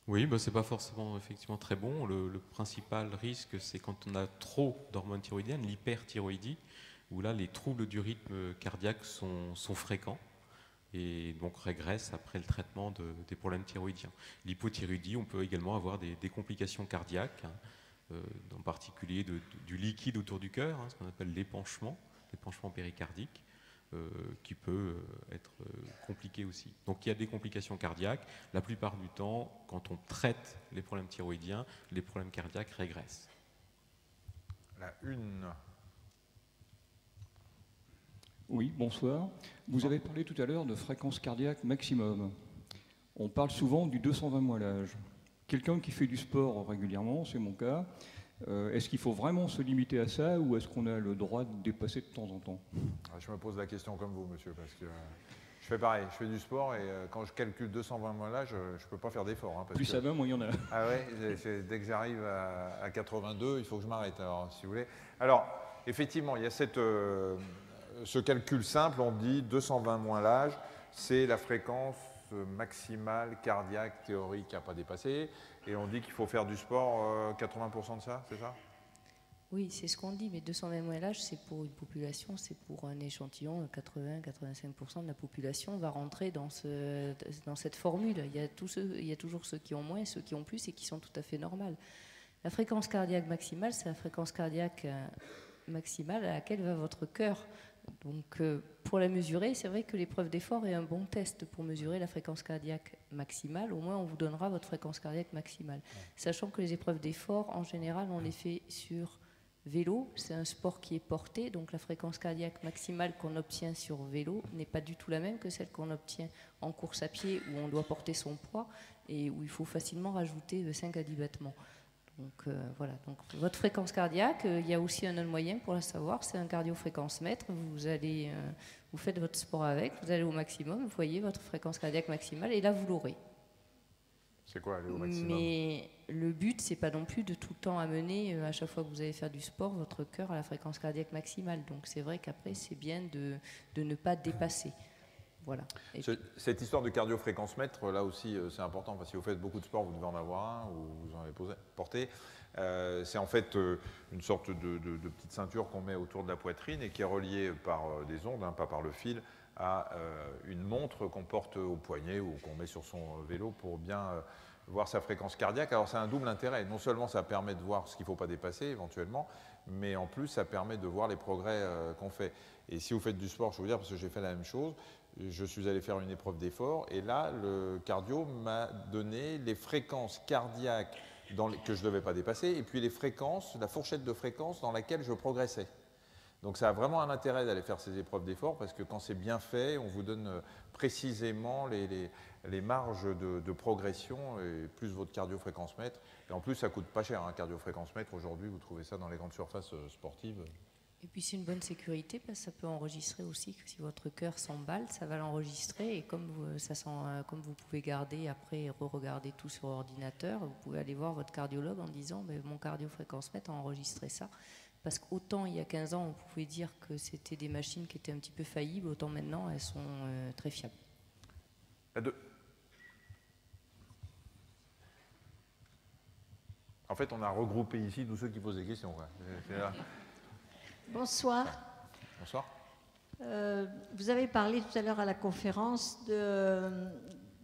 Oui, c'est pas forcément effectivement très bon. Le principal risque, c'est quand on a trop d'hormones thyroïdiennes, l'hyperthyroïdie, où là les troubles du rythme cardiaque sont fréquents et donc régressent après le traitement des problèmes thyroïdiens. L'hypothyroïdie, on peut également avoir des complications cardiaques, en particulier du liquide autour du cœur, ce qu'on appelle l'épanchement péricardique, qui peut être compliqué aussi. Donc il y a des complications cardiaques. La plupart du temps, quand on traite les problèmes thyroïdiens, les problèmes cardiaques régressent. La 1. Oui, bonsoir. Vous avez parlé tout à l'heure de fréquence cardiaque maximum. on parle souvent du 220 mois l'âge. Quelqu'un qui fait du sport régulièrement, c'est mon cas, est-ce qu'il faut vraiment se limiter à ça ou est-ce qu'on a le droit de dépasser de temps en temps? Je me pose la question comme vous, monsieur, parce que je fais pareil, je fais du sport et quand je calcule 220 mois l'âge, je ne peux pas faire d'effort. Hein, plus ça va, moins il y en a. Ah ouais, dès que j'arrive à 82, il faut que je m'arrête, alors, si vous voulez. Alors, effectivement, il y a ce calcul simple, on dit 220 moins l'âge, c'est la fréquence maximale cardiaque théorique à ne pas dépasser, et on dit qu'il faut faire du sport 80% de ça, c'est ça? Oui, c'est ce qu'on dit, mais 220 moins l'âge, c'est pour une population, c'est pour un échantillon, 80-85% de la population va rentrer dans cette formule. Il y a toujours ceux qui ont moins, ceux qui ont plus, et qui sont tout à fait normales. La fréquence cardiaque maximale, c'est la fréquence cardiaque maximale à laquelle va votre cœur. Donc, pour la mesurer, c'est vrai que l'épreuve d'effort est un bon test pour mesurer la fréquence cardiaque maximale. Au moins, on vous donnera votre fréquence cardiaque maximale. Sachant que les épreuves d'effort, en général, on les fait sur vélo. C'est un sport qui est porté, donc la fréquence cardiaque maximale qu'on obtient sur vélo n'est pas du tout la même que celle qu'on obtient en course à pied, où on doit porter son poids et où il faut facilement rajouter 5 à 10 battements. Donc voilà, donc votre fréquence cardiaque, il y a aussi un autre moyen pour la savoir, c'est un cardiofréquence-mètre. Vous faites votre sport avec, vous allez au maximum, vous voyez votre fréquence cardiaque maximale et là vous l'aurez. C'est quoi aller au maximum? Mais le but, c'est pas non plus de tout le temps amener, à chaque fois que vous allez faire du sport, votre cœur à la fréquence cardiaque maximale. Donc c'est vrai qu'après, c'est bien de ne pas dépasser. Voilà. Cette histoire de cardio-fréquence-mètre, là aussi, c'est important. Parce que si vous faites beaucoup de sport, vous devez en avoir un ou vous en avez porté. C'est en fait une sorte de petite ceinture qu'on met autour de la poitrine et qui est reliée par des ondes, hein, pas par le fil, à une montre qu'on porte au poignet ou qu'on met sur son vélo pour bien voir sa fréquence cardiaque. Alors c'est un double intérêt. Non seulement ça permet de voir ce qu'il ne faut pas dépasser éventuellement, mais en plus ça permet de voir les progrès qu'on fait. Et si vous faites du sport, je vais vous dire, parce que j'ai fait la même chose, je suis allé faire une épreuve d'effort et là le cardio m'a donné les fréquences cardiaques que je ne devais pas dépasser et puis les fréquences, la fourchette de fréquences dans laquelle je progressais. Donc ça a vraiment un intérêt d'aller faire ces épreuves d'effort parce que quand c'est bien fait, on vous donne précisément les marges de progression et plus votre cardio-fréquence-mètre. Et en plus, ça ne coûte pas cher, un cardio-fréquence-mètre. Aujourd'hui, vous trouvez ça dans les grandes surfaces sportives. Et puis c'est une bonne sécurité parce que ça peut enregistrer aussi que si votre cœur s'emballe, ça va l'enregistrer. Et comme vous pouvez garder après et re-regarder tout sur ordinateur, vous pouvez aller voir votre cardiologue en disant mon cardio-fréquence-mètre a enregistré ça. Parce qu'autant il y a 15 ans, on pouvait dire que c'était des machines qui étaient un petit peu faillibles, autant maintenant, elles sont très fiables. La 2. En fait, on a regroupé ici tous ceux qui posent des questions. Bonsoir. Bonsoir. Vous avez parlé tout à l'heure à la conférence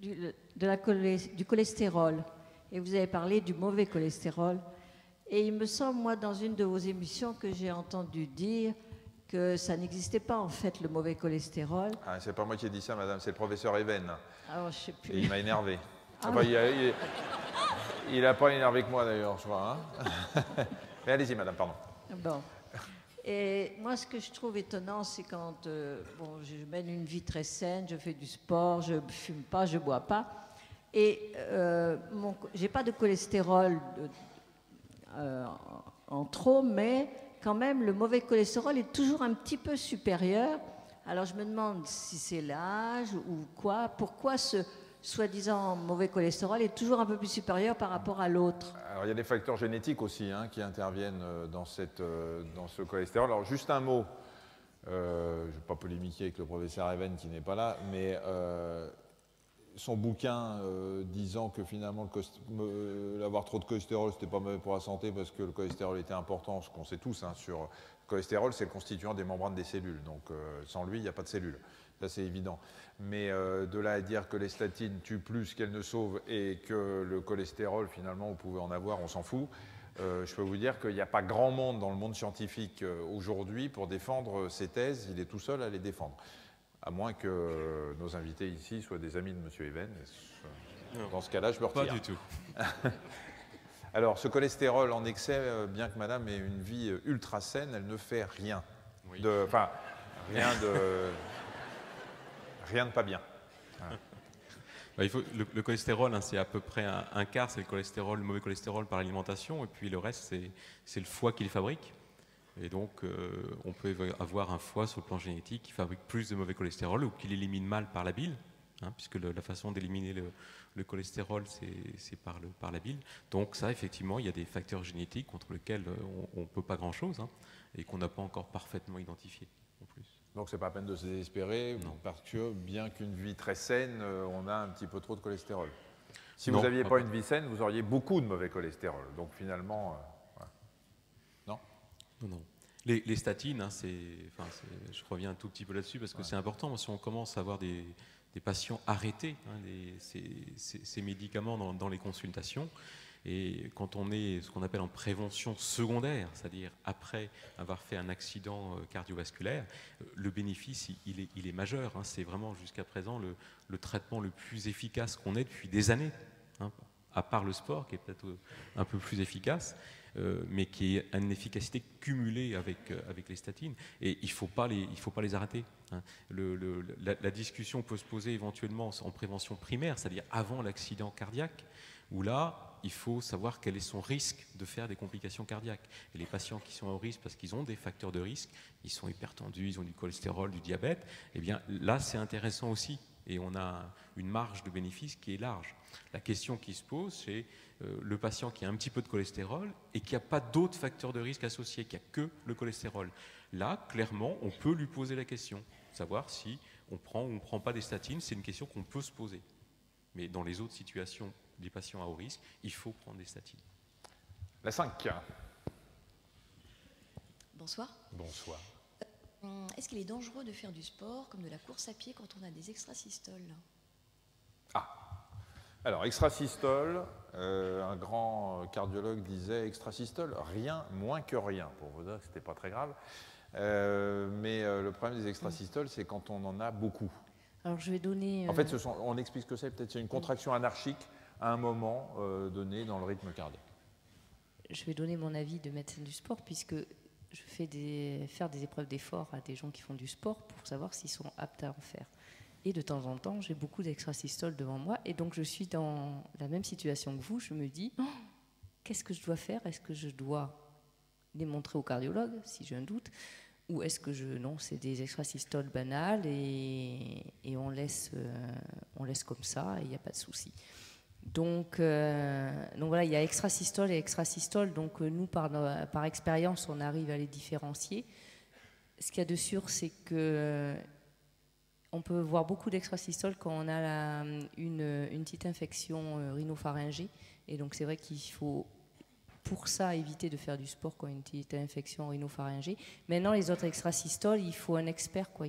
du cholestérol. Et vous avez parlé du mauvais cholestérol. Et il me semble, moi, dans une de vos émissions, que j'ai entendu dire que ça n'existait pas, en fait, le mauvais cholestérol. Ah, c'est pas moi qui ai dit ça, madame, c'est le professeur Even. Alors, je sais plus. Et il m'a énervé. Ah, enfin, il n'a pas énervé que moi, d'ailleurs, je crois. Hein. Mais allez-y, madame, pardon. Bon. Et moi, ce que je trouve étonnant, c'est quand je mène une vie très saine, je fais du sport, je ne fume pas, je ne bois pas. Et je n'ai pas de cholestérol en trop, mais quand même, le mauvais cholestérol est toujours un petit peu supérieur. Alors, je me demande si c'est l'âge ou quoi. Pourquoi ce soi-disant mauvais cholestérol est toujours un peu plus supérieur par rapport à l'autre? Alors, il y a des facteurs génétiques aussi qui interviennent dans ce cholestérol. Alors, juste un mot. Je ne vais pas polémiquer avec le professeur Even qui n'est pas là, mais son bouquin disant que finalement avoir trop de cholestérol, ce n'était pas mauvais pour la santé parce que le cholestérol était important, ce qu'on sait tous. Sur le cholestérol, c'est le constituant des membranes des cellules. Donc, sans lui, il n'y a pas de cellules. Ça, c'est évident. Mais de là à dire que les statines tuent plus qu'elles ne sauvent et que le cholestérol, finalement, vous pouvez en avoir, on s'en fout. Je peux vous dire qu'il n'y a pas grand monde dans le monde scientifique aujourd'hui pour défendre ces thèses. Il est tout seul à les défendre. À moins que nos invités ici soient des amis de M. Even. Dans ce cas-là, je me retire. Pas du tout. Alors, ce cholestérol en excès, bien que madame ait une vie ultra saine, elle ne fait rien. Oui. Rien de pas bien. Le cholestérol, hein, c'est à peu près un quart, c'est le mauvais cholestérol par alimentation, et puis le reste, c'est le foie qui les fabrique. Et donc, on peut avoir un foie sur le plan génétique qui fabrique plus de mauvais cholestérol ou qui l'élimine mal par la bile, hein, puisque la façon d'éliminer le cholestérol, c'est par la bile. Donc ça, effectivement, il y a des facteurs génétiques contre lesquels on ne peut pas grand-chose, hein, et qu'on n'a pas encore parfaitement identifiés en plus. Donc c'est pas la peine de se désespérer, parce que bien qu'une vie très saine, on a un petit peu trop de cholestérol. Si vous n'aviez pas une vie saine, vous auriez beaucoup de mauvais cholestérol. Donc finalement, non. Non. Les statines, hein, je reviens un tout petit peu là-dessus parce que c'est important. Si on commence à avoir des patients arrêtés, hein, ces médicaments dans les consultations, et quand on est ce qu'on appelle en prévention secondaire, c'est-à-dire après avoir fait un accident cardiovasculaire, le bénéfice, il est majeur. Hein. C'est vraiment jusqu'à présent le traitement le plus efficace qu'on ait depuis des années, hein, à part le sport qui est peut-être un peu plus efficace, mais qui est une efficacité cumulée avec les statines. Et il ne faut pas les arrêter. Hein. La discussion peut se poser éventuellement en prévention primaire, c'est-à-dire avant l'accident cardiaque, où là, il faut savoir quel est son risque de faire des complications cardiaques. Et les patients qui sont au risque parce qu'ils ont des facteurs de risque, ils sont hypertendus, ils ont du cholestérol, du diabète, eh bien là c'est intéressant aussi. Et on a une marge de bénéfice qui est large. La question qui se pose, c'est le patient qui a un petit peu de cholestérol et qui n'a pas d'autres facteurs de risque associés, qui n'a que le cholestérol. Là, clairement, on peut lui poser la question, savoir si on prend ou on ne prend pas des statines, c'est une question qu'on peut se poser. Mais dans les autres situations des patients à haut risque, il faut prendre des statines. La 5. Bonsoir. Bonsoir. Est-ce qu'il est dangereux de faire du sport, comme de la course à pied, quand on a des extrasystoles? Alors, extrasystole, un grand cardiologue disait extrasystole, rien, moins que rien, pour vous dire que ce n'était pas très grave. Mais le problème des extrasystoles, c'est quand on en a beaucoup. Alors, je vais donner... En fait, on explique ce que c'est, peut-être c'est une contraction anarchique à un moment donné dans le rythme cardiaque. Je vais donner mon avis de médecin du sport, puisque je fais faire des épreuves d'effort à des gens qui font du sport pour savoir s'ils sont aptes à en faire. Et de temps en temps, j'ai beaucoup d'extrasystoles devant moi, et donc je suis dans la même situation que vous. Je me dis, qu'est-ce que je dois faire? Est-ce que je dois les montrer au cardiologue, si j'ai un doute, ou est-ce que non, c'est des extrasystoles banales et on laisse comme ça et il n'y a pas de souci. Donc voilà, il y a extrasystole et extrasystole. Donc nous, par expérience, on arrive à les différencier. Ce qu'il y a de sûr, c'est que on peut voir beaucoup d'extrasystoles quand on a une petite infection rhinopharyngée. Et donc c'est vrai qu'il faut, pour ça, éviter de faire du sport quand on a une petite infection rhinopharyngée. Maintenant, les autres extrasystoles, il faut un expert, quoi.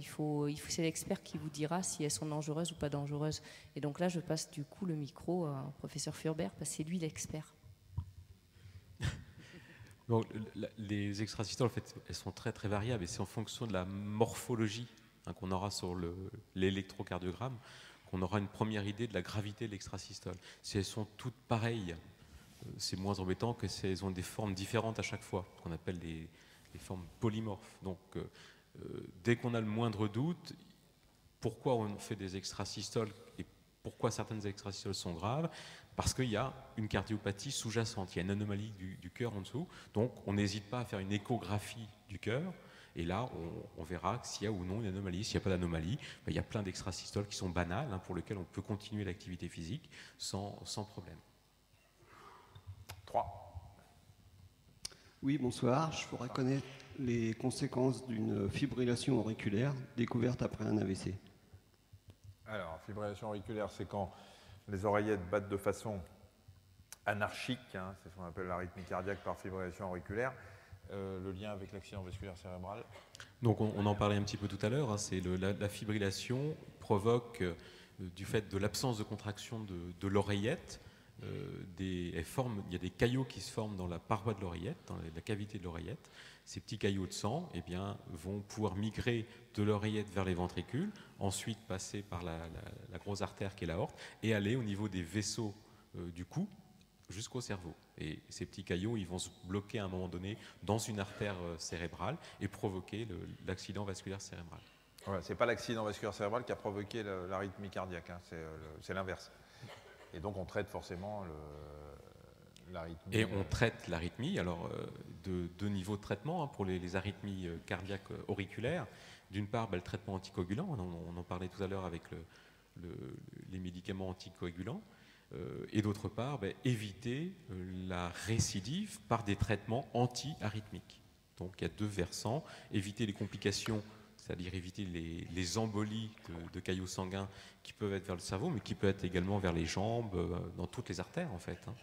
C'est l'expert qui vous dira si elles sont dangereuses ou pas dangereuses. Et donc là, je passe du coup le micro au professeur Furber, parce que c'est lui l'expert. Donc, les extrasystoles, en fait, elles sont très très variables et c'est en fonction de la morphologie qu'on aura sur l'électrocardiogramme qu'on aura une première idée de la gravité de l'extrasystole. Si elles sont toutes pareilles, c'est moins embêtant que si elles ont des formes différentes à chaque fois, qu'on appelle les formes polymorphes. Donc, dès qu'on a le moindre doute, pourquoi on fait des extrasystoles et pourquoi certaines extrasystoles sont graves? Parce qu'il y a une cardiopathie sous-jacente, il y a une anomalie du cœur en dessous. Donc, on n'hésite pas à faire une échographie du cœur. Et là, on verra s'il y a ou non une anomalie. S'il n'y a pas d'anomalie, il y a plein d'extrasystoles qui sont banales, pour lesquelles on peut continuer l'activité physique sans problème. 3. Oui, bonsoir. Je voudrais connaître les conséquences d'une fibrillation auriculaire découverte après un AVC. Alors, fibrillation auriculaire, c'est quand les oreillettes battent de façon anarchique, c'est ce qu'on appelle l'arythmie cardiaque par fibrillation auriculaire. Le lien avec l'accident vasculaire cérébral. Donc on en parlait un petit peu tout à l'heure, c'est la fibrillation provoque, du fait de l'absence de contraction de l'oreillette, il y a des caillots qui se forment dans la paroi de l'oreillette, dans la cavité de l'oreillette. Ces petits caillots de sang vont pouvoir migrer de l'oreillette vers les ventricules, ensuite passer par la grosse artère qui est l'aorte, et aller au niveau des vaisseaux du cou, jusqu'au cerveau. Et ces petits caillots, ils vont se bloquer à un moment donné dans une artère cérébrale et provoquer l'accident vasculaire cérébral. Voilà, ce n'est pas l'accident vasculaire cérébral qui a provoqué l'arythmie cardiaque, hein, c'est l'inverse. Et donc on traite forcément l'arythmie. Et on traite l'arythmie, alors de deux niveaux de traitement, hein, pour les arythmies cardiaques auriculaires. D'une part, le traitement anticoagulant, on en parlait tout à l'heure avec les médicaments anticoagulants. Et d'autre part, éviter la récidive par des traitements anti-arythmiques. Donc il y a deux versants, éviter les complications, c'est-à-dire éviter les embolies de caillots sanguins qui peuvent être vers le cerveau, mais qui peuvent être également vers les jambes, dans toutes les artères en fait. Hein.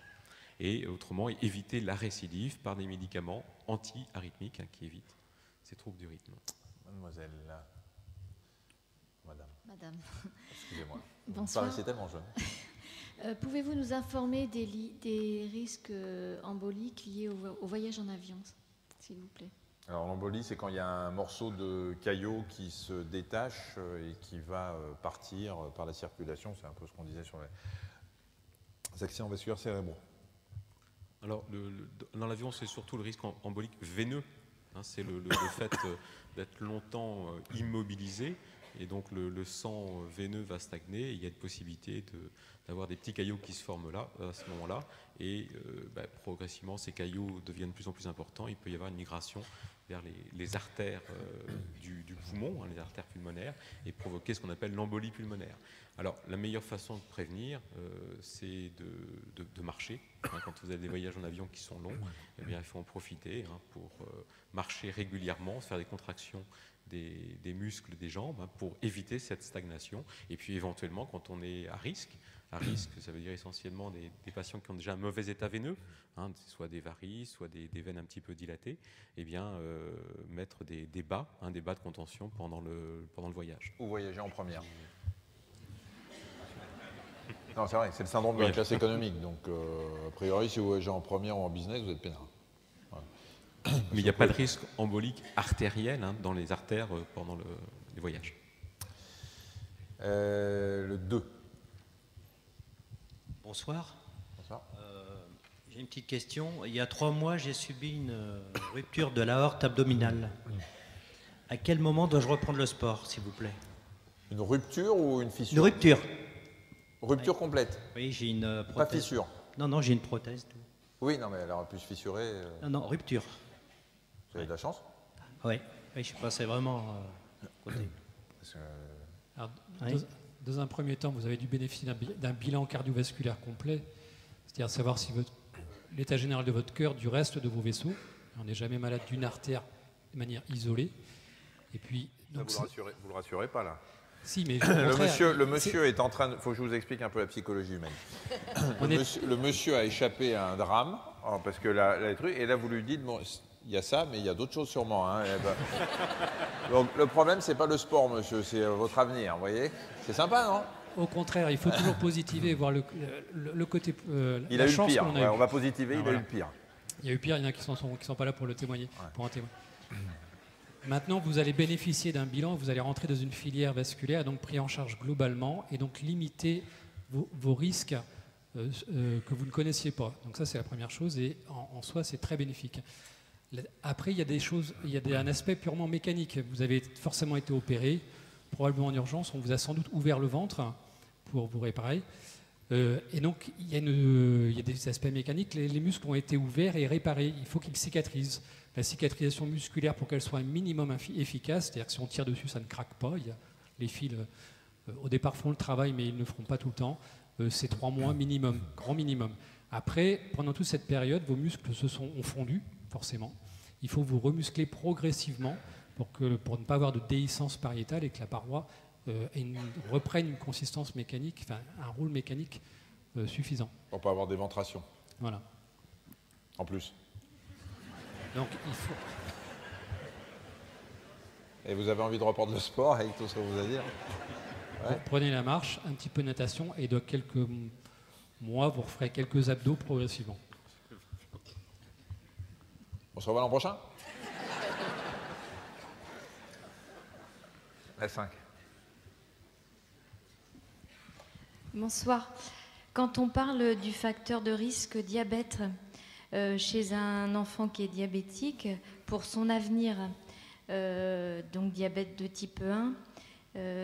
Et autrement, éviter la récidive par des médicaments anti-arythmiques, hein, qui évitent ces troubles du rythme. Mademoiselle, Madame. Excusez-moi. Bonsoir. Vous paraissez tellement jeune. Pouvez-vous nous informer des risques emboliques liés au voyage en avion, s'il vous plaît? Alors l'embolie, c'est quand il y a un morceau de caillot qui se détache et qui va partir par la circulation. C'est un peu ce qu'on disait sur les accidents vasculaires cérébraux. Alors dans l'avion, c'est surtout le risque embolique veineux. Hein, c'est le fait d'être longtemps immobilisé. Et donc le sang veineux va stagner et il y a une possibilité d'avoir des petits caillots qui se forment là, à ce moment-là. Et progressivement, ces caillots deviennent de plus en plus importants. Il peut y avoir une migration vers les artères du poumon, hein, les artères pulmonaires, et provoquer ce qu'on appelle l'embolie pulmonaire. Alors la meilleure façon de prévenir, c'est de marcher. Hein, quand vous avez des voyages en avion qui sont longs, eh bien, il faut en profiter, hein, pour marcher régulièrement, faire des contractions des muscles des jambes, hein, pour éviter cette stagnation. Et puis éventuellement, quand on est à risque, ça veut dire essentiellement des patients qui ont déjà un mauvais état veineux, hein, soit des varices, soit des veines un petit peu dilatées, eh bien, mettre des bas, hein, des bas de contention pendant le voyage. Ou voyager en première. Non, c'est vrai, c'est le syndrome de la classe économique. Donc, a priori, si vous voyagez en première ou en business, vous êtes peinard. Mais il n'y a pas de risque embolique artériel, hein, dans les artères pendant les voyages. Le 2. Bonsoir. Bonsoir. J'ai une petite question. Il y a 3 mois, j'ai subi une rupture de l'aorte abdominale. À quel moment dois-je reprendre le sport, s'il vous plaît? Une rupture ou une fissure? Une rupture. Rupture complète? Oui, j'ai une prothèse. Pas fissure? Non, j'ai une prothèse. Tout. Oui, non, mais elle aurait pu se fissurer. Non, rupture. Vous avez de la chance? Oui, je suis passé vraiment côté. Alors, dans un premier temps, vous avez dû bénéficier d'un bilan cardiovasculaire complet, c'est-à-dire savoir si l'état général de votre cœur, du reste de vos vaisseaux. On n'est jamais malade d'une artère de manière isolée. Et puis, donc, vous le rassurez pas là. Si, mais le monsieur est en train de... Il faut que je vous explique un peu la psychologie humaine. Le monsieur a échappé à un drame, parce que et là vous lui dites, bon, il y a ça, mais il y a d'autres choses sûrement. Hein, donc le problème, c'est pas le sport, monsieur, c'est votre avenir, vous voyez? C'est sympa, non? Au contraire, il faut toujours positiver et voir le côté... il a eu le pire, on va positiver, il a eu le pire. Il y a eu pire, il y en a qui sont pas là pour le témoigner, pour en témoigner. Maintenant, vous allez bénéficier d'un bilan, vous allez rentrer dans une filière vasculaire, donc pris en charge globalement, et donc limiter vos risques que vous ne connaissiez pas. Donc ça, c'est la première chose, et en soi, c'est très bénéfique. Après, il y a des choses, un aspect purement mécanique. Vous avez forcément été opéré, probablement en urgence, on vous a sans doute ouvert le ventre pour vous réparer. Et donc, il y a des aspects mécaniques, les muscles ont été ouverts et réparés, il faut qu'ils cicatrisent. La cicatrisation musculaire, pour qu'elle soit un minimum efficace, c'est-à-dire que si on tire dessus, ça ne craque pas. Les fils, au départ, font le travail, mais ils ne le feront pas tout le temps. C'est 3 mois minimum, grand minimum. Après, pendant toute cette période, vos muscles ont fondu, forcément. Il faut vous remuscler progressivement pour ne pas avoir de déhiscence pariétale et que la paroi reprenne une consistance mécanique, enfin un rôle mécanique suffisant. Pour ne pas avoir d'éventration. Voilà. En plus. Donc il faut... Et vous avez envie de reprendre le sport avec tout ce que vous allez dire? Ouais. Prenez la marche, un petit peu de natation et dans quelques mois, vous referez quelques abdos progressivement. On se revoit l'an prochain? La 5. Bonsoir. Quand on parle du facteur de risque diabète chez un enfant qui est diabétique, pour son avenir, donc diabète de type 1,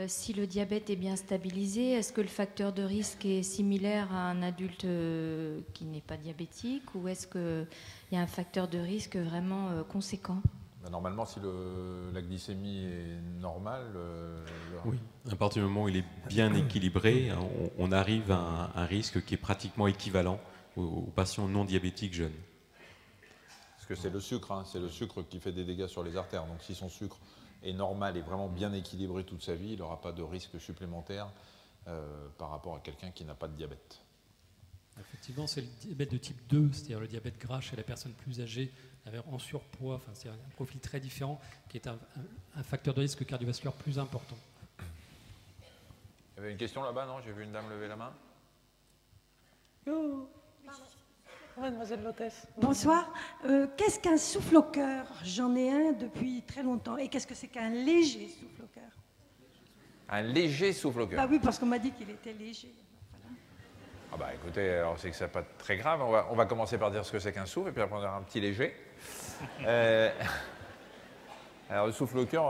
Si le diabète est bien stabilisé, est-ce que le facteur de risque est similaire à un adulte qui n'est pas diabétique, ou est-ce qu'il y a un facteur de risque vraiment conséquent? Normalement, si la glycémie est normale... Oui, à partir du moment où il est bien équilibré, on arrive à un risque qui est pratiquement équivalent aux patients non diabétiques jeunes. Parce que c'est le sucre, hein, c'est le sucre qui fait des dégâts sur les artères. Donc si son sucre est normal et vraiment bien équilibré toute sa vie, il n'aura pas de risque supplémentaire par rapport à quelqu'un qui n'a pas de diabète. Effectivement, c'est le diabète de type 2, c'est-à-dire le diabète gras chez la personne plus âgée, en surpoids, c'est un profil très différent, qui est un facteur de risque cardiovasculaire plus important. Il y avait une question là-bas, non? J'ai vu une dame lever la main. Mademoiselle l'hôtesse. Bonsoir. Qu'est-ce qu'un souffle au cœur? J'en ai un depuis très longtemps. Et qu'est-ce que c'est qu'un léger souffle au cœur? Un léger souffle au cœur. Ah oui, parce qu'on m'a dit qu'il était léger. Ah bah écoutez, alors c'est que c'est pas très grave. On va commencer par dire ce que c'est qu'un souffle et puis après on aura un petit léger. Alors le souffle au cœur,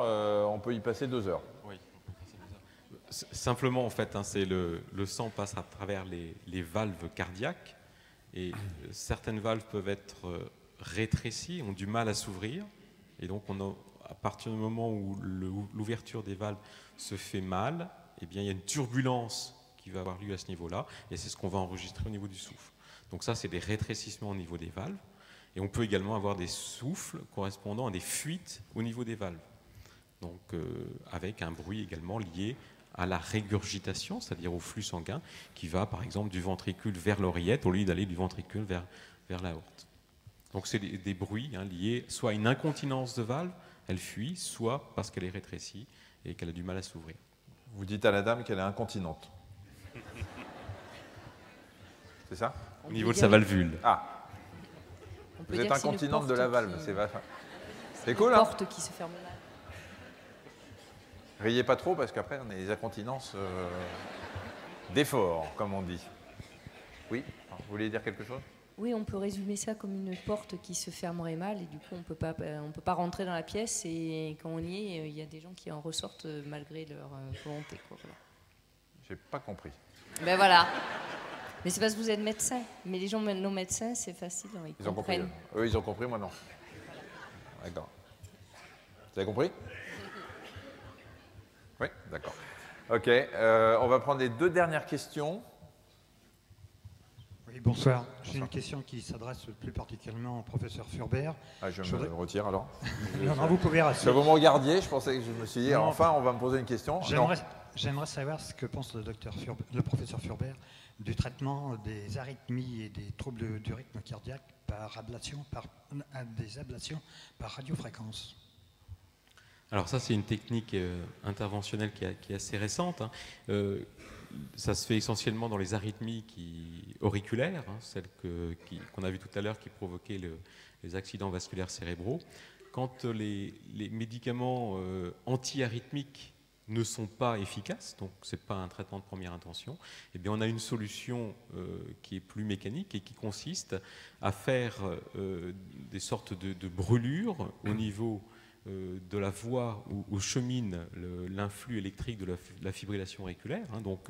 on peut y passer 2 heures. Oui, on peut passer 2 heures. Simplement en fait, hein, c'est le sang passe à travers les valves cardiaques et certaines valves peuvent être rétrécies, ont du mal à s'ouvrir et donc à partir du moment où l'ouverture des valves se fait mal, eh bien il y a une turbulence qui va avoir lieu à ce niveau-là, et c'est ce qu'on va enregistrer au niveau du souffle. Donc ça, c'est des rétrécissements au niveau des valves, et on peut également avoir des souffles correspondant à des fuites au niveau des valves. Donc avec un bruit également lié à la régurgitation, c'est-à-dire au flux sanguin, qui va par exemple du ventricule vers l'oreillette, au lieu d'aller du ventricule vers l'aorte. Donc c'est des bruits liés soit à une incontinence de valve, elle fuit, soit parce qu'elle est rétrécie et qu'elle a du mal à s'ouvrir. Vous dites à la dame qu'elle est incontinente. C'est ça? Au niveau de sa valvule. Ah. Vous êtes incontinente de la valve, c'est cool, hein? Une porte qui se ferme mal. Riez pas trop parce qu'après on a des incontinences d'effort, comme on dit. Oui, vous voulez dire quelque chose? Oui, on peut résumer ça comme une porte qui se fermerait mal et du coup on peut pas rentrer dans la pièce et quand on y est, il y a des gens qui en ressortent malgré leur volonté. Voilà. J'ai pas compris. Ben voilà. Mais c'est parce que vous êtes médecin. Mais les gens non médecins, c'est facile, ils ont compris. Eux, ils ont compris, moi non. D'accord. Vous avez compris? Oui, d'accord. Ok, on va prendre les 2 dernières questions. Oui, bonsoir. J'ai une question qui s'adresse plus particulièrement au professeur Furbert. Ah, je me retire alors. Non, vous pouvez rester. Vous me regardiez, je pensais que je me suis dit, non, enfin, on va me poser une question. J'aimerais savoir ce que pense le professeur Furbert du traitement des arythmies et des troubles du rythme cardiaque par ablation, des ablations par radiofréquence. Alors ça, c'est une technique interventionnelle qui est assez récente. Hein. Ça se fait essentiellement dans les arythmies auriculaires, hein, celles qu'on a vues tout à l'heure qui provoquaient les accidents vasculaires cérébraux. Quand les médicaments anti-arythmiques ne sont pas efficaces, donc ce n'est pas un traitement de première intention, eh bien on a une solution qui est plus mécanique et qui consiste à faire des sortes de brûlures au niveau de la voie où chemine l'influx électrique de la fibrillation auriculaire. Hein, donc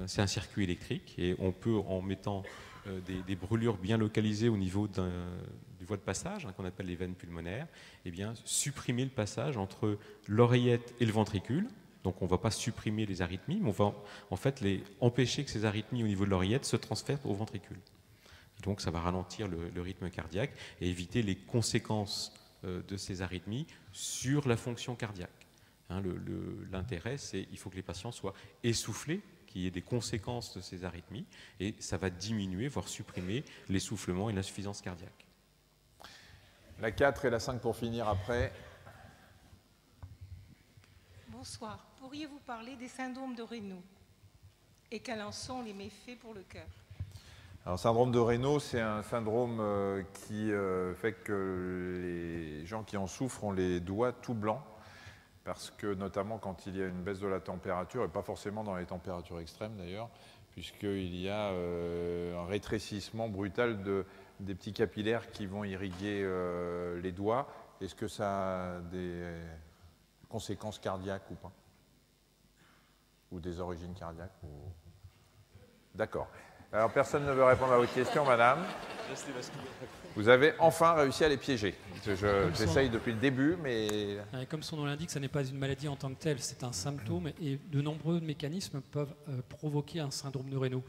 c'est un circuit électrique et on peut, en mettant des brûlures bien localisées au niveau du voie de passage, hein, qu'on appelle les veines pulmonaires, eh bien, supprimer le passage entre l'oreillette et le ventricule. Donc on ne va pas supprimer les arythmies, mais on va en fait empêcher que ces arythmies au niveau de l'oreillette se transfèrent au ventricule. Donc ça va ralentir le rythme cardiaque et éviter les conséquences de ces arythmies sur la fonction cardiaque. Hein, l'intérêt, c'est qu'il faut que les patients soient essoufflés, qu'il y ait des conséquences de ces arythmies, et ça va diminuer, voire supprimer l'essoufflement et l'insuffisance cardiaque. La 4 et la 5 pour finir après. Bonsoir. Pourriez-vous parler des syndromes de Raynaud et quels en sont les méfaits pour le cœur? Alors, le syndrome de Raynaud, c'est un syndrome qui fait que les gens qui en souffrent ont les doigts tout blancs, parce que notamment quand il y a une baisse de la température, et pas forcément dans les températures extrêmes d'ailleurs, puisqu'il y a un rétrécissement brutal des petits capillaires qui vont irriguer les doigts. Est-ce que ça a des conséquences cardiaques ou pas? Ou des origines cardiaques D'accord. Alors, personne ne veut répondre à votre question, madame. Vous avez enfin réussi à les piéger. J'essaye depuis le début, mais... Comme son nom l'indique, ça n'est pas une maladie en tant que telle, c'est un symptôme et de nombreux mécanismes peuvent provoquer un syndrome de Raynaud.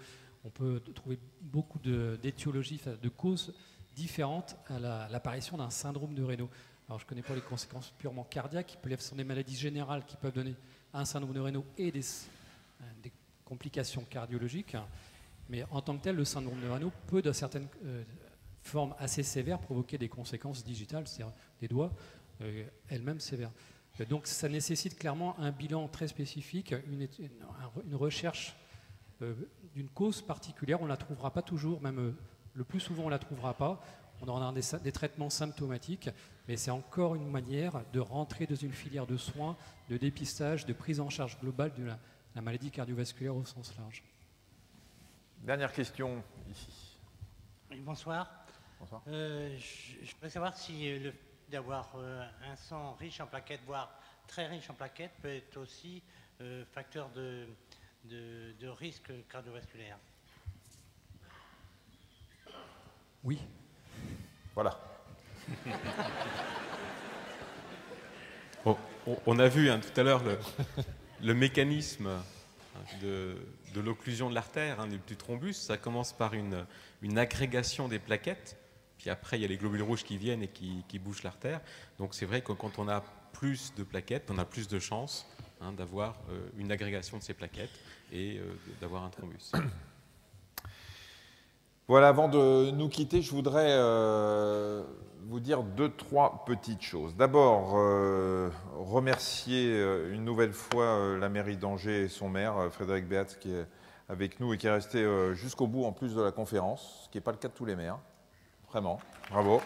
On peut trouver beaucoup d'étiologies, de causes différentes à l'apparition d'un syndrome de Raynaud. Alors je ne connais pas les conséquences purement cardiaques, ce sont des maladies générales qui peuvent donner un syndrome de Raynaud et des complications cardiologiques. Mais en tant que tel, le syndrome de Raynaud peut, dans certaines formes assez sévères, provoquer des conséquences digitales, c'est-à-dire des doigts elles-mêmes sévères. Donc ça nécessite clairement un bilan très spécifique, une recherche d'une cause particulière. On ne la trouvera pas toujours, même le plus souvent on ne la trouvera pas. On aura des traitements symptomatiques, mais c'est encore une manière de rentrer dans une filière de soins, de dépistage, de prise en charge globale de la maladie cardiovasculaire au sens large. Dernière question, ici. Oui, bonsoir. Bonsoir. Je voudrais savoir si le fait d'avoir un sang riche en plaquettes, voire très riche en plaquettes, peut être aussi facteur de risque cardiovasculaire. Oui. Voilà. On a vu tout à l'heure le mécanisme de l'occlusion de l'artère, du thrombus. Ça commence par une agrégation des plaquettes, puis après il y a les globules rouges qui viennent et qui bougent l'artère. Donc c'est vrai que quand on a plus de plaquettes, on a plus de chances d'avoir une agrégation de ces plaquettes et d'avoir un thrombus. Voilà, avant de nous quitter, je voudrais vous dire 2-3 petites choses. D'abord, remercier une nouvelle fois la mairie d'Angers et son maire, Frédéric Béat, qui est avec nous et qui est resté jusqu'au bout en plus de la conférence, ce qui n'est pas le cas de tous les maires. Vraiment, bravo.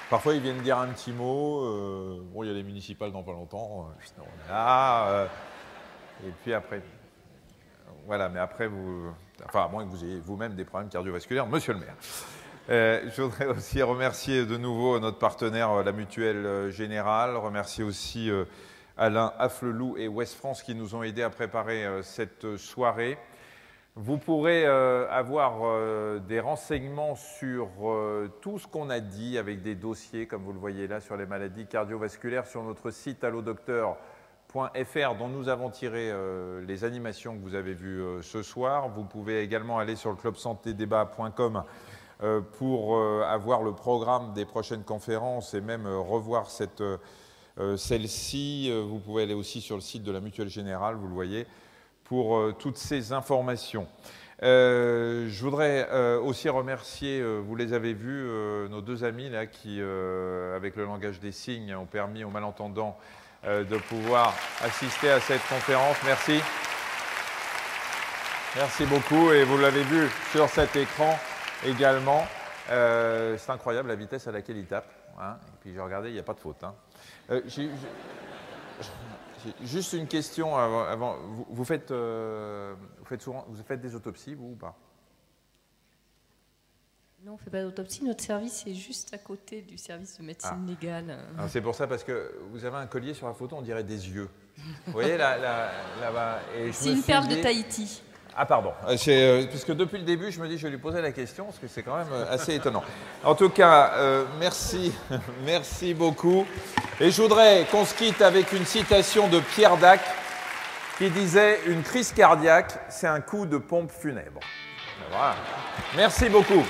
Parfois, ils viennent dire un petit mot. Bon, il y a les municipales dans pas longtemps. Et puis après, voilà, mais après, à moins que vous ayez vous-même des problèmes cardiovasculaires, monsieur le maire. Je voudrais aussi remercier de nouveau notre partenaire, la Mutuelle Générale, remercier aussi Alain Afflelou et Ouest France qui nous ont aidés à préparer cette soirée. Vous pourrez avoir des renseignements sur tout ce qu'on a dit avec des dossiers, comme vous le voyez là, sur les maladies cardiovasculaires sur notre site allodocteur.fr dont nous avons tiré les animations que vous avez vues ce soir. Vous pouvez également aller sur le clubsantedébat.com pour avoir le programme des prochaines conférences et même revoir celle-ci. Vous pouvez aller aussi sur le site de la Mutuelle Générale, vous le voyez, pour toutes ces informations. Je voudrais aussi remercier, vous les avez vus, nos deux amis là, qui, avec le langage des signes, ont permis aux malentendants de pouvoir assister à cette conférence. Merci. Merci beaucoup. Et vous l'avez vu sur cet écran également. C'est incroyable la vitesse à laquelle il tape. Hein. Et puis j'ai regardé, il n'y a pas de faute. Hein. Juste une question avant. Vous faites des autopsies, vous, ou pas? Non, on ne fait pas d'autopsie. Notre service est juste à côté du service de médecine légale. C'est pour ça, parce que vous avez un collier sur la photo, on dirait des yeux. Vous voyez, là-bas. C'est une perle de Tahiti. Ah, pardon. Puisque depuis le début, je me dis, je vais lui poser la question, parce que c'est quand même assez étonnant. En tout cas, merci. Merci beaucoup. Et je voudrais qu'on se quitte avec une citation de Pierre Dac, qui disait « Une crise cardiaque, c'est un coup de pompe funèbre ». Voilà. Merci beaucoup.